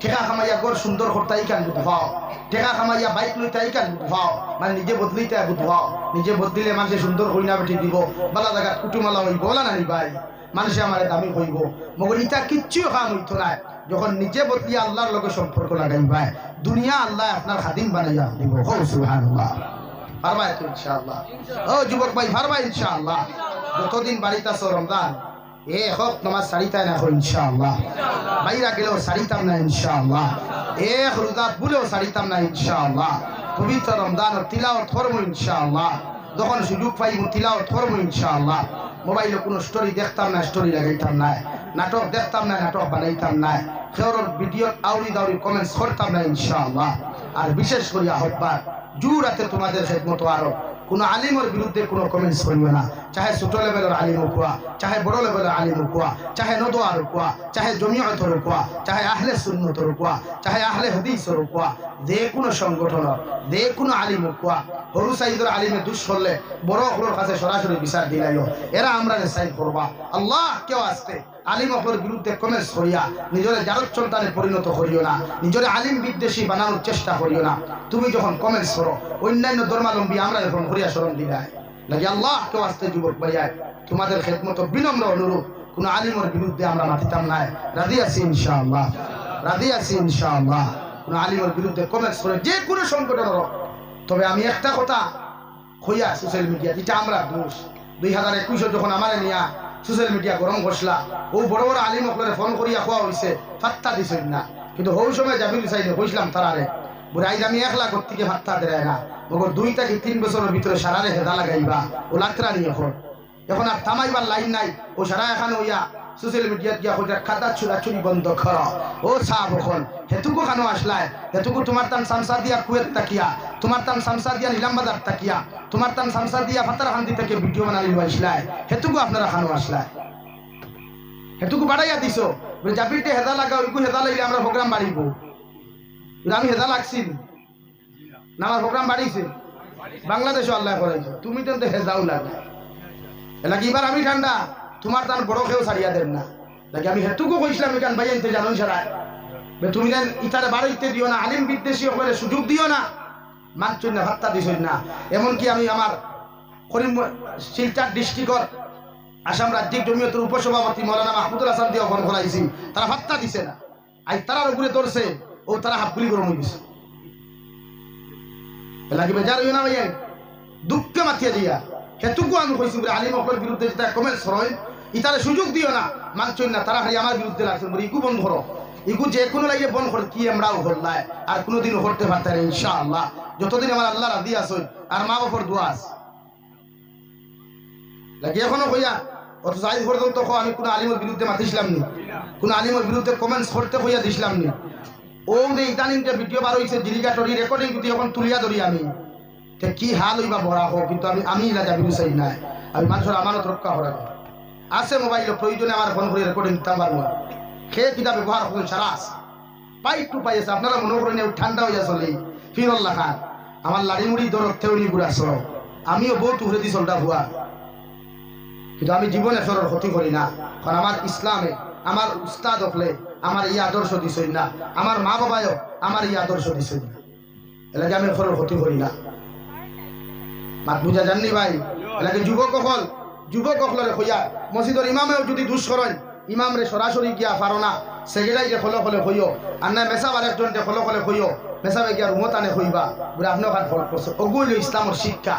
টেকা খামাইয়া গোর সুন্দর করতাই কান বুঝাও টেকা খামাইয়া বাইক লইতাই কান বুঝাও মানে নিজে বদলিতে বুঝাও নিজে বদলিলে মানুষে সুন্দর হই না বেটি দিব বালা জায়গা কুটুমালা হইব বলা না ভাই মানুষে আমারে দামি হইব মগর ইটা কিচ্ছু কাম হইতো না যখন নিজে বদলিয়া আল্লাহর লগে সম্পর্ক লাগাইবা দুনিয়া আল্লাহ আপনার খাদিম বানাইয়া দিব সুবহানাল্লাহ পারবা তো ইনশাআল্লাহ ও যুবক ভাই পারবা ইনশাআল্লাহ যতদিন বাড়িতে আছো রমজান এ হোক নামাজ সারিতাই না ইনশাআল্লাহ বাইরা গেলেও সারিতাম না ইনশাআল্লাহ এক রোজা ভুলেও সারিতাম না ইনশাআল্লাহ পবিত্র রমজান তিলাওয়াত করব ইনশাআল্লাহ যখন সুযোগ পাইব তিলাওয়াত করব ইনশাআল্লাহ মোবাইলে কোনো স্টোরি দেখতাম না স্টোরি লাগাইতাম না নাটক দেখতাম না নাটক বানাইতাম না খেওর ভিডিও আউরি দাউরি কমেন্টস করতাম না ইনশাআল্লাহ আর বিশেষ করে আহ্বান জুরাতে তোমাদের খেদমত আরো কোনো আলিমের বিরুদ্ধে কোনো কমেন্টস করিও না চাহে ছোট লেভেলের আলিম কোয়া চাহে বড় লেভেলের আলিম কোয়া চাহে নদোয়ার কোয়া চাহে জমিয়তর কোয়া চাহে আহলে সুন্নতর কোয়া চাহে আহলে হাদিসের কোয়া যে কোনো সংগঠন যে কোনো আলিম কোয়া হরু সাইদর আলিমে দুষ করলে বড় হলোর কাছে সরাসরি বিচার দিলাইও এরা আমরা সাইড করবা আল্লাহ কেউ আসতে আলিম অপর বিরুদ্ধে কমেন্টস করিয়া নিজের জারত সন্তানে পরিণত করিও না নিজের আলিম বিদ্বেষী বানানোর চেষ্টা করিও না তুমি যখন কমেন্টস করো অন্যান্য ধর্মাবলম্বী আমরা যখন করিয়া স্মরণ দিলাই নাকি আল্লাহ কেউ আসতে যুবক ভাইয়া তোমাদের খেদমত বিনম্র অনুরোধ কোন আলিমের বিরুদ্ধে আমরা মাতিতাম নাই রাজি আছি ইনশাআল্লাহ রাজি আছি ইনশাআল্লাহ কোন আলিমের বিরুদ্ধে কমেন্টস করে যে কোনো সংগঠনের তবে আমি একটা কথা হইয়া সোশ্যাল মিডিয়া যেটা আমরা দোষ 2021 যখন আমার নিয়া সোশ্যাল মিডিয়া গরম করছিলা ও বড় বড় আলিম অকলরে ফোন করিয়া খোয়া হয়েছে ফাত্তা দিছেন না কিন্তু ওই সময় জাবির চাইলে কইছিলাম তারারে বুড়ে আইজ আমি 1 লাখ থেকে ফাত্তা দেয় না মগর 2 থেকে 3 বছরের ভিতরে সারারে হেদা লাগাইবা ও লাত্রা নিয়ে এখন আর থামাইবার লাইন নাই ও সারা এখন হইয়া সোশ্যাল মিডিয়াত গিয়া হইয়া খাতা চুরি বন্ধ কর ও সাহ এখন হেতুকু খানো আসলায় হেতুকু তোমার তান সামসা দিয়া কুয়েত তাকিয়া তোমার তান সামসা দিয়া নিলামবাজার তাকিয়া তোমার তান সামসা দিয়া ফাতারহান্দি থেকে ভিডিও বানালি আসলায় হেতুকু আপনারা খানো আসলায় হেতুকু বাড়াইয়া দিছো জাবিরটে হেদা লাগা ওইকু হেদা লাইলে আমরা প্রোগ্রাম বাড়িব আমি হেদা লাগছি না আমার প্রোগ্রাম বাড়িছে বাংলাদেশও আল্লাহ করাইছে তুমি তো হেদাও লাগে এলাকি এবার আমি ঠান্ডা তোমার তার বড় কেউ ছাড়িয়া দেন না নাকি আমি হেতুকু কইছিলাম এখান ভাই আনতে জানো সারায় তুমি দেন ইতারে বাড়িতে দিও না আলিম বিদ্বেষী হলে সুযোগ দিও না মানছই না ভাত্তা দিছই না এমনকি আমি আমার করিম শিলচর ডিস্ট্রিক্টর আসাম রাজ্যিক জমিয়তের উপসভাপতি মৌলানা মাহমুদুল হাসান দিয়ে ফোন করাইছি তারা ভাত্তা দিছে না আজ তারার উপরে ধরছে ও তারা হাফগুলি গরম হয়ে গেছে এলাকি বেজার হইও না ভাইয়া দুঃখে মাতিয়া দিয়া হেতুকু আমি কইছি বলে আলিম অকলের বিরুদ্ধে যেটা কমেন্টস হয় ইতারে সুযোগ দিও না মানছই না তারা খালি আমার বিরুদ্ধে লাগছে বলে ইকু বন্ধ করো ইকু যে কোনো লাগে বন্ধ করে কি আমরাও হল্লায় আর কোনোদিনও করতে পারতে না ইনশাআল্লাহ যতদিন আমার আল্লাহ রাজি আসই আর মা বাপর দোয়া আছে লাগে এখনো কইয়া অথচ আজ পর্যন্ত আমি কোনো আলিমের বিরুদ্ধে মাতিছিলাম নি কোনো আলিমের বিরুদ্ধে কমেন্টস করতে কইয়া দিছিলাম নি ও যে ইদানিং যে ভিডিও বার হয়েছে জিরিগাটরি রেকর্ডিং কিন্তু এখন তুলিয়া ধরি আমি কি হাল হইবা বড়া হোক কিন্তু আমি না যাবি চাই না আমি মানুষের আমানত রক্ষা করা আছে মোবাইল প্রয়োজনে আমার ফোন করে রেকর্ডিং দিতে পারবো খেয়ে কিতা ব্যবহার করুন সারা আছে পাই টু পাই আছে আপনারা মনে করেন ঠান্ডা হইয়া চলে ফিরল্লা খান আমার লাড়ি মুড়ি দরদ থেউনি বুড়া সর আমিও বহুত উড়ে দি চলটা ভুয়া কিন্তু আমি জীবনে সরর ক্ষতি করি না কারণ আমার ইসলামে আমার উস্তাদ হলে আমার এই আদর্শ দিছই না আমার মা বাবাও আমার এই আদর্শ দিছই না এলাকে আমি সরর ক্ষতি করি না মাত বুঝা জাননি ভাই এলাকে যুবক অকলরে হইয়া মসজিদের ইমামেও যদি দুষ করেন ইমাম রে সরাসরি গিয়া পারো না সেগেরাই যে ফলো ফলে হইও আর না মেসাব আরেকজন যে ফলো ফলে হইও মেসাবে গিয়া রুমত আনে হইবা বলে আপনার কাঠ ফল করছে ওগুলো ইসলামের শিক্ষা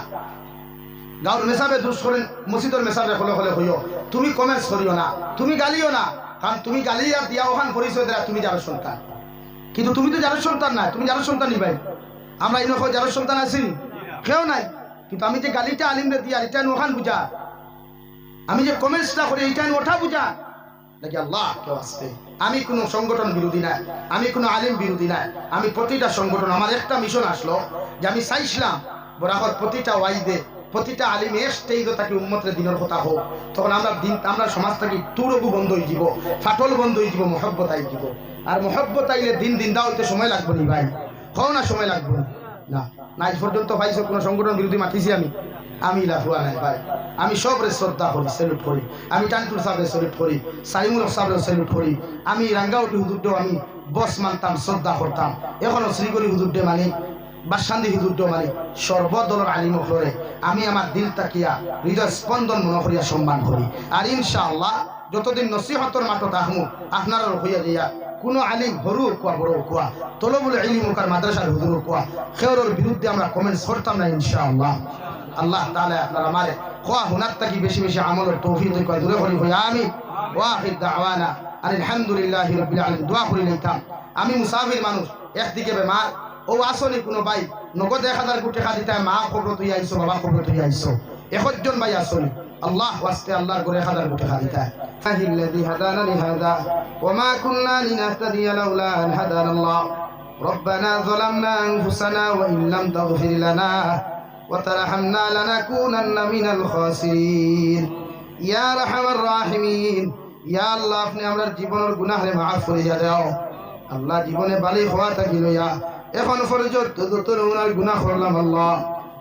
গাঁর মেসাবে দুষ করেন মসজিদের মেসাবে হলে হলে হইও তুমি কমেন্টস করিও না, তুমি গালিও না, কারণ তুমি গালি আর দিয়া ওখান পরিচয় দেয় তুমি যার সন্তান, কিন্তু তুমি তো যার সন্তান না, তুমি যার সন্তান নিবাই। আমরা এই নয় যার সন্তান আছি কেউ নাই, কিন্তু আমি যে গালিটা আলিমরে দিয়া এটা ওখান বুঝা, আমি যে কমেন্টসটা করি এটা ওঠা বুঝা নাকি আল্লাহ কেউ আসতে। আমি কোনো সংগঠন বিরোধী নাই, আমি কোনো আলিম বিরোধী নাই, আমি প্রতিটা সংগঠন, আমার একটা মিশন আসলো যে আমি চাইছিলাম বরাবর প্রতিটা ওয়াইদে প্রতিটা আলিমে স্টেজ থাকি উম্মতের দিনের কথা হোক, তখন আমরা দিন আমরা সমাজ থাকি তুরবু বন্ধ হয়ে যাব, ফাটল বন্ধ হয়ে যাব, মহব্বত আই যাব। আর মহব্বত আইলে দিন দিন দাও হইতে সময় লাগবে নি ভাই, কও না সময় লাগবে না। না আজ পর্যন্ত পাইছো কোনো সংগঠন বিরোধী মাতিছি আমি লাফুয়া নাই ভাই। আমি সবরে শ্রদ্ধা করি, স্যালুট করি। আমি টানটুর সাহেবের স্যালুট করি, সাইমুল সাহেবের স্যালুট করি। আমি রাঙ্গাউটি হুজুরদেও আমি বস মানতাম, শ্রদ্ধা করতাম। এখনো শ্রীগরি হুজুরদে মানি, বাসান্দি হুজুরদে মানি। সর্বদলের আলিম ফ্লোরে আমি আমার দিল তাকিয়া হৃদয় স্পন্দন মনে করিয়া সম্মান করি। আর ইনশাআল্লাহ যতদিন নসিহতর মাঠত আহমু আপনার হইয়া দিয়া কোনো আলিম হরু কোয়া বড় কোয়া তলবুল ইলম কার মাদ্রাসার হুজুর কোয়া খেওরের বিরুদ্ধে আমরা কমেন্টস করতাম না ইনশাআল্লাহ। আল্লাহ তাআলা আপনারা আমারে কোয়া হুনার তাকি বেশি বেশি আমলের তৌফিক করে দূরে করি হই আমি। ওয়াখির দাওয়ানা আলহামদুলিল্লাহি রাব্বিল আলামিন। দোয়া করি নিতাম আমি মুসাফির মানুষ, একদিকে বেমার, ও আসলে কোনো ভাই নগদ 1000 কোটি টাকা দিতে মা খবর তুই আইছো, বাবা খবর তুই আইছো, একজন ভাই আসলে আল্লাহ ওয়াস্তে আল্লাহর করে 1000 কোটি টাকা দিতে ফাহিল্লাযী হাদানা লিহাদা ওয়া মা কুননা লিনাহতাদিয়া লাউলা আন হাদানা আল্লাহ রব্বানা যালামনা আনফুসানা ওয়া ইন লাম তাগফির লানা ওয়া তারহামনা লানাকুনান্না মিনাল খাসিরিন ইয়া আরহামার রাহিমিন। ইয়া আল্লাহ আপনি আমরার জীবনের গুনাহরে মাফ করিয়া দাও। আল্লাহ জীবনে বালি হওয়া থাকি লইয়া এখন পর্যন্ত যত ওনার গুনাহ করলাম আল্লাহ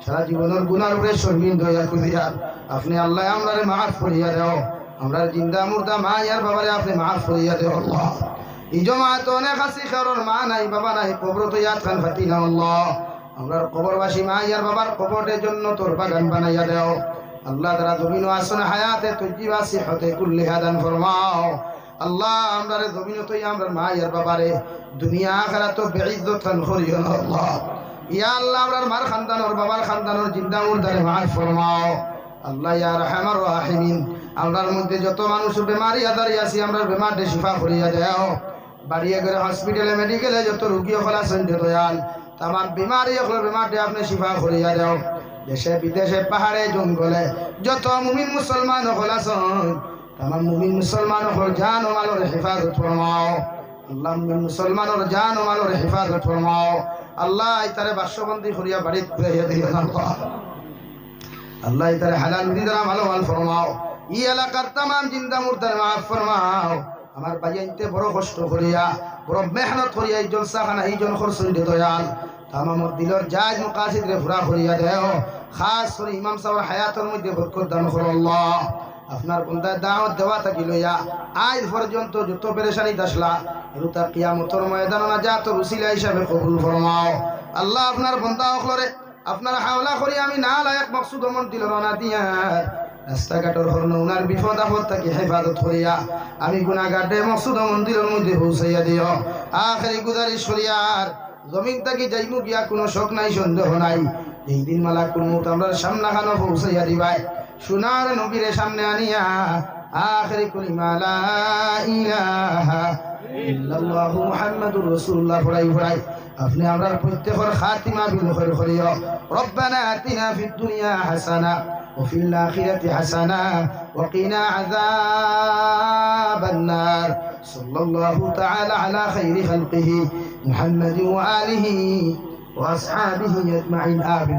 সারা জীবনের গুনার উপরে শর্মিন্দ হইয়া করিয়া আপনি আল্লাহ আমরারে মাফ করিয়া দাও। আমরা জিন্দা মুর্দা মা ইয়ার বাবারে আপনি মাফ করিয়া দাও আল্লাহ। এই জমাত অনেক আছি কারোর মা নাই বাবা নাই, কবর তো ইয়াদ খান ফাটি না আল্লাহ। আমরা কবরবাসী মা ইয়ার বাবার কবরের জন্য তোর বাগান বানাইয়া দাও আল্লাহ। তারা জমিন আসন হায়াতে তজিবা সিহতে কুল্লিহা দান ফরমাও আল্লাহ। আমরা জমিন তো আমরা মা ইয়ার বাবারে দুনিয়া আখিরাত বেইজ্জত খান করিও না আল্লাহ। ইয়া আল্লাহ আমরার মার খানদানর বাবার খানদানর জিন্দা মুর্দারে মাফ ফরমাও আল্লাহ ইয়া আরহামার রাহিমিন। আমরার মধ্যে যত মানুষ বেমারি আদারি আছি আমরা বেমারতে শিফা করিয়া দাও। বাড়িয়ে করে হসপিটালে মেডিকেলে যত রোগী হল আছেন দয়াল তামাম বিমারি হল বেমারতে আপনি শিফা করিয়া দাও। দেশে বিদেশে পাহাড়ে জঙ্গলে যত মুমিন মুসলমান হল আছেন তামাম মুমিন মুসলমান হল জান ও মালের হেফাজত ফরমাও আল্লাহ। মুমিন মুসলমানের জান ও মালের হেফাজত ফরমাও আল্লাহ। ইতারে বাসবন্দি করিয়া বাড়িতে ফিরিয়ে দিও আল্লাহ। আল্লাহ ইতারে হালাল রিজা ভালো মাল ফরমাও। ই এলাকার তামাম জিন্দা মুর্দার মাফ ফরমাও। আমার ভাইয়াইতে বড় কষ্ট করিয়া বড় মেহনত করিয়া এই জলসাখানা এইজন খরচুন দে দয়াল তামামর দিলর জায়জ মুকাসিদ রে পুরা করিয়া দেও। খাস করে ইমাম সাহেবের হায়াতের মধ্যে বরকত দান করো আল্লাহ। আপনার বন্দায় দাওয়াত দেওয়া থাকি লইয়া আজ পর্যন্ত যত পেরেশানি দাসলা রুতা কিয়ামতের ময়দান নাজাতের উসিলা হিসাবে কবুল ফরমাও আল্লাহ। আপনার বন্দা হকলরে আপনার হাওলা করি আমি না লায়ক মকসুদ মন দিল রানা দিয়া রাস্তাঘাটের হরণ উনার বিপদ আপদ থাকি হেফাজত করিয়া আমি গুনাহগারে মকসুদ মন্দিরের মধ্যে পৌঁছাইয়া দিও। আখেরি গুজারিশ করিয়ার জমিন থাকি যাইমু গিয়া কোনো শোক নাই সন্দেহ নাই। এই দিন মালাকুল মউত আমরার সামনাখানো পৌঁছাইয়া দিবাই সোনার নবীরে সামনে আনিয়া আখেরি কলিমা লা ইলাহা ইল্লাল্লাহু মুহাম্মাদুর রাসূলুল্লাহ পড়াই পড়াই আপনি আমরার প্রত্যেকের খাতিমা বিল খায়র করিও। রব্বানা আতিনা ফিদ দুনিয়া হাসানা وفي الآخرة حسنة وقنا عذاب النار صلى الله تعالى على خير خلقه محمد وآله وأصحابه أجمعين آمين.